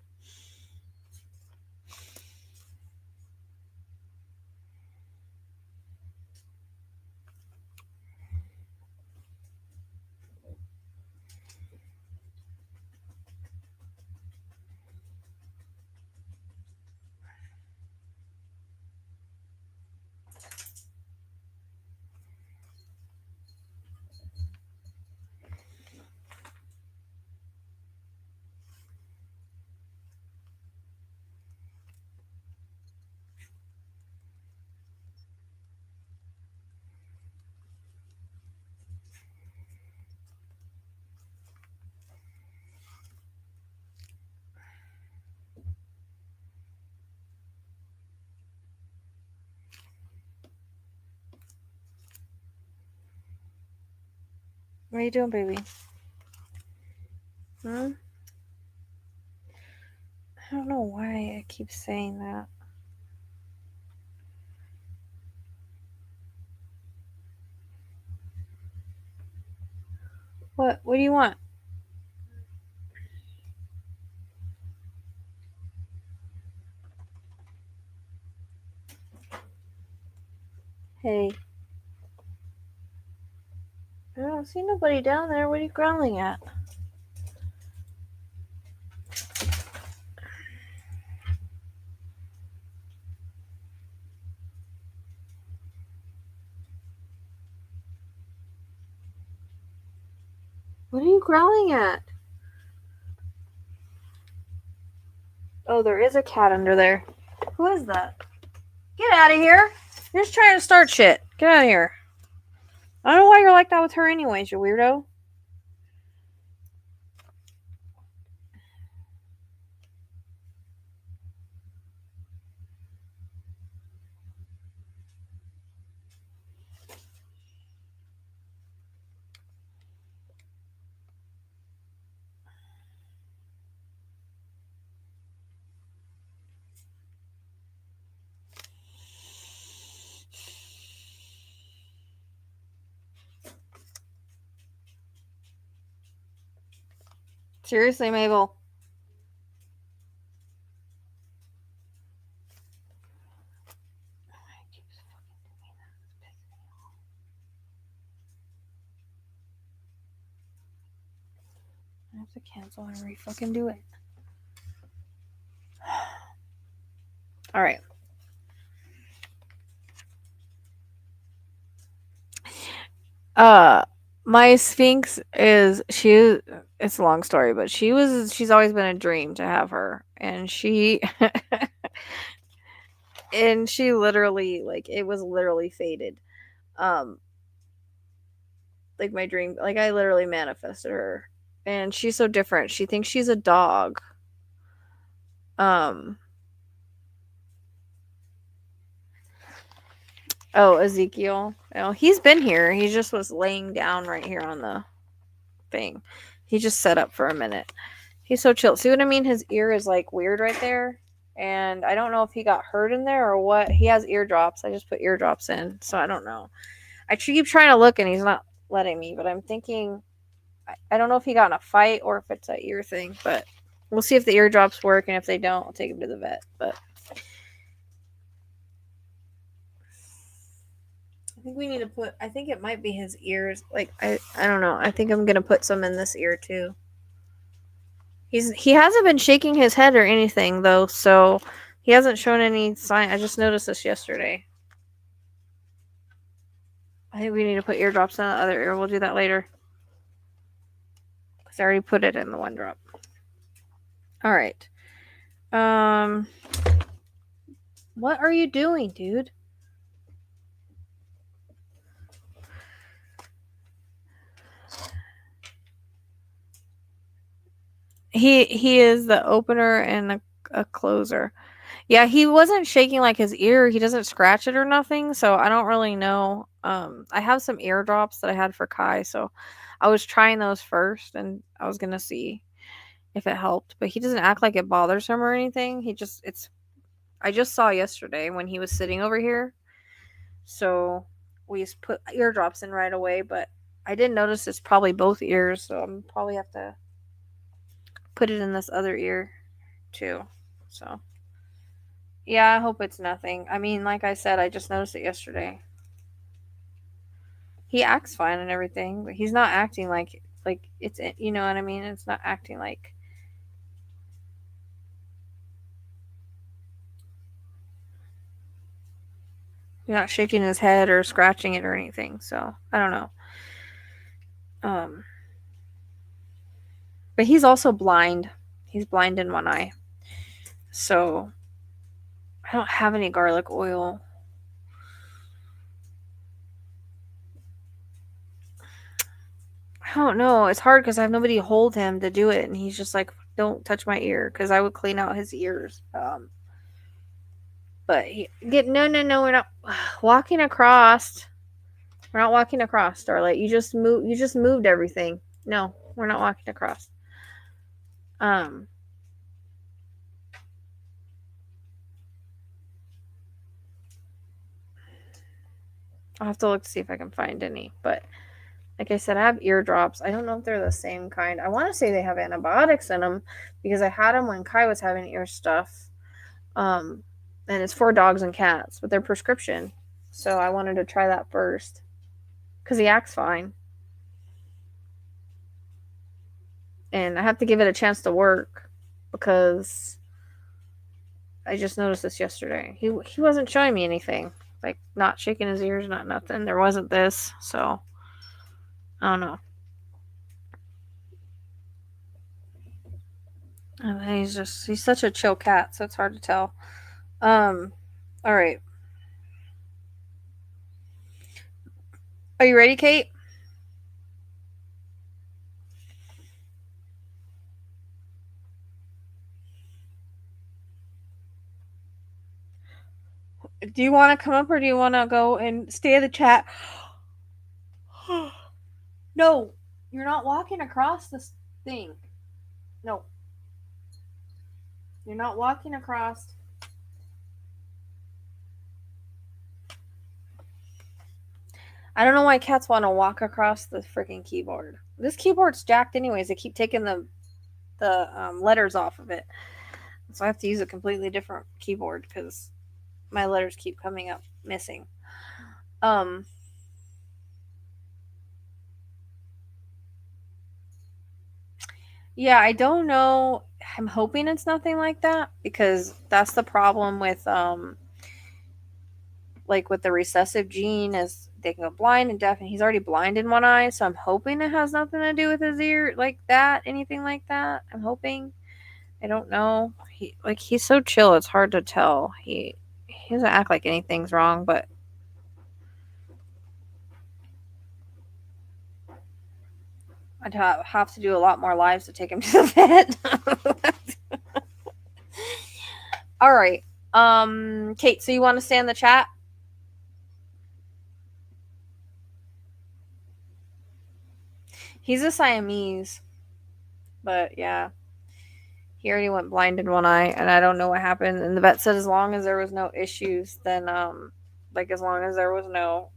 Speaker 2: What are you doing, baby? I don't know why I keep saying that. What do you want? Hey. I don't see nobody down there. What are you growling at? What are you growling at? Oh, there is a cat under there. Who is that? Get out of here. You're just trying to start shit. Get out of here. I don't know why you're like that with her anyways, you weirdo. Seriously, Mabel. I have to cancel and re-fucking do it. All right. My Sphinx is it's a long story, but she's always been a dream to have her, and she and she literally like it was literally fated. Like my dream, like I literally manifested her, and she's so different. She thinks she's a dog. Um. Oh, Ezekiel. Oh, he's been here. He just was laying down right here on the thing. He just set up for a minute. He's so chill. See what I mean? His ear is like weird right there. And I don't know if he got hurt in there or what. He has eardrops. I just put eardrops in. So I don't know. I keep trying to look and he's not letting me. But I'm thinking, I don't know if he got in a fight or if it's an ear thing. But we'll see if the eardrops work. And if they don't, I'll take him to the vet. But I think we need to put, I think it might be his ears. Like, I don't know. I think I'm going to put some in this ear too. He hasn't been shaking his head or anything though, so he hasn't shown any sign. I just noticed this yesterday. I think we need to put eardrops in the other ear. We'll do that later. Because I already put it in the one drop. Alright. What are you doing, dude? He is the opener and a closer. Yeah, he wasn't shaking like his ear. He doesn't scratch it or nothing, so I don't really know. I have some ear drops that I had for Kai, so I was trying those first, and I was gonna see if it helped. But he doesn't act like it bothers him or anything. He just it's. I just saw yesterday when he was sitting over here, so we just put eardrops in right away. But I didn't notice it's probably both ears, so I'm probably have to put it in this other ear too. So. Yeah, I hope it's nothing. I mean, like I said, I just noticed it yesterday. He acts fine and everything, but he's not acting like it's you know what I mean? It's not acting like you're not shaking his head or scratching it or anything. So, I don't know. Um but he's also blind. He's blind in one eye. So, I don't have any garlic oil. I don't know. It's hard because I have nobody to hold him to do it, and he's just like, "Don't touch my ear," because I would clean out his ears. But he get no. We're not walking across. We're not walking across, Starlight. You just moved. You just moved everything. No, we're not walking across. Um, I'll have to look to see if I can find any. But like I said, I have eardrops. I don't know if they're the same kind. I want to say they have antibiotics in them because I had them when Kai was having ear stuff. Um, and it's for dogs and cats, but they're prescription. So I wanted to try that first because he acts fine. And I have to give it a chance to work because I just noticed this yesterday. He wasn't showing me anything, like not shaking his ears, not nothing. There wasn't this, so I don't know. And he's such a chill cat, so it's hard to tell. All right, are you ready, Kate? Do you want to come up or do you want to go and stay in the chat? No, you're not walking across this thing. No, you're not walking across. I don't know why cats want to walk across the freaking keyboard. This keyboard's jacked anyways. They keep taking the letters off of it, so I have to use a completely different keyboard because my letters keep coming up missing. Um, yeah, I don't know. I'm hoping it's nothing like that because that's the problem with like with the recessive gene is they can go blind and deaf, and he's already blind in one eye. So I'm hoping it has nothing to do with his ear, like that, anything like that. I'm hoping. I don't know. He's so chill. It's hard to tell. He doesn't act like anything's wrong, but I'd have to do a lot more lives to take him to the vet. All right. Kate, so you want to stay in the chat? He's a Siamese. But yeah. He already went blind in one eye and I don't know what happened. And the vet said as long as there was no issues, then like as long as there was no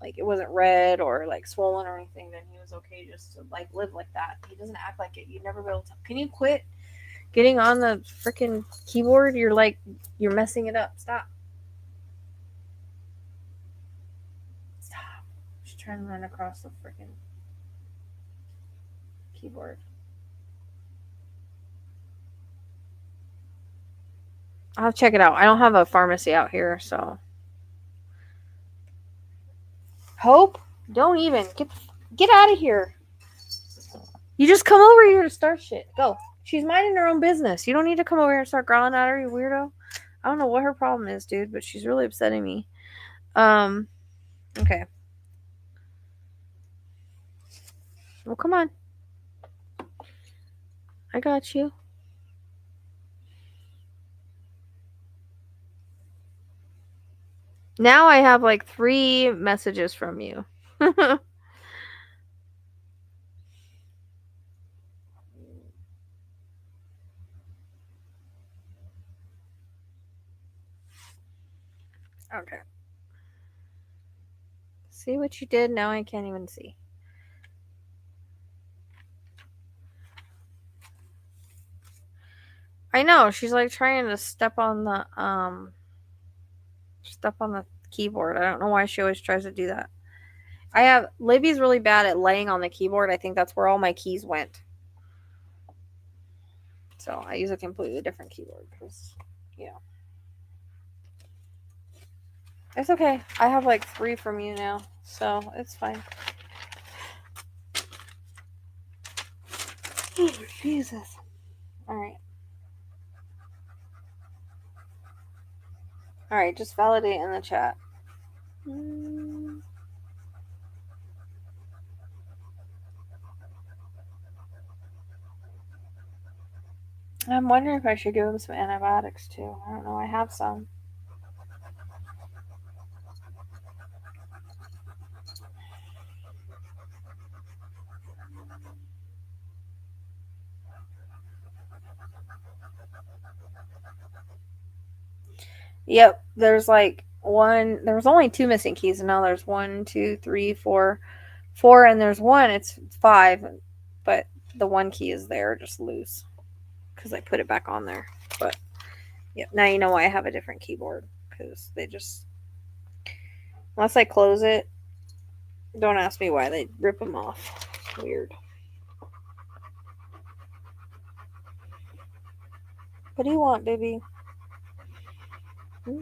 Speaker 2: like it wasn't red or like swollen or anything, then he was okay just to like live like that. He doesn't act like it. You'd never be able to. Can you quit getting on the freaking keyboard? You're messing it up. Stop. Stop. Just trying to run across the freaking keyboard. I'll check it out. I don't have a pharmacy out here, so. Hope, don't even get out of here. You just come over here to start shit. Go. She's minding her own business. You don't need to come over here and start growling at her, you weirdo. I don't know what her problem is, dude, but she's really upsetting me. Okay. Well, come on. I got you. Now I have like 3 messages from you. Okay. See what you did? Now I can't even see. I know, she's like trying to step on the keyboard. I don't know why she always tries to do that. Libby's really bad at laying on the keyboard. I think that's where all my keys went. So I use a completely different keyboard because, yeah. It's okay. I have like 3 from you now, so it's fine. Oh, Jesus. Alright. Alright, just validate in the chat. I'm wondering if I should give him some antibiotics too. I don't know. I have some. Yep, there's like one. There was only 2 missing keys, and now there's 1, 2, 3, 4, 4, and there's 1. It's 5, but the 1 key is there, just loose, because I put it back on there. But yep, now you know why I have a different keyboard, because they just, unless I close it, don't ask me why they rip them off. Weird. What do you want, baby? Hmm?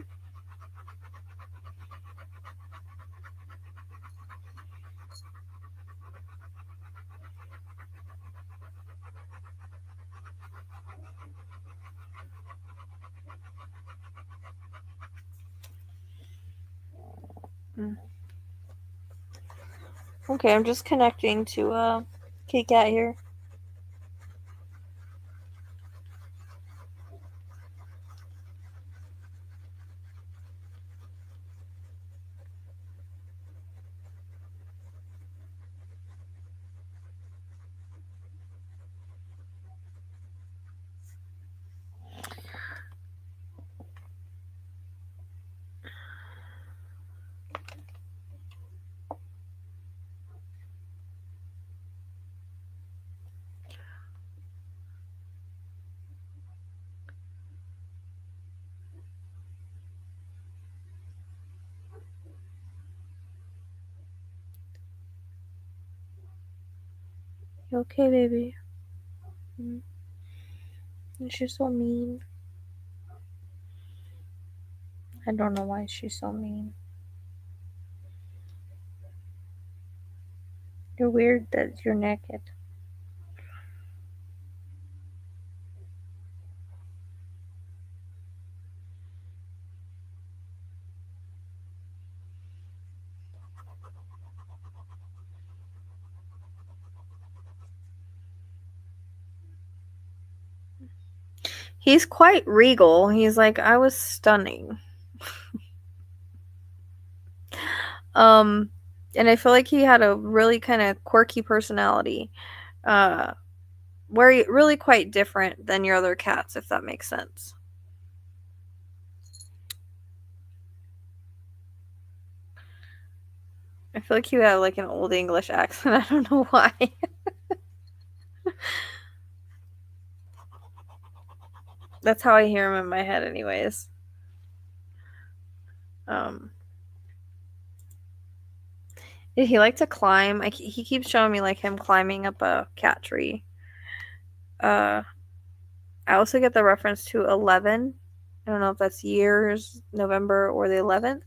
Speaker 2: Okay, I'm just connecting to Kit Kat here. You okay, baby? She's so mean. I don't know why she's so mean. You're weird that you're naked. He's quite regal. He's like, I was stunning. And I feel like he had a really kind of quirky personality. Really quite different than your other cats, if that makes sense. I feel like he had like an old English accent. I don't know why. That's how I hear him in my head, anyways. Did he like to climb? He keeps showing me like him climbing up a cat tree. I also get the reference to 11. I don't know if that's years, November, or the 11th.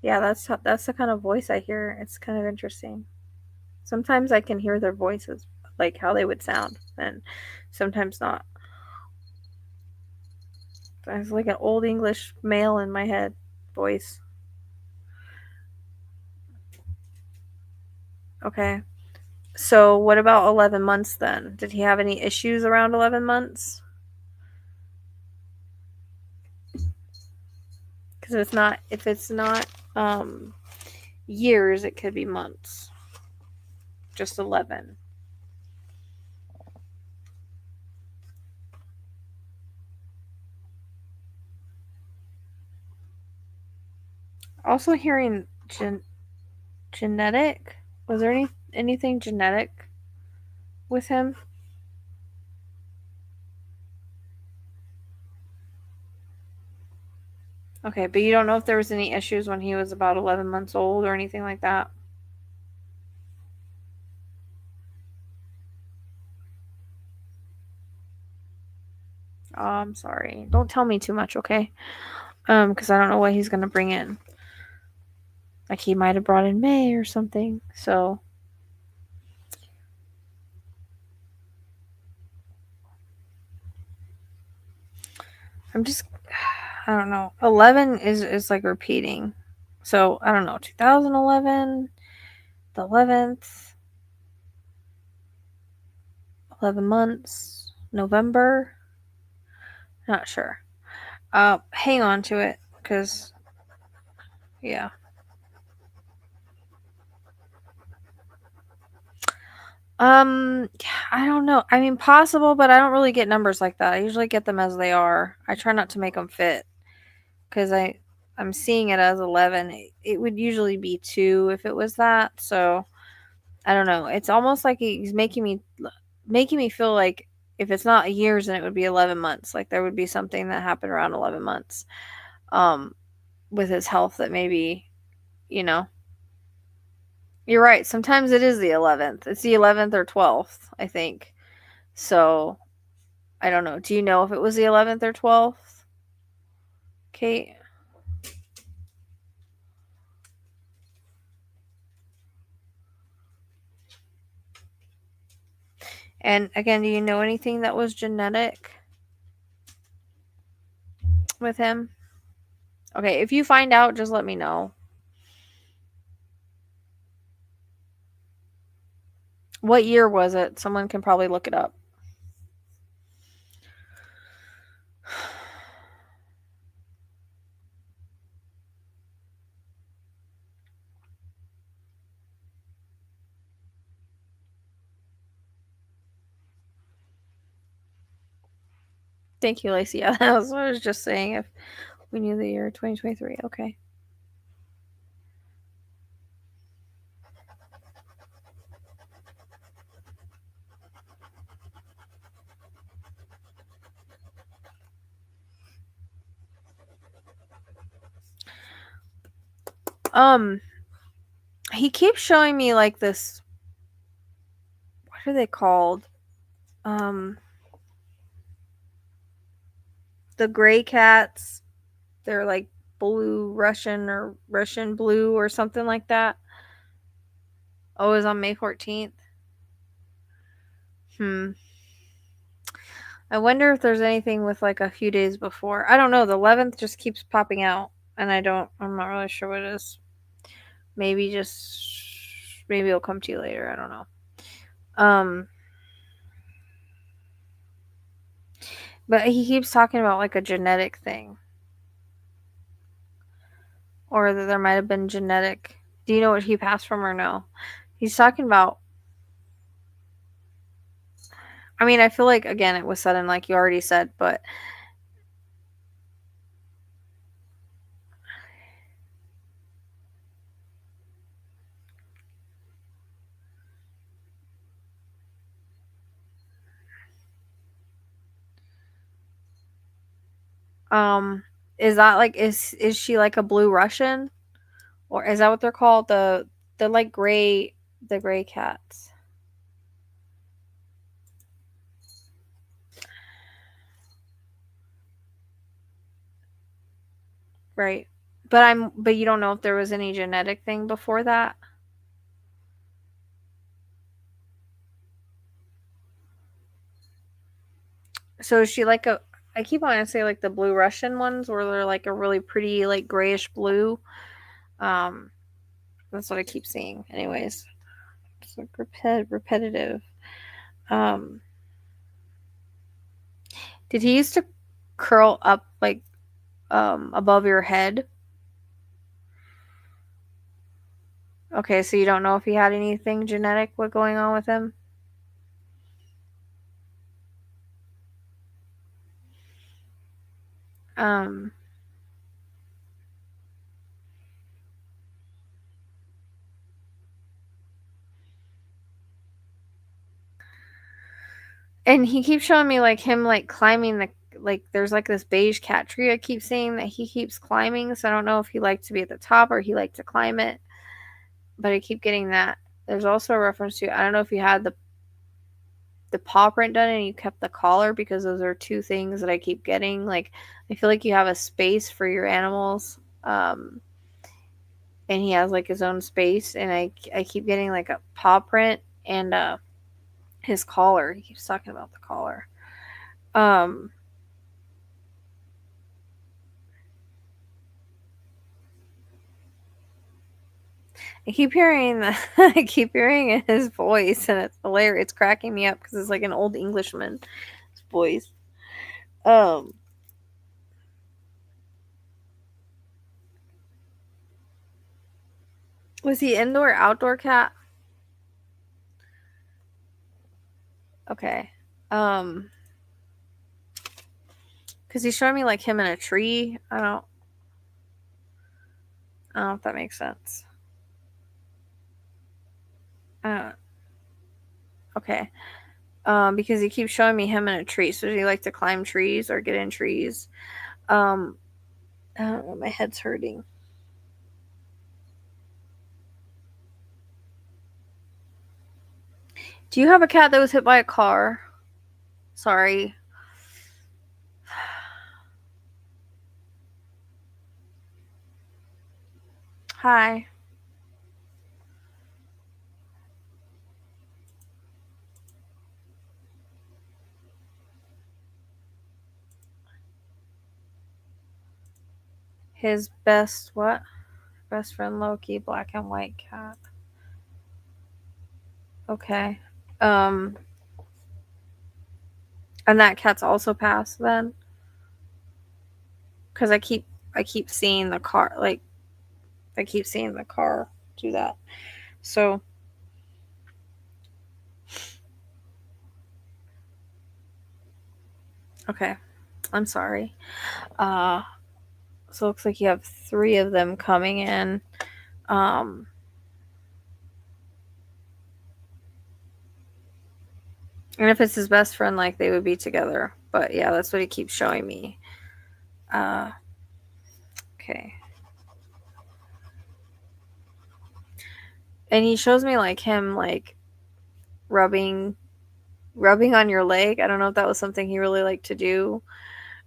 Speaker 2: Yeah, that's the kind of voice I hear. It's kind of interesting. Sometimes I can hear their voices, like how they would sound, and sometimes not. I was like an old English male in my head voice. Okay. So what about 11 months then? Did he have any issues around 11 months? Because if it's not years, it could be months. Just 11. Also hearing genetic. Was there anything genetic with him? Okay, but you don't know if there was any issues when he was about 11 months old or anything like that? Oh, I'm sorry. Don't tell me too much, okay? Because I don't know what he's gonna bring in. Like he might have brought in May or something. So I don't know. 11 is like repeating. So I don't know. 2011, the 11th, 11 months, November. Not sure. Hang on to it because yeah. I don't know. I mean, possible, but I don't really get numbers like that. I usually get them as they are. I try not to make them fit because I'm seeing it as 11. It would usually be 2 if it was that. So I don't know. It's almost like he's making me feel like if it's not years, then it would be 11 months. Like there would be something that happened around 11 months, with his health that maybe, you know. You're right. Sometimes it is the 11th. It's the 11th or 12th, I think. So I don't know. Do you know if it was the 11th or 12th, Kate? And again, do you know anything that was genetic with him? Okay, if you find out, just let me know. What year was it? Someone can probably look it up. Thank you, Lacey. Yeah, that was what I was just saying. If we knew the year 2023. Okay. He keeps showing me like this. What are they called? The gray cats. They're like blue Russian or Russian blue or something like that. Oh, it was on May 14th. I wonder if there's anything with like a few days before. I don't know. The 11th just keeps popping out, and I'm not really sure what it is. Maybe it'll come to you later. I don't know. But he keeps talking about like a genetic thing, or that there might have been genetic. Do you know what he passed from or no? He's talking about. I mean, I feel like again it was sudden, like you already said, but is that like is she like a blue Russian, or is that what they're called? The like the gray cats. Right. But you don't know if there was any genetic thing before that? So is she like I keep wanting to say like the blue Russian ones where they're like a really pretty like grayish blue. That's what I keep seeing. Anyways, it's like repetitive. Did he used to curl up like above your head? Okay, so you don't know if he had anything genetic what going on with him? Um and he keeps showing me like him like climbing the like there's like this beige cat tree I keep seeing that he keeps climbing, so I don't know if he liked to be at the top or he liked to climb it, but I keep getting that. There's also a reference to I don't know if you had the paw print done and you kept the collar, because those are two things that I keep getting. Like I feel like you have a space for your animals, and he has like his own space, and I keep getting like a paw print and his collar. He keeps talking about the collar. I keep hearing I keep hearing his voice, and it's hilarious. It's cracking me up because it's like an old Englishman's voice. Um, was he indoor outdoor cat? Okay. Because he's showing me like him in a tree. I don't know if that makes sense. Uh, okay. Because he keeps showing me him in a tree. So does he like to climb trees or get in trees? Um, I don't know. My head's hurting. Do you have a cat that was hit by a car? Sorry. Hi. His best what? Best friend Loki, black and white cat. Okay. Um, and that cat's also passed then? Because I keep seeing the car, like I keep seeing the car do that. So okay. I'm sorry. Uh so it looks like you have 3 of them coming in. Um and if it's his best friend, like they would be together. But yeah, that's what he keeps showing me. Uh okay. And he shows me like him like rubbing on your leg. I don't know if that was something he really liked to do.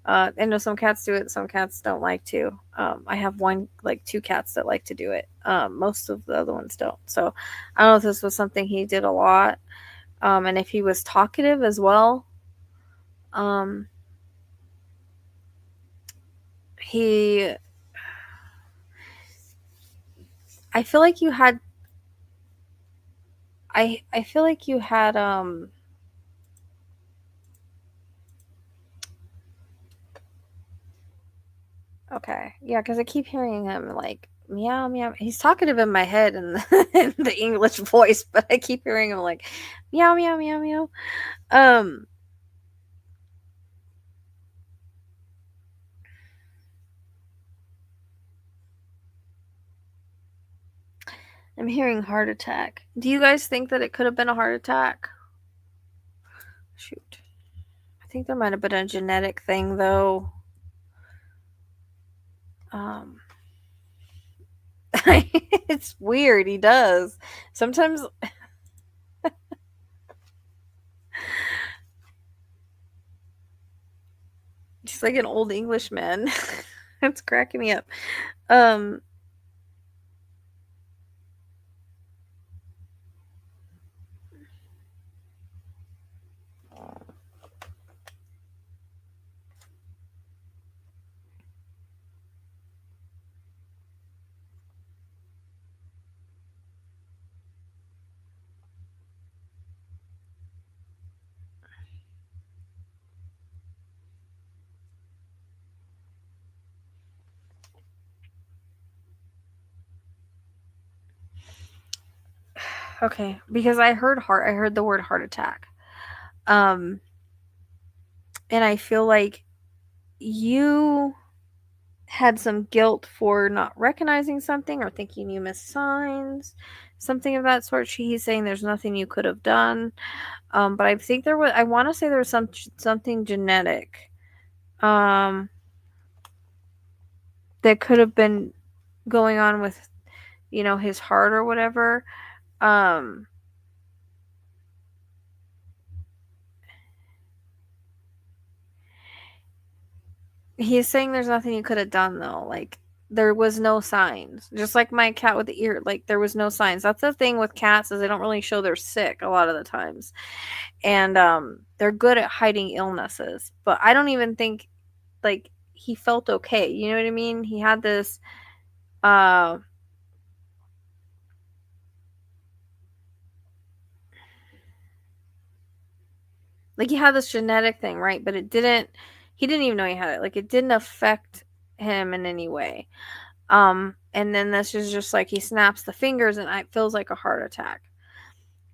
Speaker 2: I know some cats do it, some cats don't like to. I have like 2 cats that like to do it. Most of the other ones don't. So I don't know if this was something he did a lot. And if he was talkative as well. Um, he, I feel like you had, I feel like you had, okay. Yeah, because I keep hearing him like meow meow. He's talkative in my head in in the English voice, but I keep hearing him like meow meow meow meow. Um, I'm hearing heart attack. Do you guys think that it could have been a heart attack? Shoot. I think there might have been a genetic thing though. Um it's weird, he does. Sometimes he's like an old Englishman. It's cracking me up. Um Okay, because I heard the word heart attack. And I feel like you had some guilt for not recognizing something or thinking you missed signs, something of that sort. He's saying there's nothing you could have done. But I think there was. I want to say there was something genetic, that could have been going on with, his heart or whatever. Um, he's saying there's nothing you could have done though. Like there was no signs. Just like my cat with the ear, like there was no signs. That's the thing with cats is they don't really show they're sick a lot of the times. And they're good at hiding illnesses. But I don't even think like he felt okay. You know what I mean? He had this uh like he had this genetic thing, right? But he didn't even know he had it. Like it didn't affect him in any way. And then this is just like he snaps the fingers and it feels like a heart attack.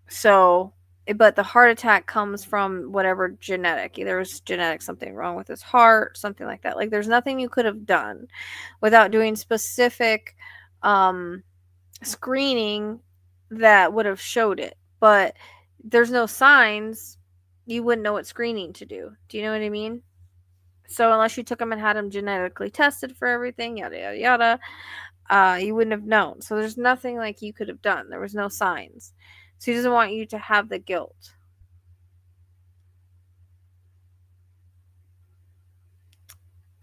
Speaker 2: So, but the heart attack comes from whatever genetic. Either was genetic something wrong with his heart, something like that. Like there's nothing you could have done without doing specific screening that would have showed it. But there's no signs, you wouldn't know what screening to do. Do you know what I mean? So unless you took him and had him genetically tested for everything, yada yada yada, you wouldn't have known. So there's nothing like you could have done. There was no signs. So he doesn't want you to have the guilt.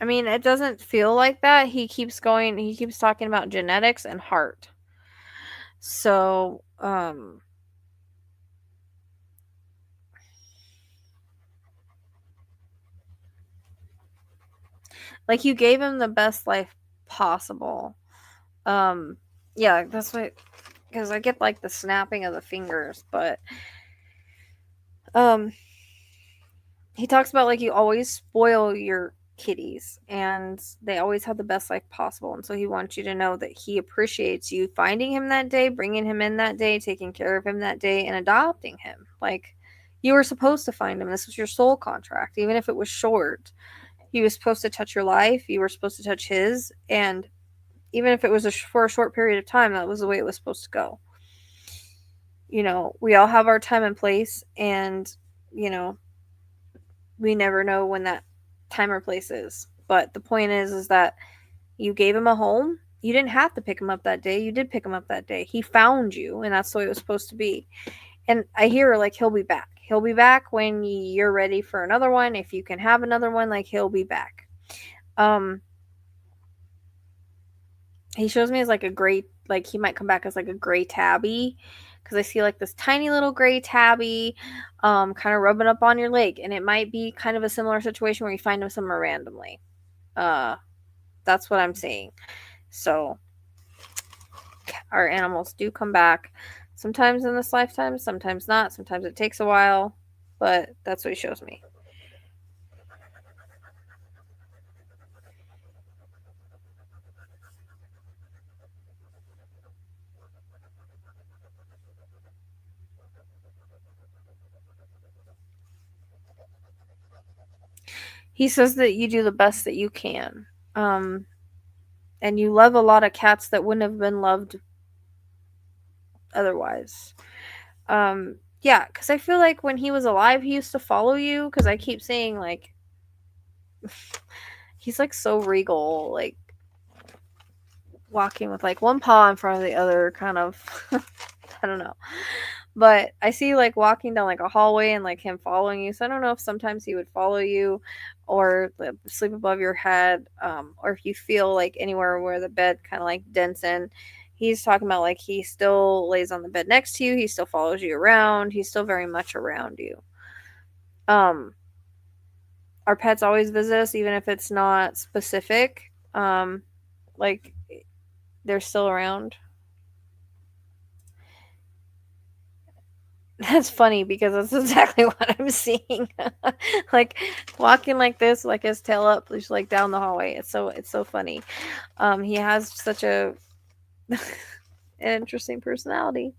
Speaker 2: I mean, it doesn't feel like that. He keeps talking about genetics and heart. So, like you gave him the best life possible. Yeah, that's what, because I get like the snapping of the fingers, but um he talks about like you always spoil your kitties and they always have the best life possible, and so he wants you to know that he appreciates you finding him that day, bringing him in that day, taking care of him that day, and adopting him. Like you were supposed to find him. This was your soul contract, even if it was short. He was supposed to touch your life, you were supposed to touch his, and even if it was for a short period of time, that was the way it was supposed to go. We all have our time and place, and you know we never know when that time or place is. But the point is that you gave him a home. You didn't have to pick him up that day. You did pick him up that day. He found you, and that's the way it was supposed to be. And I hear like he'll be back. He'll be back when you're ready for another one. If you can have another one, like he'll be back. He shows me as like a gray, like he might come back as like a gray tabby, because I see like this tiny little gray tabby kind of rubbing up on your leg, and it might be kind of a similar situation where you find him somewhere randomly. That's what I'm seeing. So our animals do come back sometimes in this lifetime, sometimes not, sometimes it takes a while, but that's what he shows me. He says that you do the best that you can. And you love a lot of cats that wouldn't have been loved otherwise. Yeah, because I feel like when he was alive, he used to follow you, because I keep saying, like, he's, like, so regal, like, walking with, like, one paw in front of the other, kind of, I don't know. But I see, like, walking down, like, a hallway and, like, him following you, so I don't know if sometimes he would follow you or sleep above your head, or if you feel, like, anywhere where the bed kind of, like, dents in. He's talking about, like, he still lays on the bed next to you, he still follows you around, he's still very much around you. Our pets always visit us, even if it's not specific. Like, they're still around. That's funny because that's exactly what I'm seeing. Like walking like this, like his tail up, just like down the hallway. It's so funny. He has such a an interesting personality.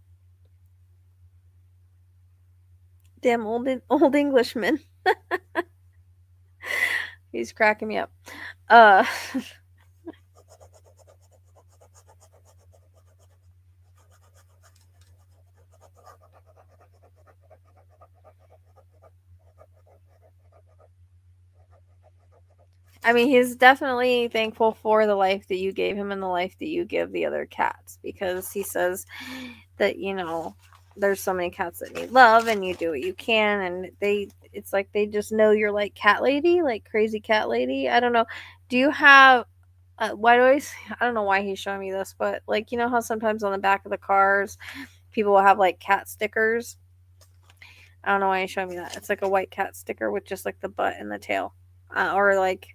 Speaker 2: Damn old Englishman. He's cracking me up. Uh I mean, he's definitely thankful for the life that you gave him and the life that you give the other cats, because he says that, there's so many cats that need love and you do what you can, and it's like they just know you're like cat lady, like crazy cat lady. I don't know. Do you have why do I don't know why he's showing me this, but like, you know how sometimes on the back of the cars people will have like cat stickers? I don't know why he's showing me that. It's like a white cat sticker with just like the butt and the tail. Or like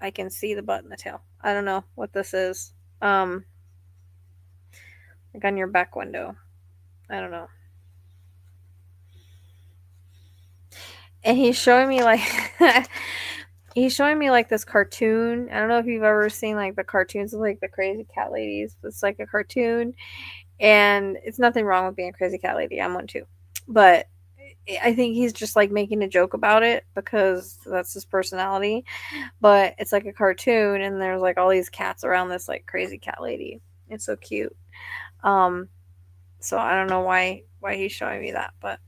Speaker 2: I can see the butt and the tail. I don't know what this is. Like on your back window. I don't know. And he's showing me like he's showing me like this cartoon. I don't know if you've ever seen like the cartoons of like the crazy cat ladies. It's like a cartoon, and it's nothing wrong with being a crazy cat lady. I'm one too. But I think he's just like making a joke about it because that's his personality. But it's like a cartoon, and there's like all these cats around this like crazy cat lady. It's so cute. Um, so I don't know why he's showing me that, but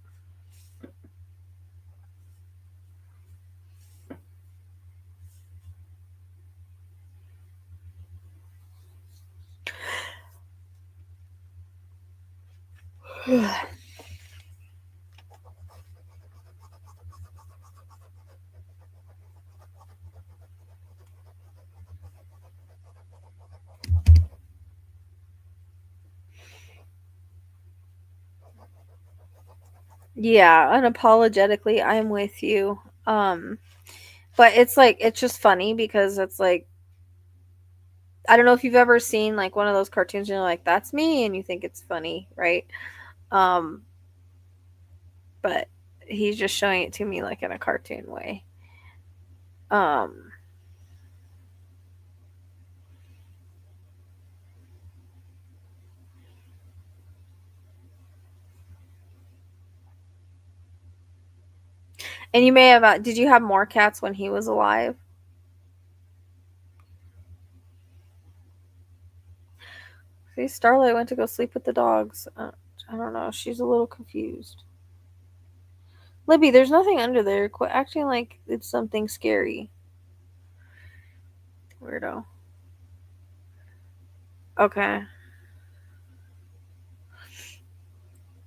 Speaker 2: yeah, unapologetically, I'm with you. But it's like it's just funny because it's like I don't know if you've ever seen like one of those cartoons and you're like, that's me, and you think it's funny, right? Um, but he's just showing it to me like in a cartoon way. Um, and you may have did you have more cats when he was alive? See, Starlight went to go sleep with the dogs. I don't know. She's a little confused. Libby, there's nothing under there. Quit acting like it's something scary. Weirdo. Okay.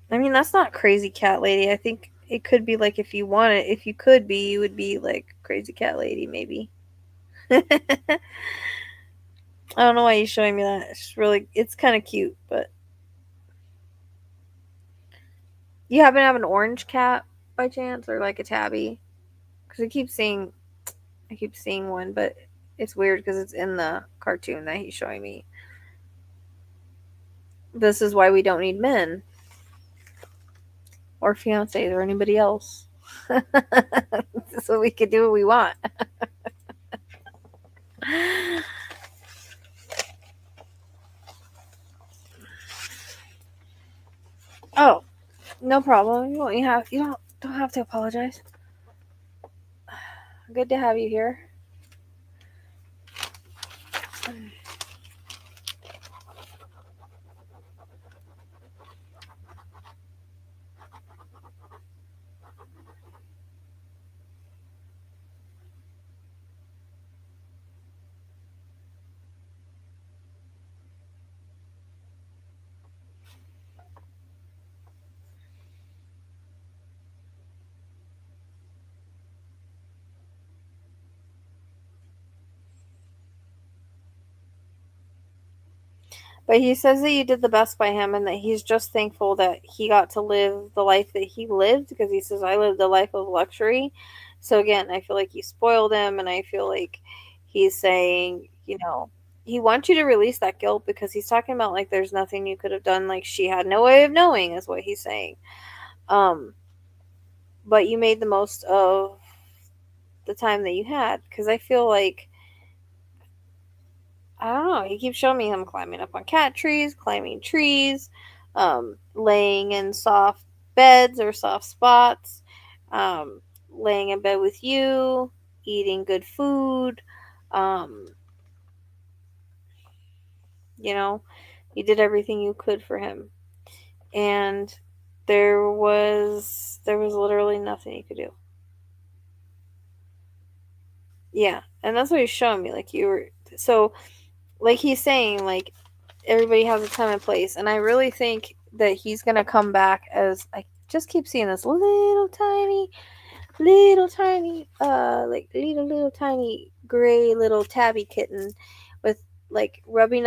Speaker 2: I mean, that's not crazy cat lady. I think it could be like if you want it, if you could be, you would be like crazy cat lady, maybe. I don't know why you're showing me that. It's kind of cute, but you happen to have an orange cat by chance, or like a tabby? Because I keep seeing one, but it's weird because it's in the cartoon that he's showing me. This is why we don't need men or fiancés or anybody else. So we can do what we want. Oh, no problem. You don't have to apologize. Good to have you here. But he says that you did the best by him and that he's just thankful that he got to live the life that he lived, because he says, I lived a life of luxury. So again, I feel like you spoiled him, and I feel like he's saying, he wants you to release that guilt, because he's talking about like there's nothing you could have done, like she had no way of knowing, is what he's saying. Um, but you made the most of the time that you had, because I feel like I don't know. He keeps showing me him climbing up on cat trees, climbing trees, laying in soft beds or soft spots. laying in bed with you, eating good food. You know, you did everything you could for him, and there was literally nothing you could do. Yeah, and that's what he's showing me. Like, you were so, like, he's saying, like, everybody has a time and place, and I really think that he's gonna come back as, I just keep seeing this little tiny, like little tiny gray little tabby kitten with, like, rubbing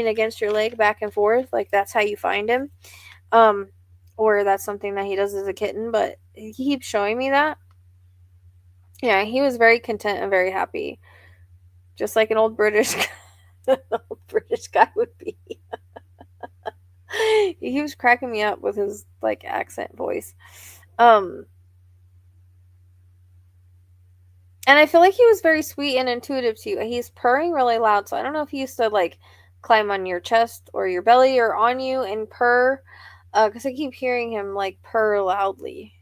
Speaker 2: against your leg back and forth. Like, that's how you find him. Or that's something that he does as a kitten, but he keeps showing me that. Yeah, he was very content and very happy, just like an old British guy would be. He was cracking me up with his, like, accent voice. And I feel like he was very sweet and intuitive to you. He's purring really loud, so I don't know if he used to, like, climb on your chest or your belly or on you and purr, because I keep hearing him, like, purr loudly.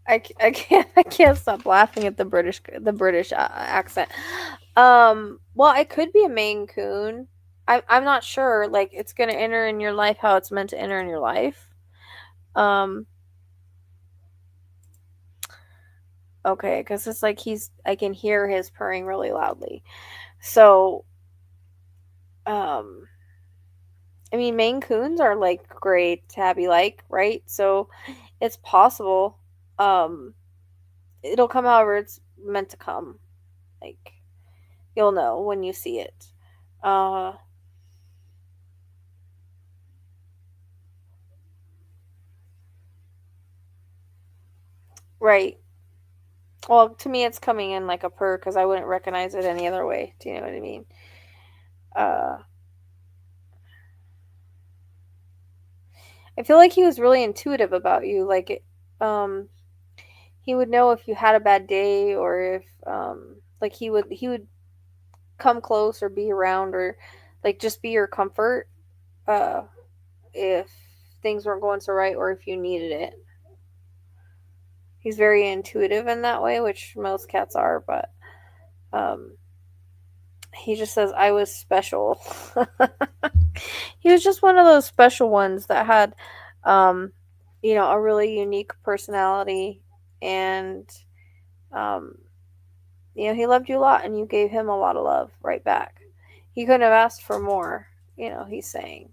Speaker 2: I can't stop laughing at the British accent. Well, it could be a Maine Coon. I'm not sure. Like, it's gonna enter in your life how it's meant to enter in your life. Okay, because it's like I can hear his purring really loudly. So, I mean, Maine Coons are, like, gray tabby like, right? So it's possible. It'll come however it's meant to come. Like, you'll know when you see it. Right. Well, to me, it's coming in like a purr because I wouldn't recognize it any other way. Do you know what I mean? Uh, I feel like he was really intuitive about you. Like, he would know if you had a bad day, or if, like, he would come close or be around, or, like, just be your comfort, uh, if things weren't going so right or if you needed it. He's very intuitive in that way, which most cats are, but um, he just says, I was special. He was just one of those special ones that had, um, a really unique personality, and, um, he loved you a lot, and you gave him a lot of love right back. He couldn't have asked for more, he's saying.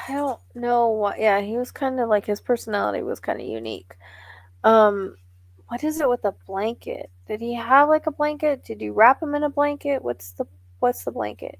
Speaker 2: I don't know what. Yeah, he was kind of like, his personality was kind of unique. Um, what is it with the blanket? Did he have, like, a blanket? Did you wrap him in a blanket? What's the blanket?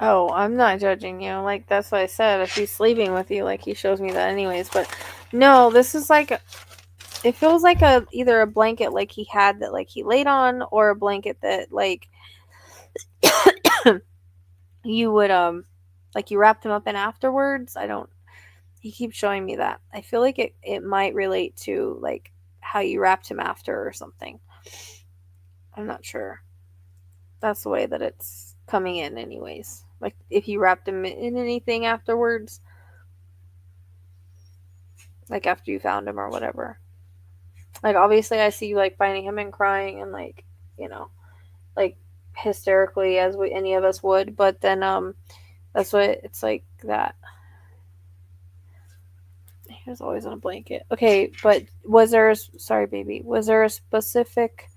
Speaker 2: Oh, I'm not judging you. Like, that's what I said. If he's sleeping with you, like, he shows me that anyways. But no, this is like, it feels like either a blanket, like, he had that, like, he laid on, or a blanket that, like, you would, like, you wrapped him up in afterwards. I don't. He keeps showing me that. I feel like it might relate to, like, how you wrapped him after or something. I'm not sure. That's the way that it's coming in, anyways. Like, if you wrapped him in anything afterwards. like after you found him or whatever. Like obviously I see you like finding him and crying and like, you know, like hysterically as any of us would, but then that's what it's like that. He was always on a blanket. Okay, but was there sorry baby, was there a specific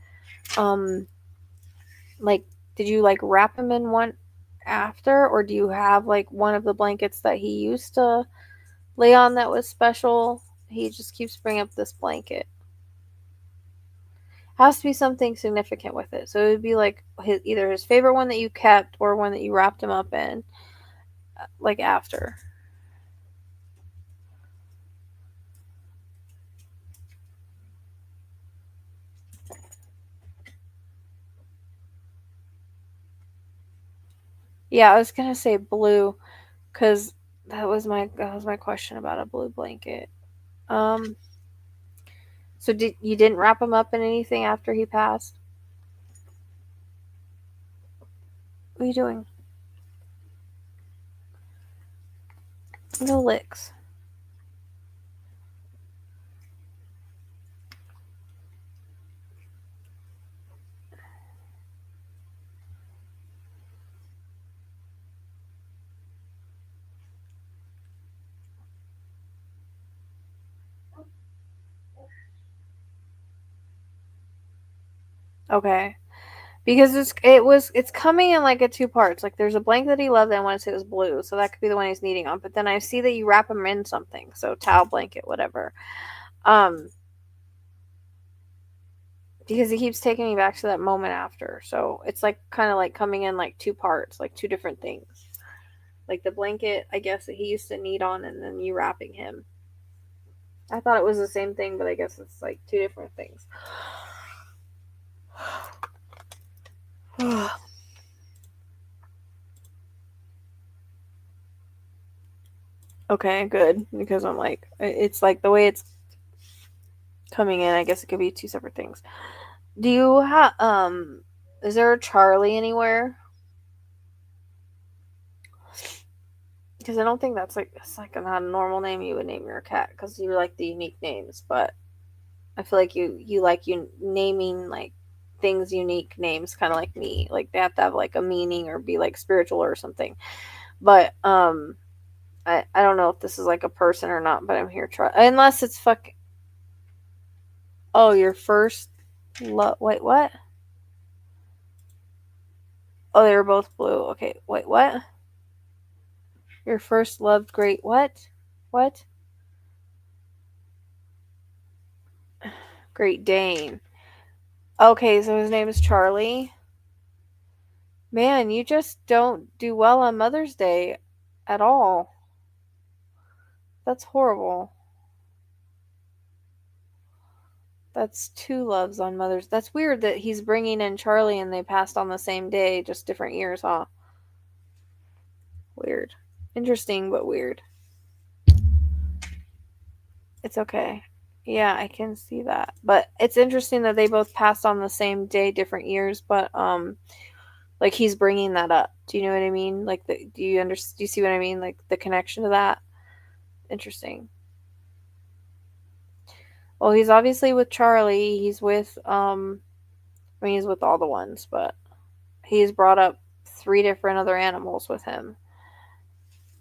Speaker 2: like did you like wrap him in one after, or do you have like one of the blankets that he used to lay on that was special? He just keeps bringing up this blanket. Has to be something significant with it. So it would be like either his favorite one that you kept or one that you wrapped him up in, like after. Yeah, I was gonna say blue, cause that was my question about a blue blanket. Um, so you didn't wrap him up in anything after he passed? What are you doing? No licks. Okay. Because it's coming in like a two parts. Like there's a blanket that he loved, and I want to say it was blue, so that could be the one he's kneading on. But then I see that you wrap him in something, so towel, blanket, whatever. Um, because he keeps taking me back to that moment after, so it's like kind of like coming in like two parts, like two different things. Like the blanket, I guess that he used to knead on, and then you wrapping him. I thought it was the same thing, but I guess it's like two different things. Okay, good. Because I'm like, it's like the way it's coming in, I guess it could be two separate things. Do you have, is there a Charlie anywhere? Because I don't think it's like not a normal name you would name your cat, because you like the unique names, but I feel like you like you naming like things unique names, kind of like me. Like they have to have like a meaning or be like spiritual or something. But I don't know if this is like a person or not, but I'm here try unless it's fuck. Oh, your first love. Wait, what? Oh, they were both blue. Okay, wait, what? Your first loved great what? What? Great Dane. Okay, so his name is Charlie. Man, you just don't do well on Mother's Day at all. That's horrible. That's two loves on Mother's. That's weird that he's bringing in Charlie and they passed on the same day, just different years, huh? Weird. Interesting, but weird. It's okay. Yeah, I can see that. But it's interesting that they both passed on the same day, different years, but like he's bringing that up. Do you know what I mean? Like do you see what I mean? Like the connection to that? Interesting. Well, he's obviously with Charlie. He's with I mean he's with all the ones, but he's brought up three different other animals with him.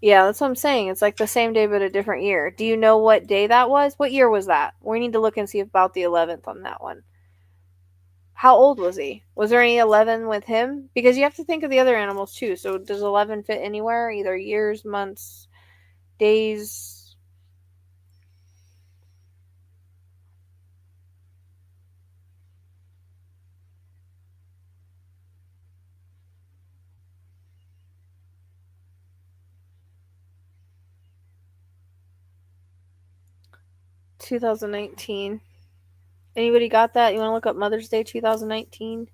Speaker 2: Yeah, that's what I'm saying. It's like the same day but a different year. Do you know what day that was? What year was that? We need to look and see about the 11th on that one. How old was he? Was there any 11 with him? Because you have to think of the other animals too. So does 11 fit anywhere? Either years, months, days? $2019. Anybody got that? You want to look up Mother's Day 2019?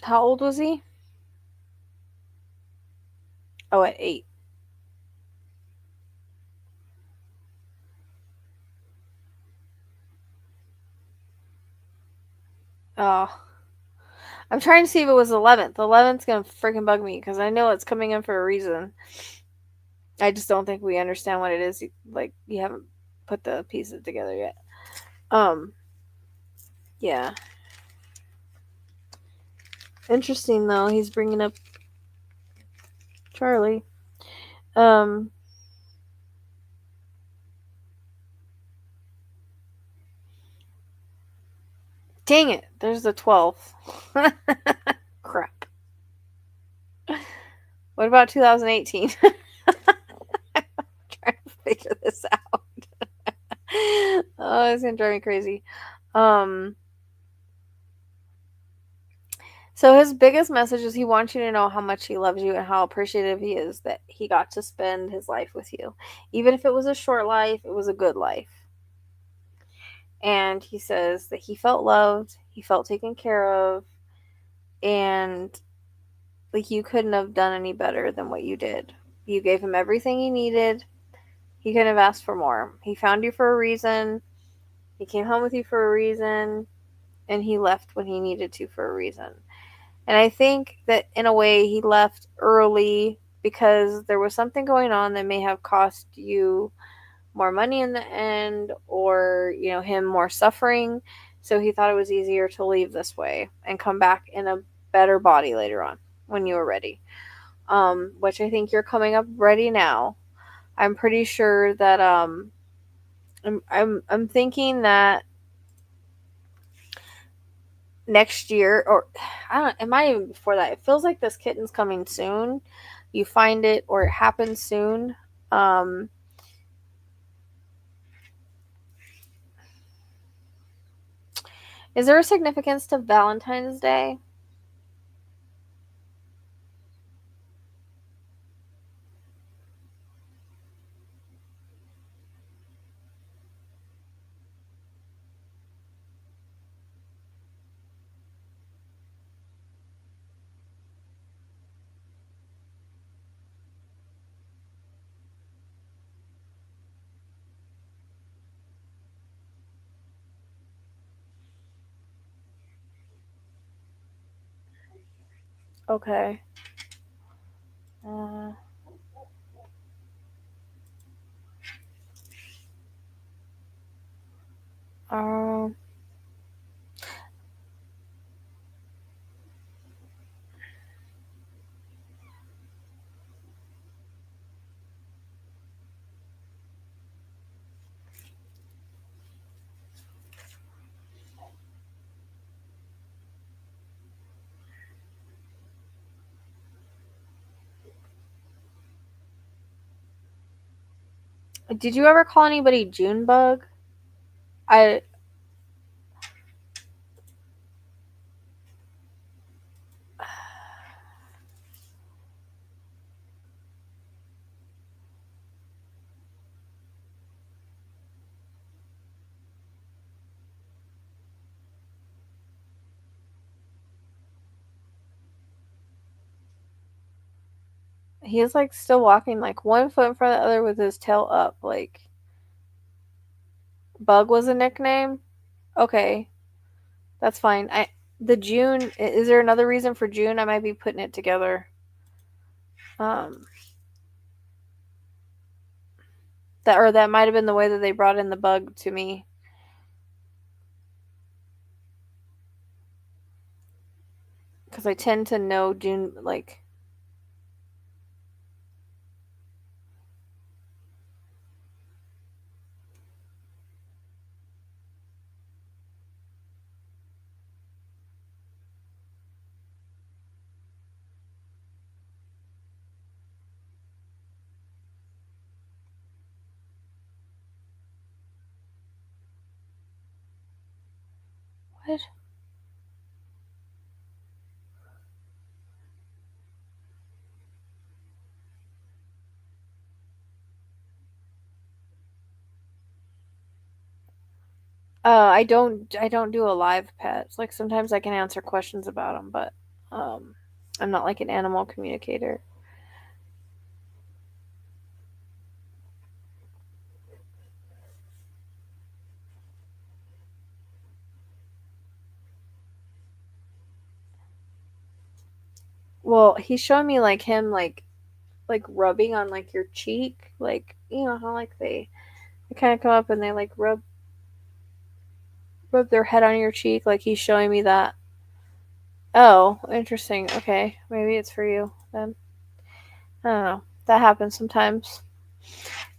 Speaker 2: How old was he? Oh, at 8. Oh. I'm trying to see if it was 11th. 11th's gonna freaking bug me because I know it's coming in for a reason. I just don't think we understand what it is. Like, you haven't put the pieces together yet. Yeah. Interesting, though. He's bringing up Charlie. Dang it. There's the 12th. Crap. What about 2018? I'm trying to figure this out. Oh, it's gonna drive me crazy. So his biggest message is he wants you to know how much he loves you and how appreciative he is that he got to spend his life with you. Even if it was a short life, it was a good life. And he says that he felt loved, he felt taken care of, and like you couldn't have done any better than what you did. You gave him everything he needed. He couldn't have asked for more. He found you for a reason. He came home with you for a reason, and he left when he needed to for a reason. And I think that in a way he left early because there was something going on that may have cost you more money in the end, or, you know, him more suffering. So he thought it was easier to leave this way and come back in a better body later on when you were ready. Which I think you're coming up ready now. I'm pretty sure that I'm thinking that next year, or I don't, it might even before that. It feels like this kitten's coming soon. You find it or it happens soon. Um, is there a significance to Valentine's Day? Okay. Uh, um, did you ever call anybody Junebug? I He's like still walking like one foot in front of the other with his tail up. Like, Bug was a nickname. Okay, that's fine. The June, is there another reason for June? I might be putting it together. Um, that might have been the way that they brought in the Bug to me. Because I tend to know June, like, what? I don't do a live pets. Like, sometimes I can answer questions about them, but um, I'm not like an animal communicator. Well, he's showing me like him like rubbing on like your cheek, like you know how like they kind of come up and they like rub their head on your cheek, like he's showing me that. Oh, interesting. Okay, maybe it's for you then. I don't know. That happens sometimes.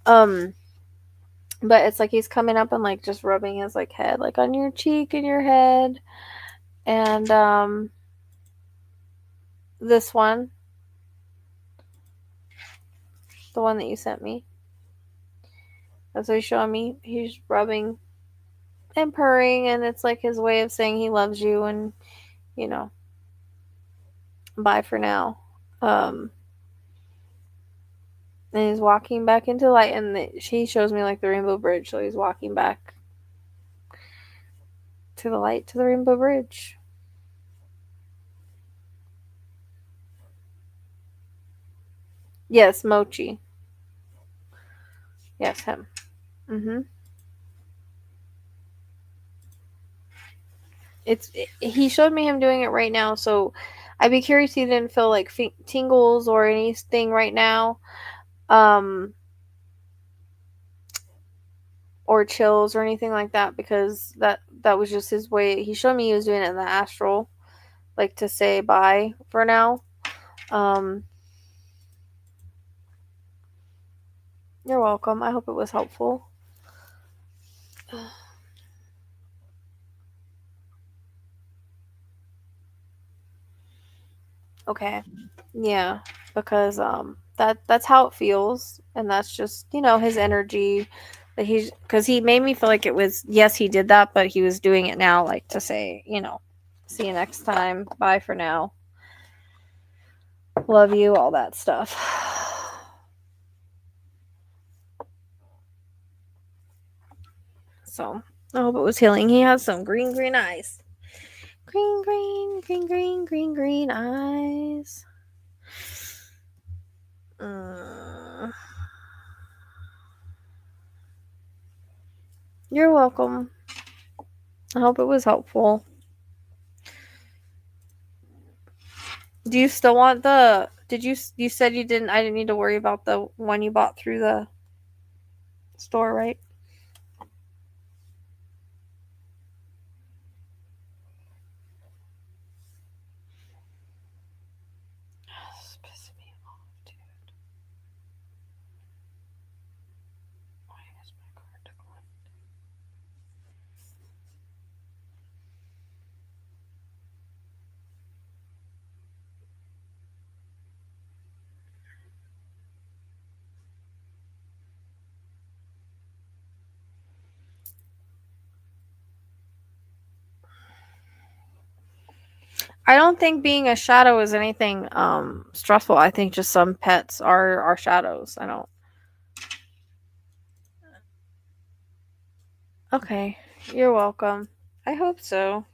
Speaker 2: Um, but it's like he's coming up and like just rubbing his like head like on your cheek and your head. And this one, the one that you sent me. That's what he's showing me. He's rubbing and purring, and it's like his way of saying he loves you and, you know, bye for now. And he's walking back into light, and he shows me like the Rainbow Bridge, so he's walking back to the light to the Rainbow Bridge. Yes, Mochi. Yes, him. He showed me him doing it right now, so I'd be curious he didn't feel like tingles or anything right now, um, or chills or anything like that, because that was just his way. He showed me he was doing it in the astral, like to say bye for now. Um, you're welcome. I hope it was helpful. Okay. Yeah, because that's how it feels, and that's just, you know, his energy that he's, cuz he made me feel like it was, yes, he did that, but he was doing it now like to say, you know, see you next time. Bye for now. Love you, all that stuff. So, I hope it was healing. He has some green eyes. Green eyes. You're welcome. I hope it was helpful. Do you still want the? Did you said you didn't? I didn't need to worry about the one you bought through the store, right? It's pissing me off, dude. Why is my card declined? I don't think being a shadow is anything stressful. I think just some pets are shadows. I don't. Okay, you're welcome. I hope so.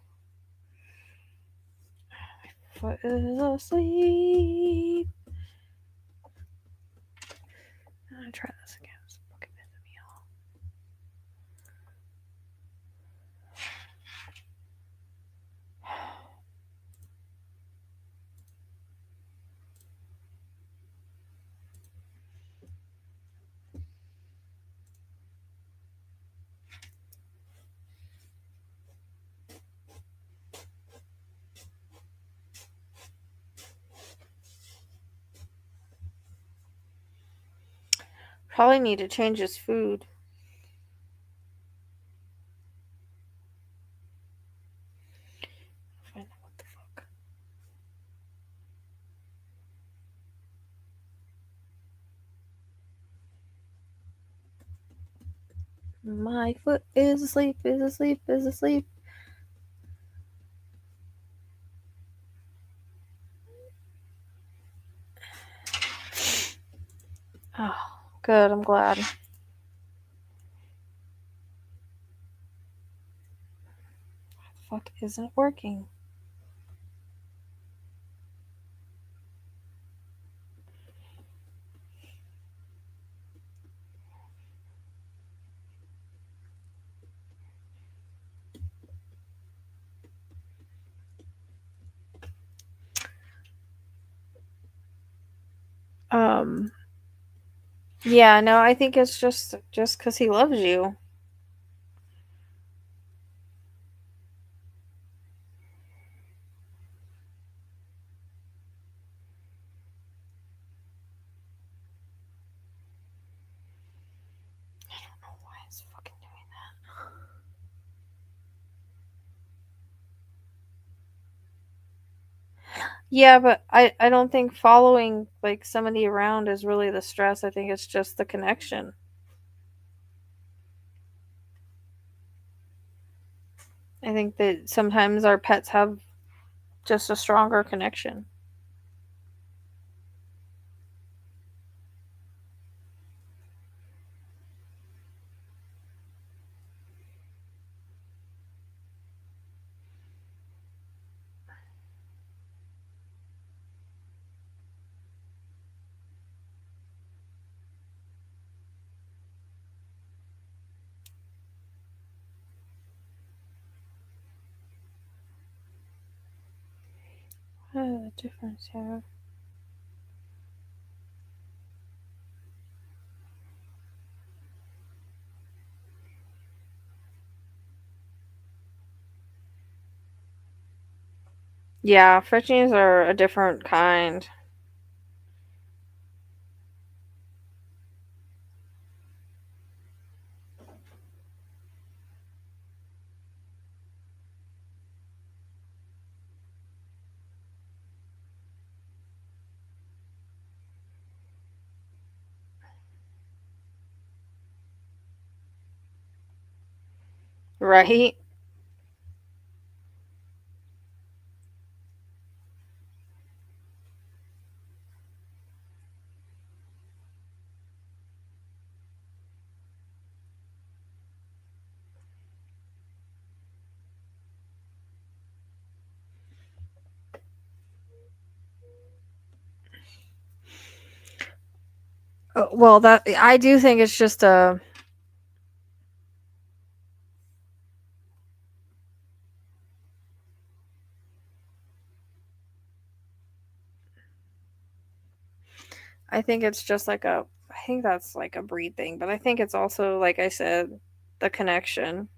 Speaker 2: My foot is asleep. I'm gonna try this again. It's fucking pissing me off. Probably need to change his food. What the fuck? My foot is asleep, is asleep, is asleep. Oh, good. I'm glad. Why the fuck isn't it working? Um, yeah, no, I think it's just because he loves you. I don't know why it's fucking doing that. Yeah, but I don't think following like somebody around is really the stress. I think it's just the connection. I think that sometimes our pets have just a stronger connection. What is the difference here? Yeah, Frenchies are a different kind. Right? Well, that I do think it's just a. I think it's just like a. I think that's like a breed thing, but I think it's also like I said, the connection.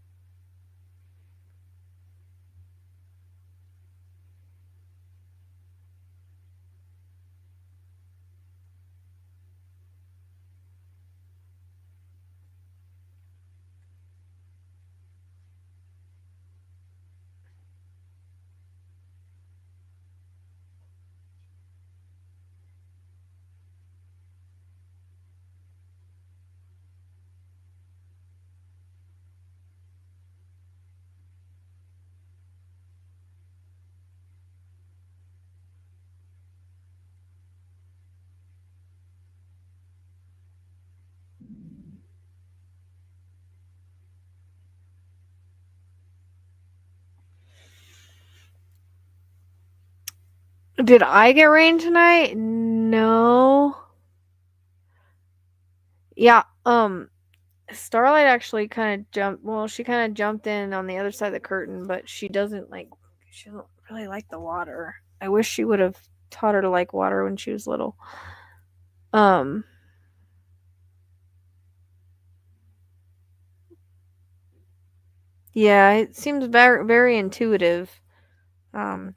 Speaker 2: Did I get rain tonight? No. Yeah. Starlight actually kind of jumped. Well, she kind of jumped in on the other side of the curtain, but she doesn't like. She doesn't really like the water. I wish she would have taught her to like water when she was little. Um. Yeah, it seems very very intuitive. Um.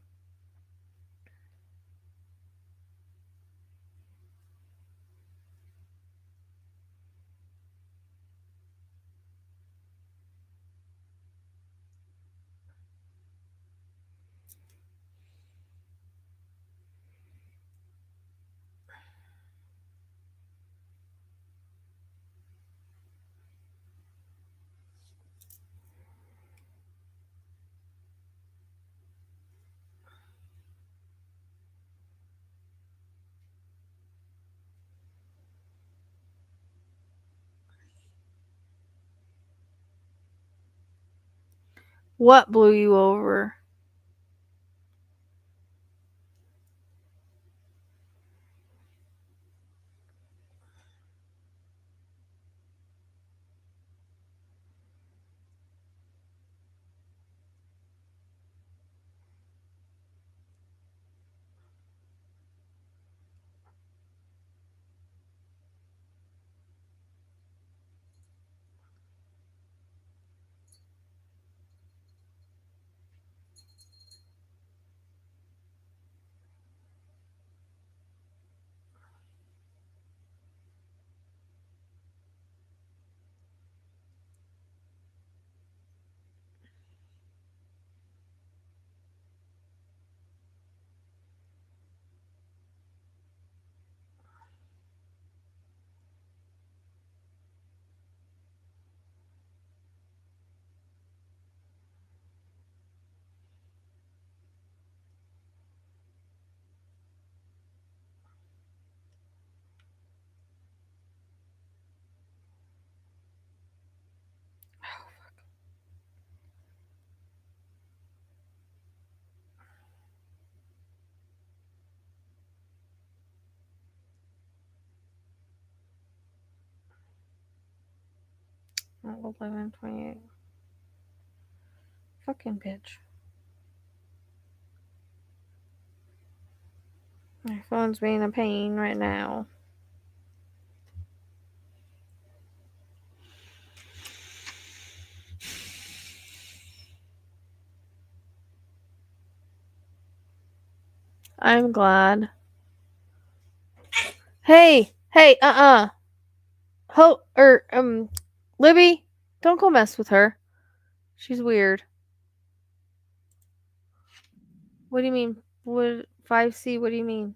Speaker 2: What blew you over? 11, 28. Fucking bitch. My phone's being a pain right now. I'm glad. Hey, Libby, don't go mess with her. She's weird. What do you mean? What 5C? What do you mean?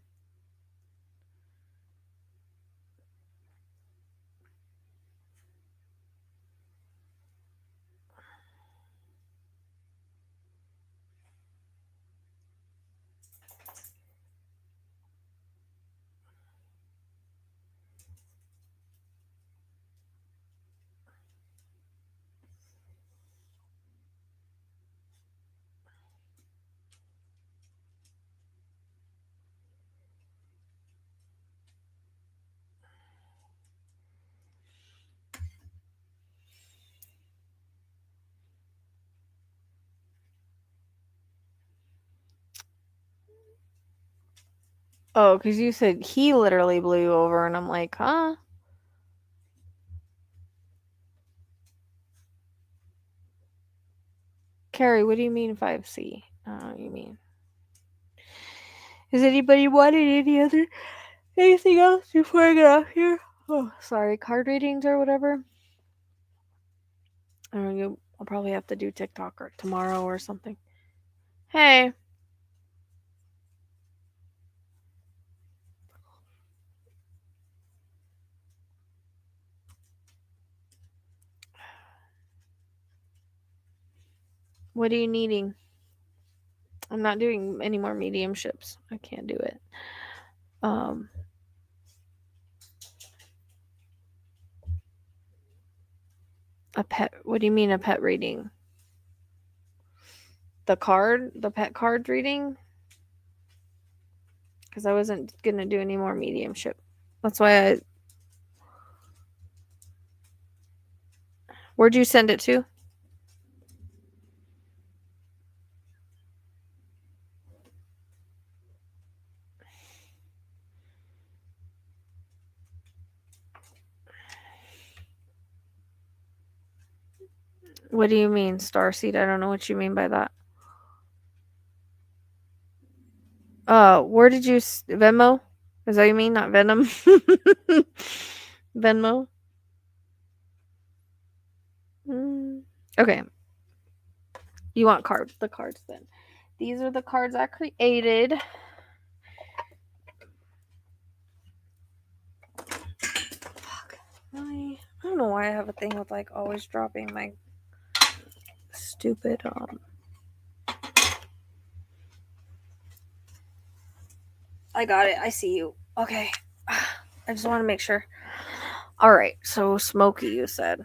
Speaker 2: Oh, because you said he literally blew over, and I'm like, huh? Carrie, what do you mean 5C? You mean? Has anybody wanted anything else before I get off here? Oh, sorry, card readings or whatever. I don't know. I'll probably have to do TikTok or tomorrow or something. Hey. What are you needing? I'm not doing any more mediumships. I can't do it. A pet. What do you mean a pet reading? The pet card reading? Because I wasn't gonna do any more mediumship. That's why Where'd you send it to? What do you mean, Starseed? I don't know what you mean by that. Where did you Venmo? Is that what you mean? Not Venom? Venmo? Okay. You want the cards then. These are the cards I created. Fuck. I don't know why I have a thing with like always dropping my stupid I got it. I see you. Okay. I just want to make sure. All right. So Smokey, you said.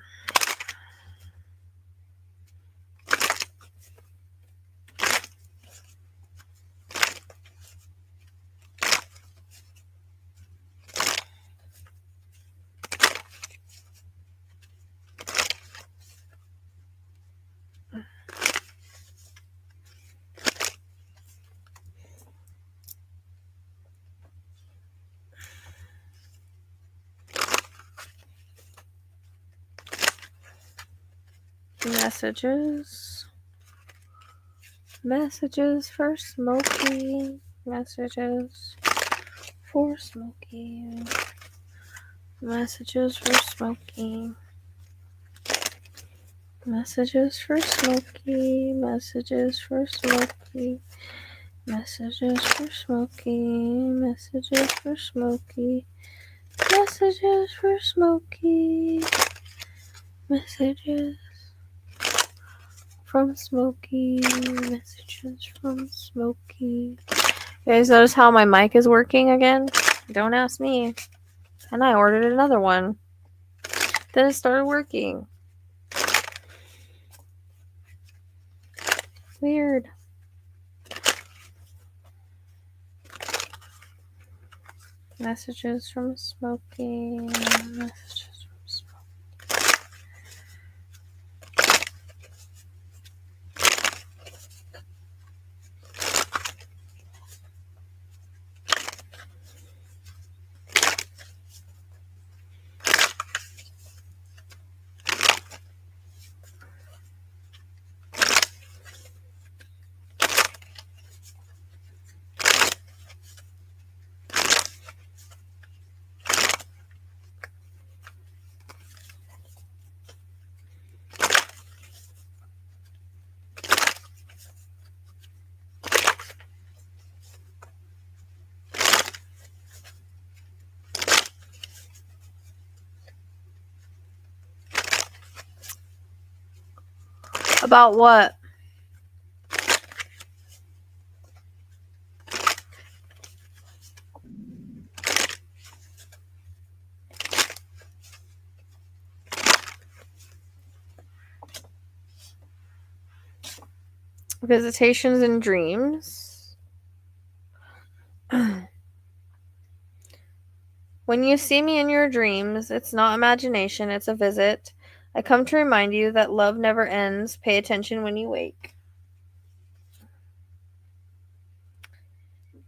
Speaker 2: Messages for Smokey. Messages for Smokey. Messages for Smokey. Messages for Smokey. Messages for Smokey. Messages for Smokey. Messages for Smokey. Messages for Smokey. Messages from Smokey. Messages from Smokey. You guys notice how my mic is working again? Don't ask me. And I ordered another one. Then it started working. Weird. Messages from Smokey. Messages from Smokey. About what? Visitations and dreams. When you see me in your dreams, it's not imagination, it's a visit. I come to remind you that love never ends. Pay attention when you wake.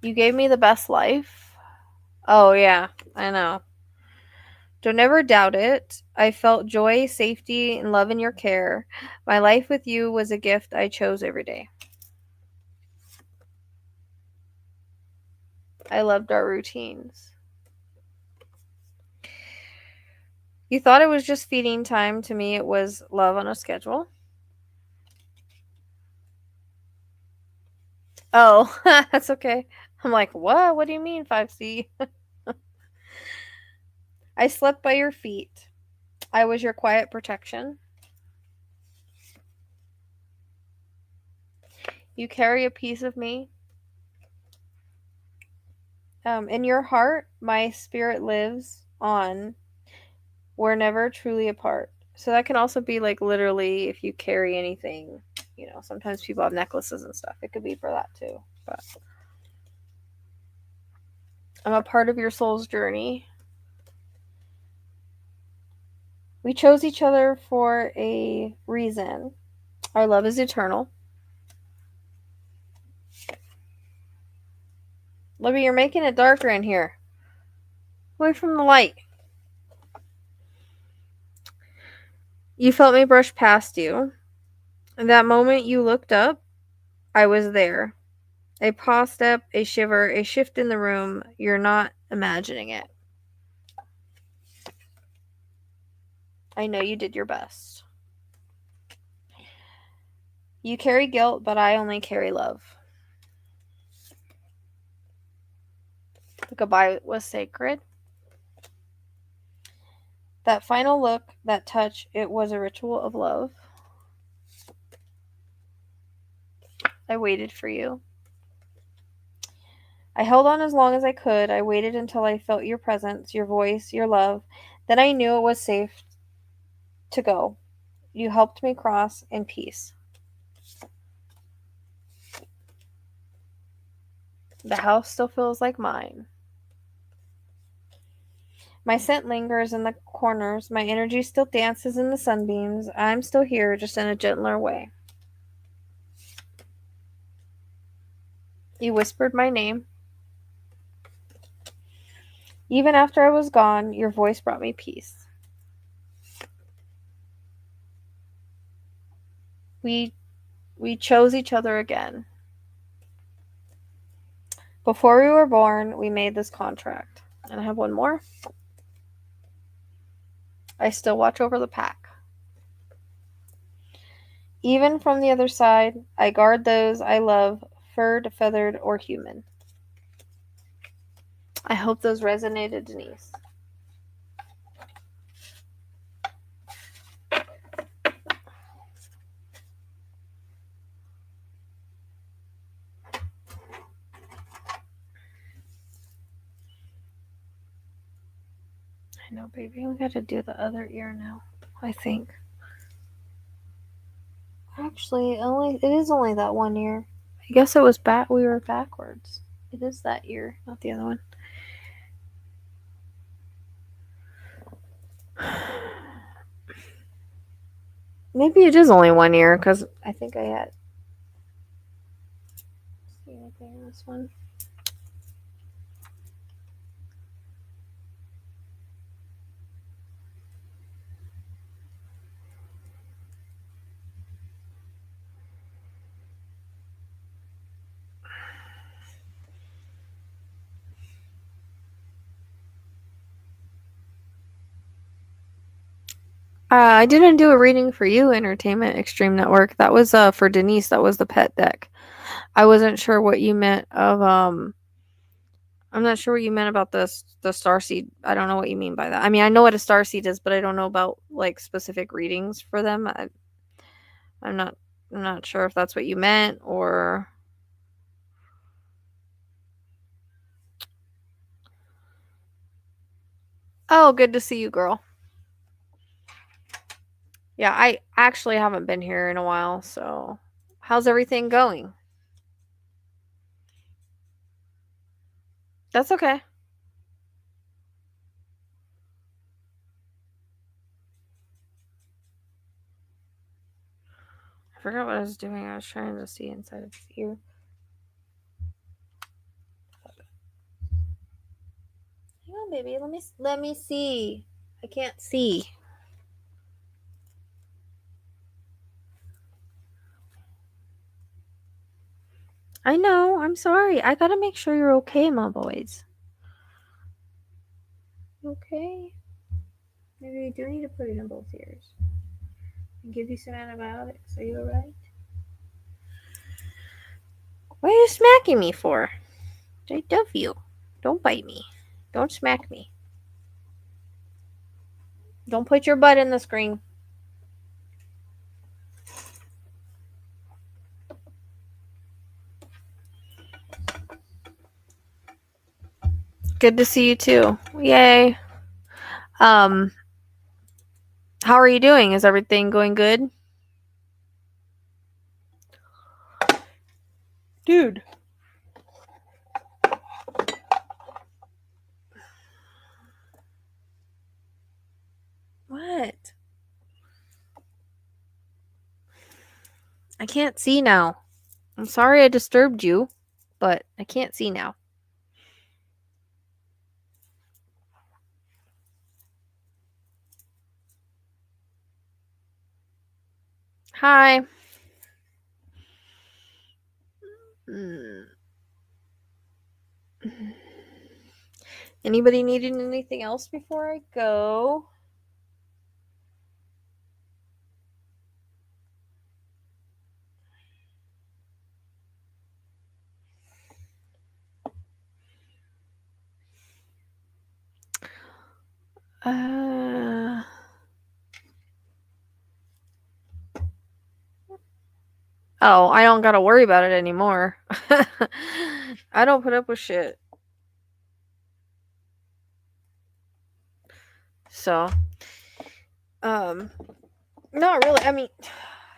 Speaker 2: You gave me the best life. Oh, yeah, I know. Don't ever doubt it. I felt joy, safety, and love in your care. My life with you was a gift I chose every day. I loved our routines. You thought it was just feeding time. To me, it was love on a schedule. Oh, that's okay. I'm like, what? What do you mean, 5C? I slept by your feet. I was your quiet protection. You carry a piece of me. In your heart, my spirit lives on. We're never truly apart. So that can also be like literally if you carry anything. Sometimes people have necklaces and stuff. It could be for that too. But I'm a part of your soul's journey. We chose each other for a reason. Our love is eternal. Libby, you're making it darker in here. Away from the light. You felt me brush past you. In that moment you looked up, I was there. A pause step, a shiver, a shift in the room. You're not imagining it. I know you did your best. You carry guilt, but I only carry love. The goodbye was sacred. That final look, that touch, it was a ritual of love. I waited for you. I held on as long as I could. I waited until I felt your presence, your voice, your love. Then I knew it was safe to go. You helped me cross in peace. The house still feels like mine. My scent lingers in the corners. My energy still dances in the sunbeams. I'm still here, just in a gentler way. You whispered my name. Even after I was gone, your voice brought me peace. We chose each other again. Before we were born, we made this contract. And I have one more. I still watch over the pack. Even from the other side, I guard those I love, furred, feathered, or human. I hope those resonated, Denise. I know, baby. We got to do the other ear now, I think. Actually, it is only that one ear. I guess it was we were backwards. It is that ear, not the other one. Maybe it is only one ear, because I think I had... See anything in this one? I didn't do a reading for you, Entertainment Extreme Network. That was for Denise. That was the pet deck. I wasn't sure what you meant of I'm not sure what you meant about the starseed. I don't know what you mean by that. I mean, I know what a starseed is, but I don't know about like specific readings for them. I'm not sure if that's what you meant or Oh, good to see you, girl. Yeah, I actually haven't been here in a while, so how's everything going? That's okay. I forgot what I was doing. I was trying to see inside of his ear. Hang on, baby. Let me see. I can't see. I know. I'm sorry. I gotta make sure you're okay, my boys. Okay. Maybe we do need to put it in both ears and give you some antibiotics. Are you alright? What are you smacking me for? I love you. Don't bite me. Don't smack me. Don't put your butt in the screen. Good to see you too. Yay. Um, how are you doing? Is everything going good? Dude. What? I can't see now. I'm sorry I disturbed you, but I can't see now. Hi. Anybody needing anything else before I go? Uh, oh, I don't gotta worry about it anymore. I don't put up with shit. So, not really. I mean,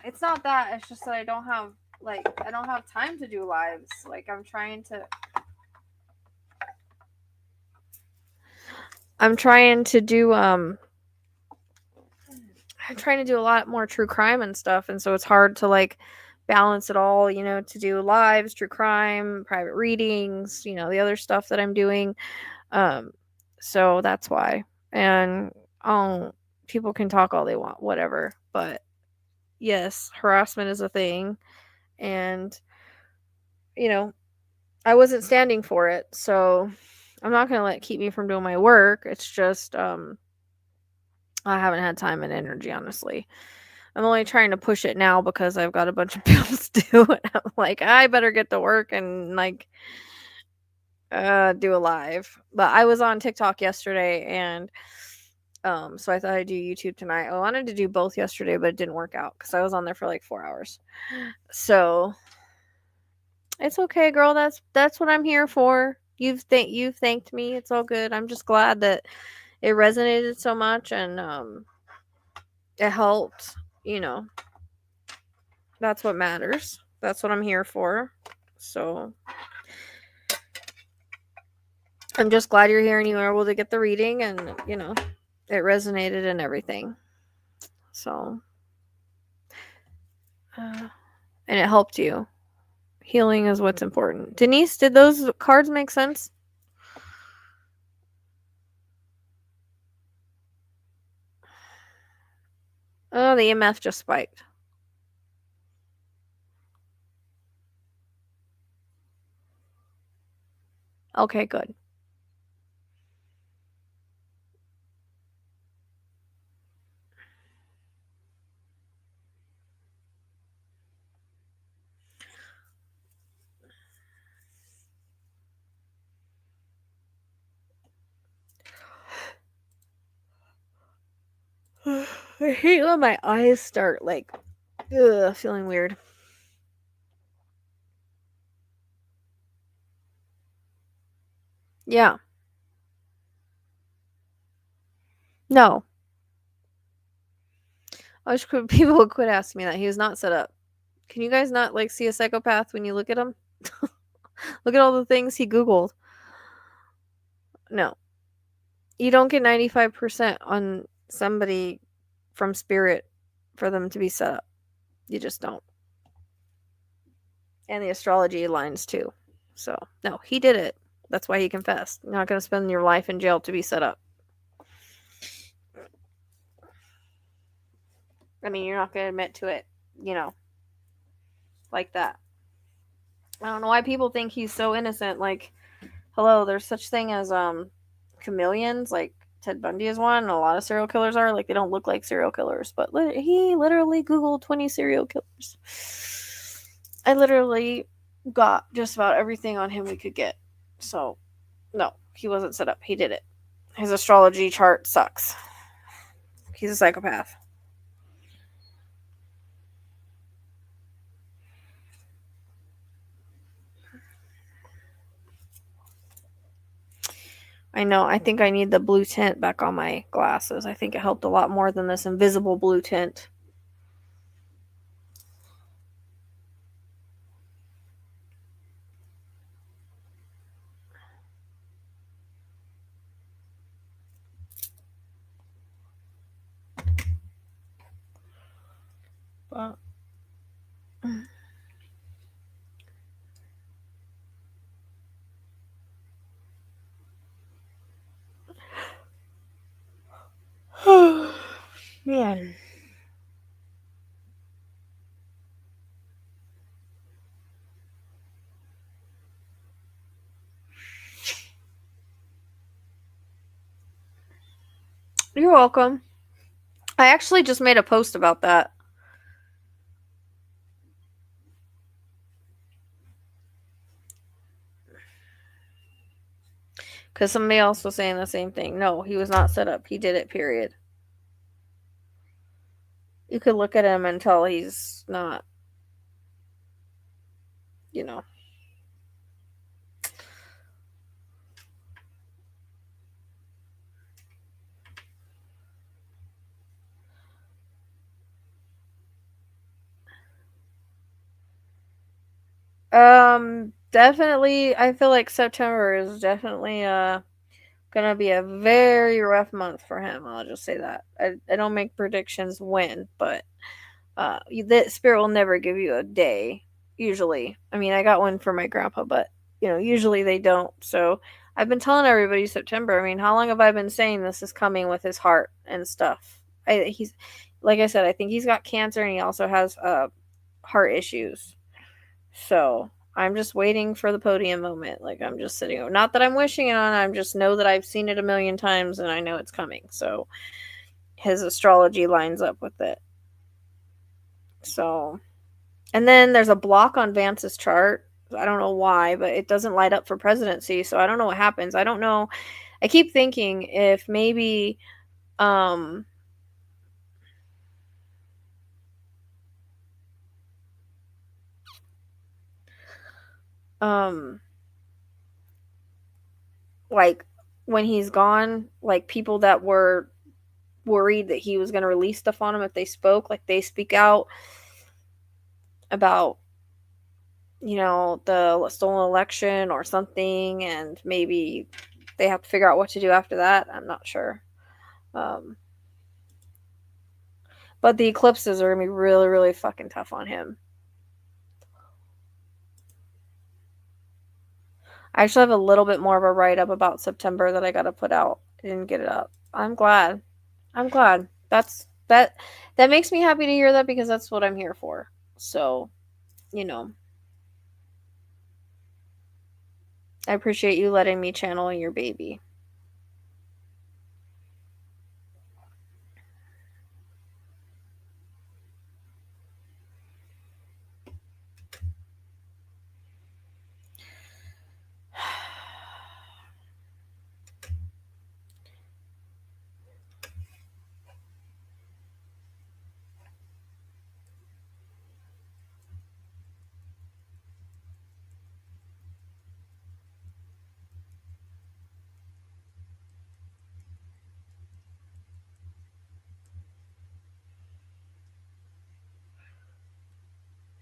Speaker 2: it's not that. It's just that I don't have time to do lives. Like I'm trying to do I'm trying to do a lot more true crime and stuff, and so it's hard to like balance it all, to do lives, true crime, private readings, the other stuff that I'm doing. Um, so that's why. And people can talk all they want, whatever. But yes, harassment is a thing, and I wasn't standing for it, so I'm not gonna let it keep me from doing my work. It's just I haven't had time and energy, honestly. I'm only trying to push it now because I've got a bunch of bills due, and I'm like, I better get to work and like do a live. But I was on TikTok yesterday, and so I thought I'd do YouTube tonight. I wanted to do both yesterday, but it didn't work out because I was on there for like 4 hours. So it's okay, girl. That's what I'm here for. You've thanked me. It's all good. I'm just glad that it resonated so much, and it helped. That's what matters. That's what I'm here for. So I'm just glad you're here and you were able to get the reading, and it resonated and everything. So and it helped you. Healing is what's important. Denise, did those cards make sense? Oh, the EMF just spiked. Okay, good. I hate when my eyes start like Ugh, feeling weird. Yeah. No. I wish people would quit asking me that. He was not set up. Can you guys not like see a psychopath when you look at him? Look at all the things he Googled. No. You don't get 95% on somebody from spirit for them to be set up. You just don't. And the astrology lines too. So, no, he did it. That's why he confessed. You're not going to spend your life in jail to be set up. I mean, you're not going to admit to it, like that. I don't know why people think he's so innocent. Like, hello, there's such thing as chameleons. Like Ted Bundy is one. And a lot of serial killers are like they don't look like serial killers, but he literally Googled 20 serial killers. I literally got just about everything on him we could get. So, no, he wasn't set up. He did it. His astrology chart sucks. He's a psychopath. I know. I think I need the blue tint back on my glasses. I think it helped a lot more than this invisible blue tint. But man. You're welcome. I actually just made a post about that. Because somebody else was saying the same thing. No, he was not set up. He did it, period. You could look at him and tell he's not, you know. Definitely, I feel like September is definitely gonna be a very rough month for him. I'll just say that. I don't make predictions when, but the spirit will never give you a day. Usually, I mean, I got one for my grandpa, but usually they don't. So I've been telling everybody September. I mean, how long have I been saying this is coming with his heart and stuff? He's like I said, I think he's got cancer and he also has heart issues. So I'm just waiting for the podium moment. Like I'm just sitting. Not that I'm wishing it on. I'm just know that I've seen it a million times and I know it's coming. So his astrology lines up with it. So, and then there's a block on Vance's chart. I don't know why, but it doesn't light up for presidency. So I don't know what happens. I don't know. I keep thinking if maybe um um like when he's gone, like people that were worried that he was going to release stuff on them if they spoke, like they speak out about the stolen election or something, and maybe they have to figure out what to do after that. I'm not sure. But the eclipses are going to be really, really fucking tough on him. I actually have a little bit more of a write-up about September that I got to put out. I didn't get it up. I'm glad. That makes me happy to hear that because that's what I'm here for. So, I appreciate you letting me channel your baby.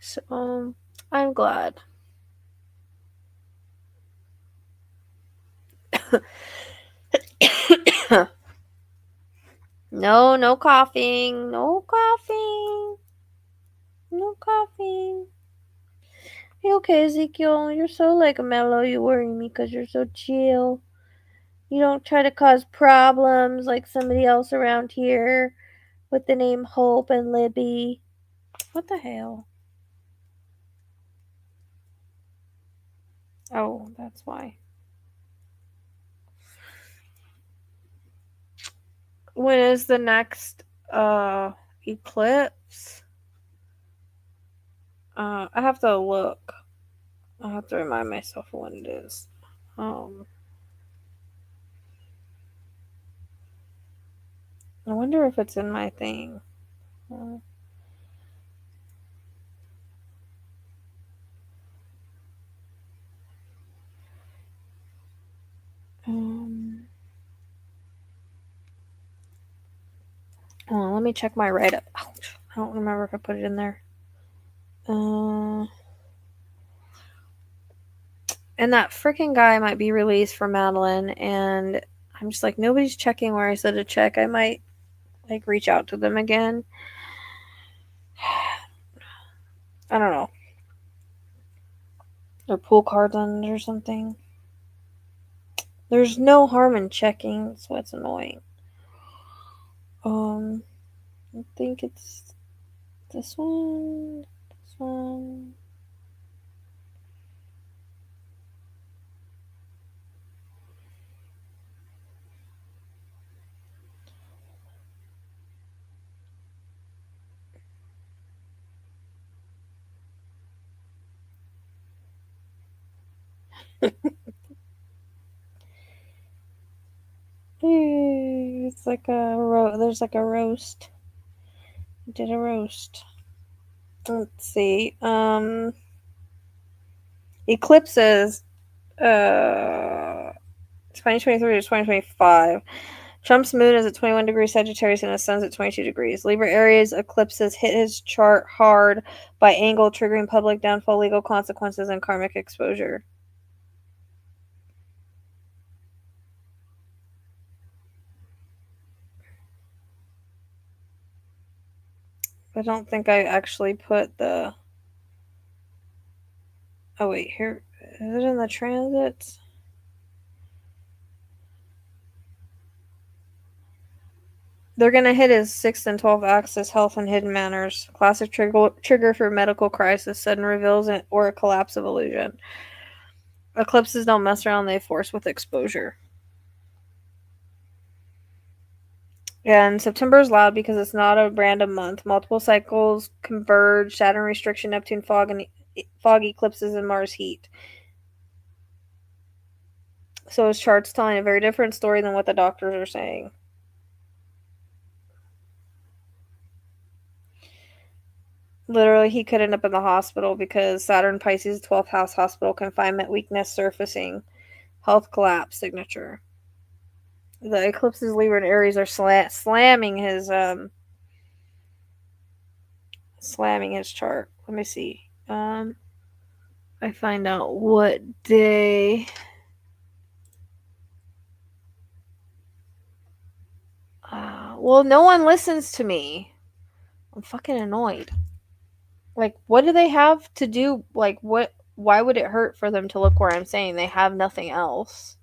Speaker 2: So I'm glad. No coughing. No coughing. No coughing. You okay, Ezekiel? You're so like mellow. You worry me because you're so chill. You don't try to cause problems like somebody else around here with the name Hope and Libby. What the hell? Oh, that's why. When is the next eclipse? I have to look. I have to remind myself when it is. I wonder if it's in my thing. Oh, let me check my write-up. Ouch. I don't remember if I put it in there. And that freaking guy might be released for Madeline, and I'm just like, nobody's checking where I said to check. I might like reach out to them again. I don't know. Their pool cards on it or something. There's no harm in checking. That's what's annoying. I think it's this one. This one. It's like there's like a roast. I did a roast. Let's see. Eclipses. 2023 to 2025. Trump's moon is at 21 degrees Sagittarius and his sun's at 22 degrees. Libra Aries eclipses hit his chart hard by angle, triggering public downfall, legal consequences, and karmic exposure. I don't think I actually put the... Oh, wait, here. Is it in the transits? They're going to hit his 6th and 12th axis, health and hidden manners. Classic trigger for medical crisis, sudden reveals, or a collapse of illusion. Eclipses don't mess around, they force with exposure. And September is loud because it's not a random month. Multiple cycles converge, Saturn restriction, Neptune fog, and fog eclipses, and Mars heat. So his chart's telling a very different story than what the doctors are saying. Literally, he could end up in the hospital because Saturn, Pisces, 12th house, hospital, confinement, weakness, surfacing, health collapse, signature. The eclipses, Libra and Aries, are slamming his chart. Let me see. I find out what day. Well, no one listens to me. I'm fucking annoyed. Like, what do they have to do? Like, what? Why would it hurt for them to look where I'm saying they have nothing else?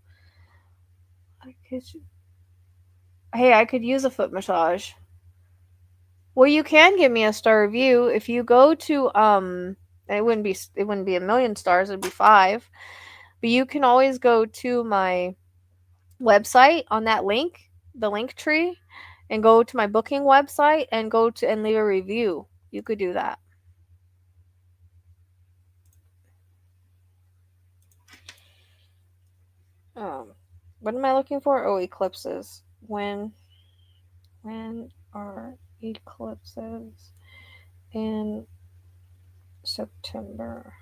Speaker 2: Hey, I could use a foot massage. Well, you can give me a star review if you go to It wouldn't be a million stars. It'd be 5. But you can always go to my website on that link, the Linktree, and go to my booking website and and leave a review. You could do that. What am I looking for? Oh, eclipses. When are eclipses in September?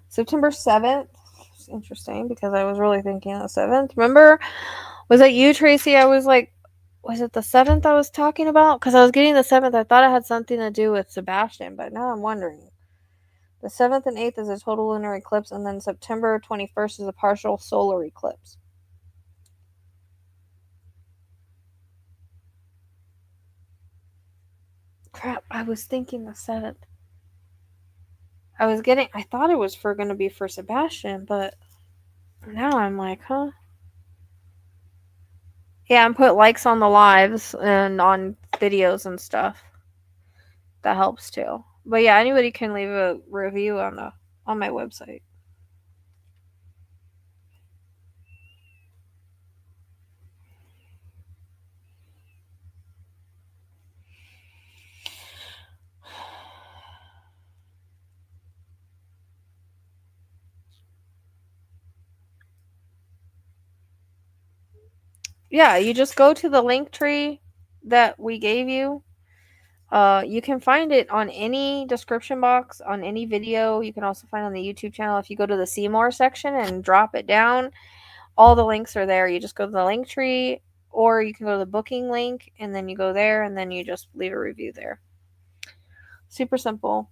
Speaker 2: September 7th, It's interesting because I was really thinking the 7th. Remember, was that you, Tracy? I was like, was it the 7th I was talking about? Because I was getting the 7th. I thought it had something to do with Sebastian, but now I'm wondering. The 7th and 8th is a total lunar eclipse, and then September 21st is a partial solar eclipse. Crap, I was thinking the 7th. I thought it was going to be for Sebastian, but now I'm like, huh? Yeah, and put likes on the lives and on videos and stuff. That helps too. But yeah, anybody can leave a review on my website. Yeah, you just go to the Linktree that we gave you. You can find it on any description box, on any video. You can also find it on the YouTube channel. If you go to the See More section and drop it down, all the links are there. You just go to the Linktree, or you can go to the booking link, and then you go there, and then you just leave a review there. Super simple.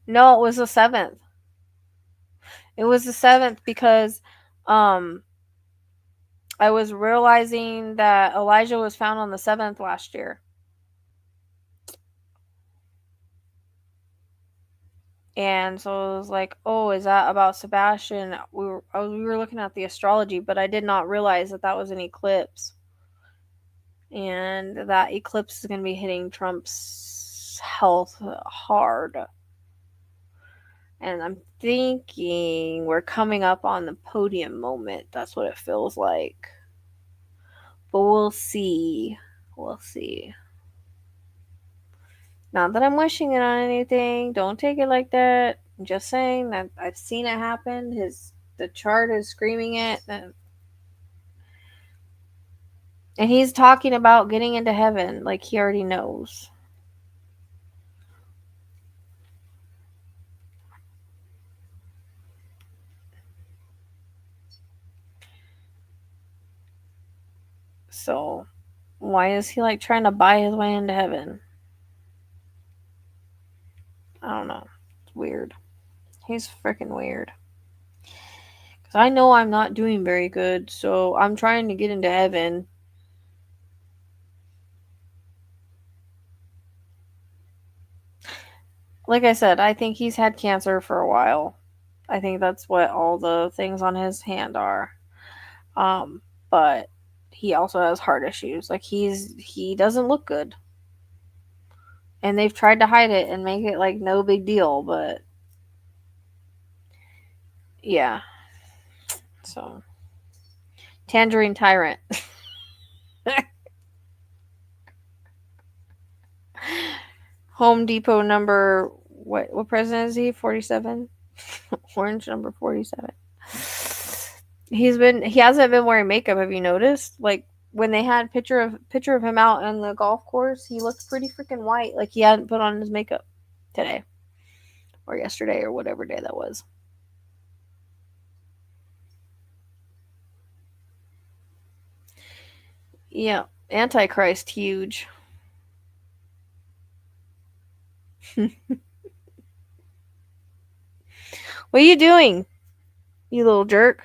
Speaker 2: No, it was the 7th. It was the 7th because I was realizing that Elijah was found on the 7th last year. And so I was like, oh, is that about Sebastian? We were looking at the astrology, but I did not realize that that was an eclipse. And that eclipse is going to be hitting Trump's health hard. And I'm thinking we're coming up on the podium moment. That's what it feels like. But we'll see. We'll see. Not that I'm wishing it on anything. Don't take it like that. I'm just saying that I've seen it happen. The chart is screaming it. And he's talking about getting into heaven like he already knows. So why is he like trying to buy his way into heaven? I don't know. It's weird. He's freaking weird. Because I know I'm not doing very good, so I'm trying to get into heaven. Like I said, I think he's had cancer for a while. I think that's what all the things on his hand are. But he also has heart issues. Like he doesn't look good. And they've tried to hide it and make it like no big deal, but yeah. So Tangerine Tyrant. Home Depot number what president is he? 47? Orange number 47. He hasn't been wearing makeup, have you noticed? Like when they had picture of him out on the golf course, he looked pretty freaking white, like he hadn't put on his makeup today or yesterday or whatever day that was. Yeah, Antichrist huge. What are you doing, you little jerk?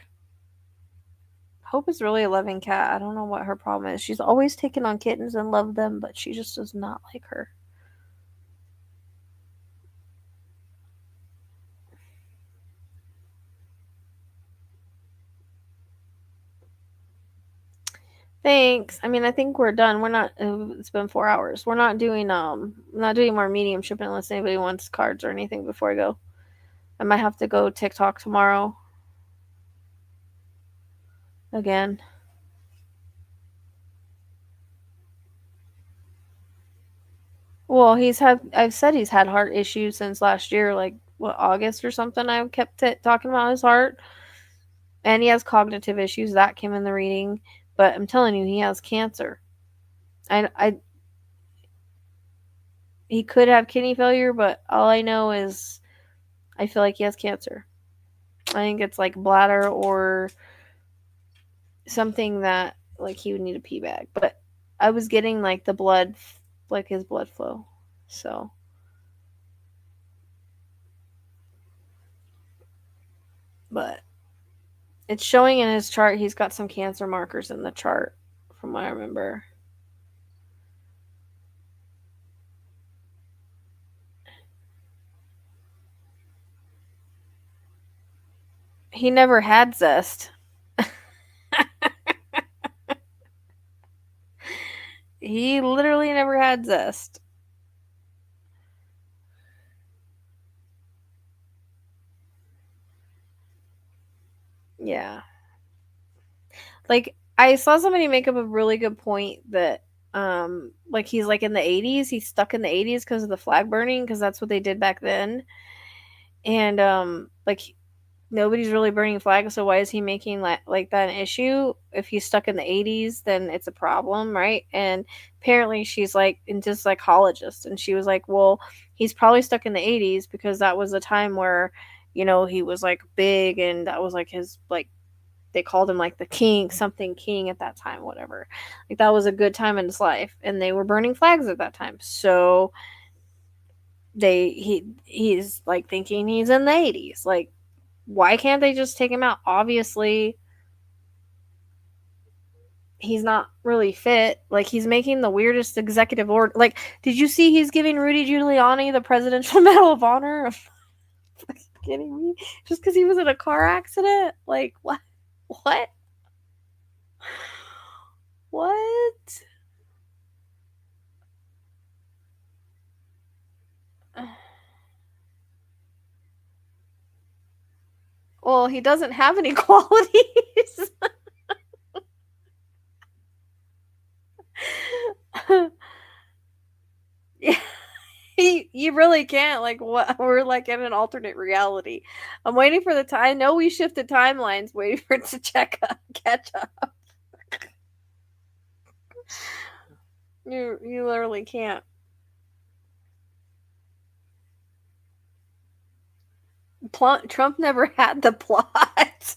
Speaker 2: Hope is really a loving cat. I don't know what her problem is. She's always taken on kittens and loved them, but she just does not like her. Thanks. I mean, I think we're done. We're not. It's been 4 hours. We're not doing more mediumship unless anybody wants cards or anything before I go. I might have to go TikTok tomorrow. Again. Well, I've said he's had heart issues since last year, like what, August or something. I kept talking about his heart, and he has cognitive issues that came in the reading. But I'm telling you, he has cancer. I he could have kidney failure, but all I know is I feel like he has cancer. I think it's like bladder or something that like he would need a pee bag. But I was getting like the blood, like his blood flow. So, but it's showing in his chart. He's got some cancer markers in the chart, from what I remember. He never had zest. He literally never had zest. Yeah. Like I saw somebody make up a really good point that like he's like in the 80s, he's stuck in the 80s because of the flag burning because that's what they did back then. And like nobody's really burning flags, so why is he making like that an issue? If he's stuck in the 80s, then it's a problem, right? And apparently she's like into psychologist, and she was like, well, he's probably stuck in the 80s because that was a time where, you know, he was like big, and that was like his like they called him like the king, something king at that time, whatever. Like that was a good time in his life, and they were burning flags at that time. So he's like thinking he's in the 80s. Like why can't they just take him out? Obviously, he's not really fit. Like he's making the weirdest executive order. Like, did you see he's giving Rudy Giuliani the Presidential Medal of Honor? Are you kidding me? Just because he was in a car accident? Like what? What? What? Well, he doesn't have any qualities. Yeah, you really can't. Like, what? We're like in an alternate reality. I'm waiting for the time. I know we shifted timelines, waiting for it to catch up. You literally can't. Trump never had the plot.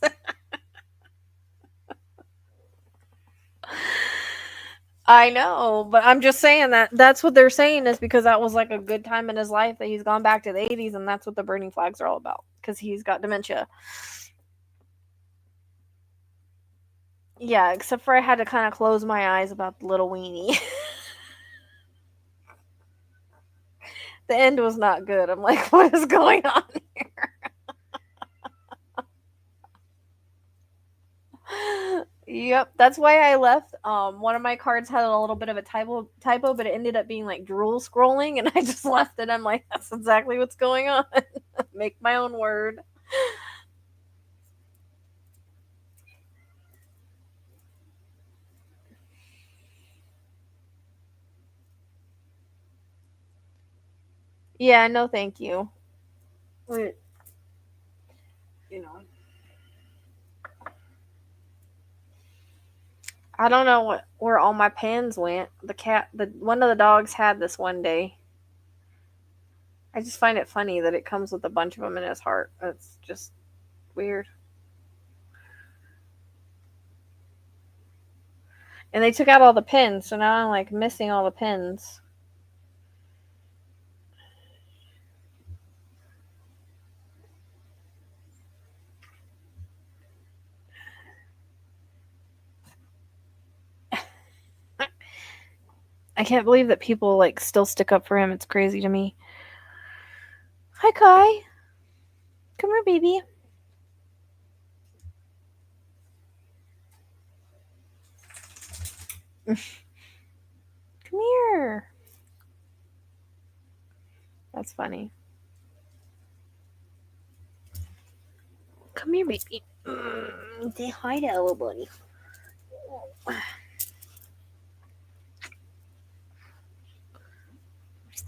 Speaker 2: I know, but I'm just saying that's what they're saying is because that was like a good time in his life that he's gone back to the 80s, and that's what the burning flags are all about because he's got dementia. Yeah, except for I had to kind of close my eyes about the little weenie. The end was not good. I'm like, what is going on here? Yep, that's why I left. One of my cards had a little bit of a typo, but it ended up being like drool scrolling, and I just left it. I'm like, that's exactly what's going on. Make my own word. Yeah, no, thank you. You know, I don't know where all my pens went. The one of the dogs had this one day. I just find it funny that it comes with a bunch of them in his heart. It's just weird. And they took out all the pins, so now I'm like missing all the pins. I can't believe that people like still stick up for him. It's crazy to me. Hi, Kai. Come here, baby. Come here. That's funny. Come here, baby. Say hi to our buddy.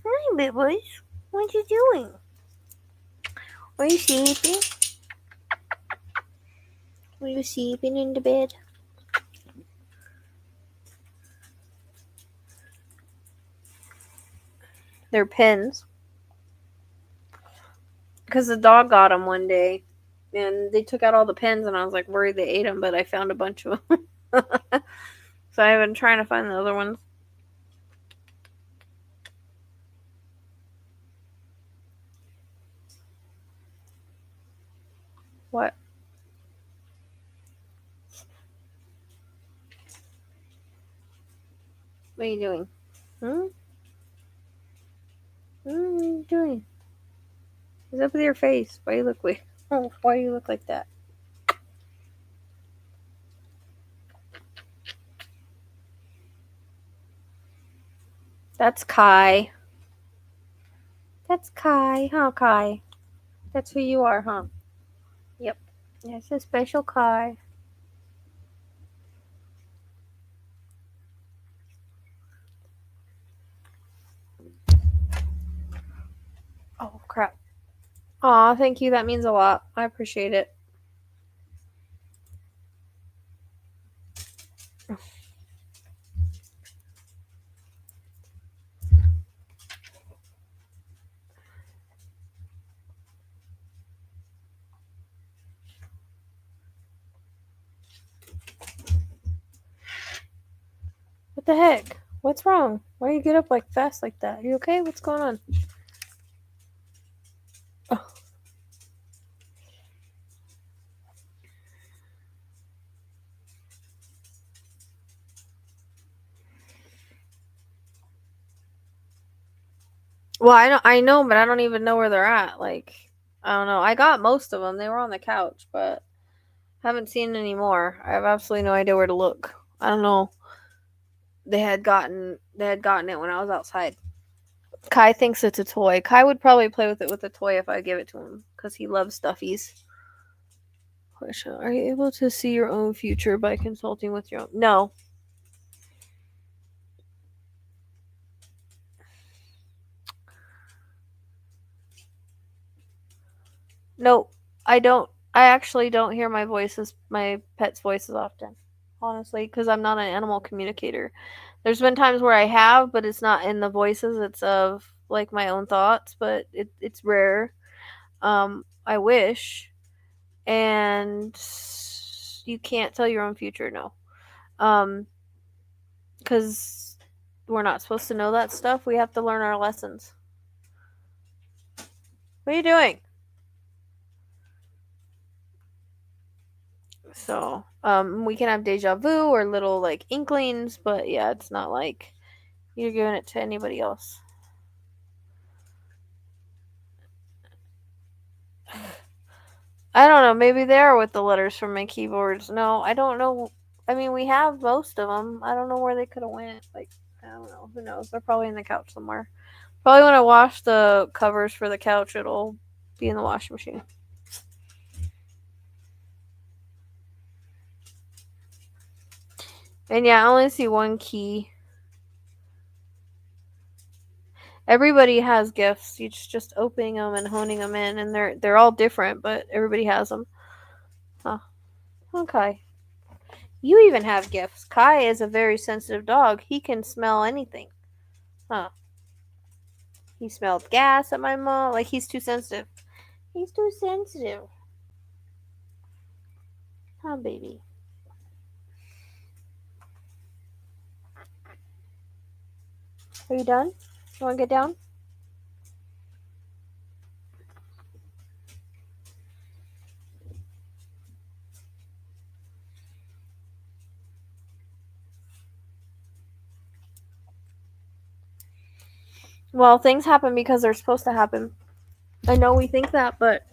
Speaker 2: Hi, big boys. What you doing? Are you sleeping? Are you sleeping in the bed? They're pins. Because the dog got them one day. And they took out all the pins, and I was like worried they ate them, but I found a bunch of them. So I've been trying to find the other ones. What? What are you doing? What are you doing? What's up with your face? Why you look weird? Oh, why do you look like that? That's Kai. That's Kai, huh, Kai? That's who you are, huh? Yep. That's a special Kai. Oh, crap. Aw, thank you. That means a lot. I appreciate it. What the heck? What's wrong? Why do you get up like fast like that? Are you okay? What's going on? Oh. Well, I know, but I don't even know where they're at. Like, I don't know. I got most of them. They were on the couch, but haven't seen any more. I have absolutely no idea where to look. I don't know. They had gotten it when I was outside. Kai thinks it's a toy. Kai would probably play with it with a toy if I give it to him because he loves stuffies. Question: Are you able to see your own future by consulting with your own? No. Nope. I don't. I actually don't hear my pet's voices often, honestly, because I'm not an animal communicator. There's been times where I have, but it's not in the voices. It's of like my own thoughts, but it's rare. I wish, and you can't tell your own future, no. Because we're not supposed to know that stuff. We have to learn our lessons. What are you doing? So, we can have deja vu or little like inklings, but yeah, it's not like you're giving it to anybody else. I don't know. Maybe they are with the letters from my keyboards. No, I don't know. I mean, we have most of them. I don't know where they could have went. Like, I don't know. Who knows? They're probably in the couch somewhere. Probably when I wash the covers for the couch, it'll be in the washing machine. And yeah, I only see one key. Everybody has gifts. You just opening them and honing them in, and they're all different, but everybody has them. Huh. Okay. You even have gifts. Kai is a very sensitive dog. He can smell anything. Huh. He smelled gas at my mom. Like, he's too sensitive. He's too sensitive. Huh, baby? Are you done? You want to get down? Well, things happen because they're supposed to happen. I know we think that, but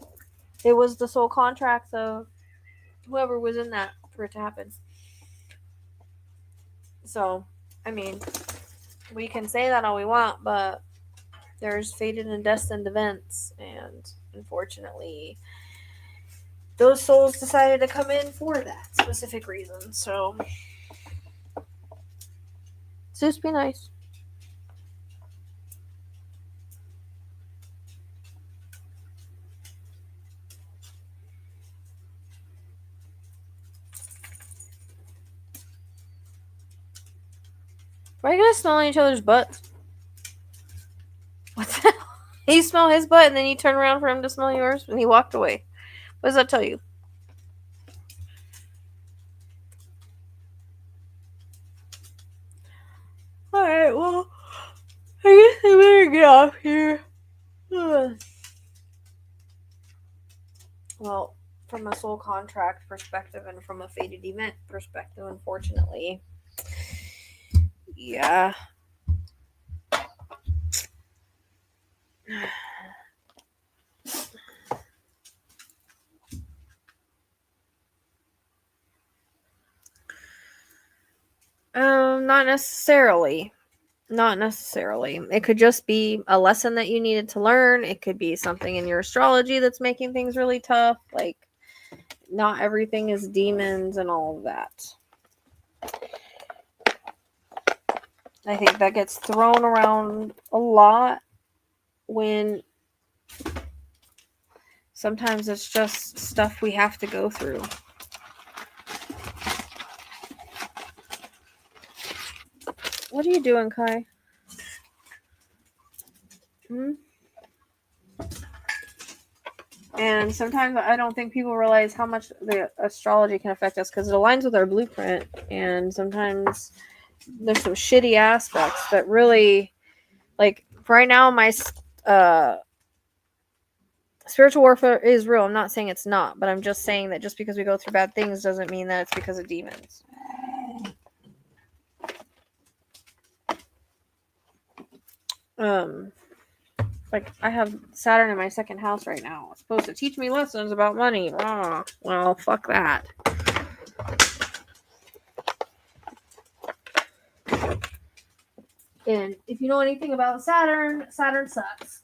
Speaker 2: it was the sole contract of whoever was in that for it to happen. So, I mean, we can say that all we want, but there's fated and destined events, and unfortunately, those souls decided to come in for that specific reason. So, just be nice. Why are you guys smelling each other's butts? What the hell? You smell his butt and then you turn around for him to smell yours and he walked away. What does that tell you? Alright, well, I guess I better get off here. Well, from a soul contract perspective and from a fated event perspective, unfortunately. Yeah. Not necessarily. Not necessarily. It could just be a lesson that you needed to learn. It could be something in your astrology that's making things really tough. Like, not everything is demons and all of that. I think that gets thrown around a lot when sometimes it's just stuff we have to go through. What are you doing, Kai? And sometimes I don't think people realize how much the astrology can affect us because it aligns with our blueprint. And sometimes there's some shitty aspects that really, like, right now, my spiritual warfare is real. I'm not saying it's not, but I'm just saying that just because we go through bad things doesn't mean that it's because of demons. Like, I have Saturn in my second house right now. It's supposed to teach me lessons about money. Well, fuck that. And if you know anything about Saturn sucks.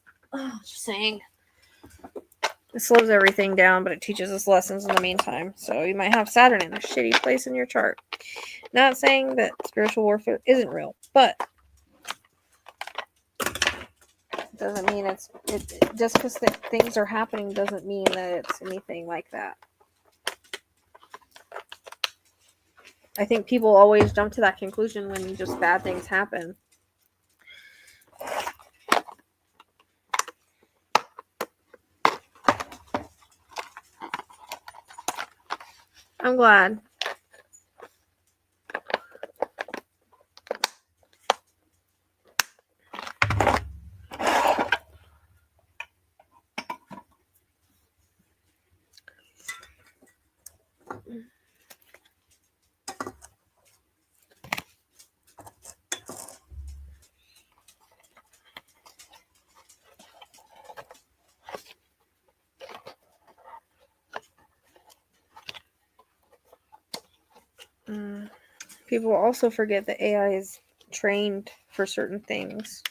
Speaker 2: Just saying. It slows everything down, but it teaches us lessons in the meantime. So you might have Saturn in a shitty place in your chart. Not saying that spiritual warfare isn't real, but it doesn't mean just because things are happening doesn't mean that it's anything like that. I think people always jump to that conclusion when just bad things happen. I'm glad. People also forget that AI is trained for certain things.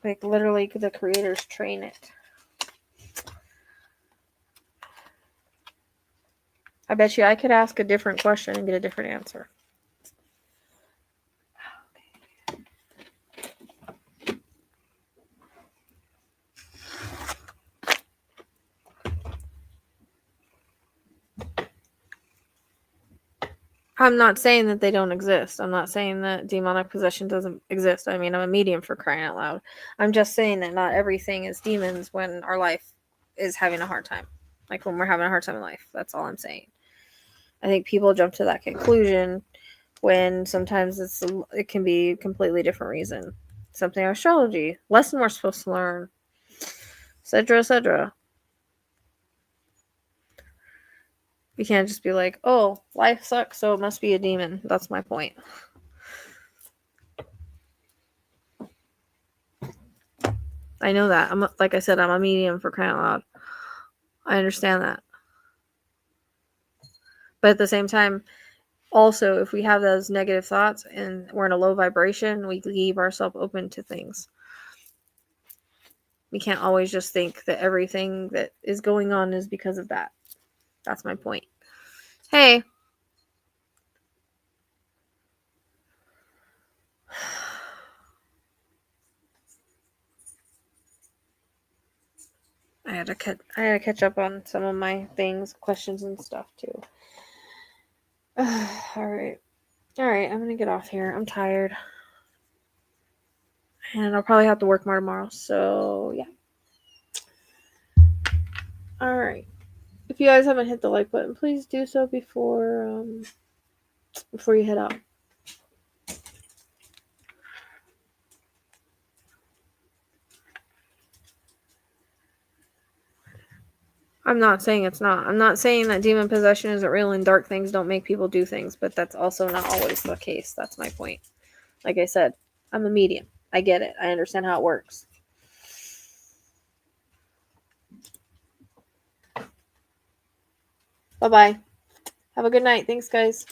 Speaker 2: Like, literally, the creators train it. I bet you I could ask a different question and get a different answer. I'm not saying that they don't exist. I'm not saying that demonic possession doesn't exist. I mean, I'm a medium, for crying out loud. I'm just saying that not everything is demons when our life is having a hard time. Like, when we're having a hard time in life. That's all I'm saying. I think people jump to that conclusion when sometimes it can be a completely different reason. Something astrology, lesson we're supposed to learn, etc., etc. You can't just be like, oh, life sucks, so it must be a demon. That's my point. I know that. Like I said, I'm a medium, for crying out loud. I understand that. But at the same time, also, if we have those negative thoughts and we're in a low vibration, we leave ourselves open to things. We can't always just think that everything that is going on is because of that. That's my point. Hey. I had to catch up on some of my things, questions and stuff too. All right. I'm gonna get off here. I'm tired. And I'll probably have to work more tomorrow. So, yeah. All right. If you guys haven't hit the like button, please do so before you head out. I'm not saying it's not. I'm not saying that demon possession isn't real and dark things don't make people do things, but that's also not always the case. That's my point. Like I said, I'm a medium. I get it. I understand how it works. Bye-bye. Have a good night. Thanks, guys.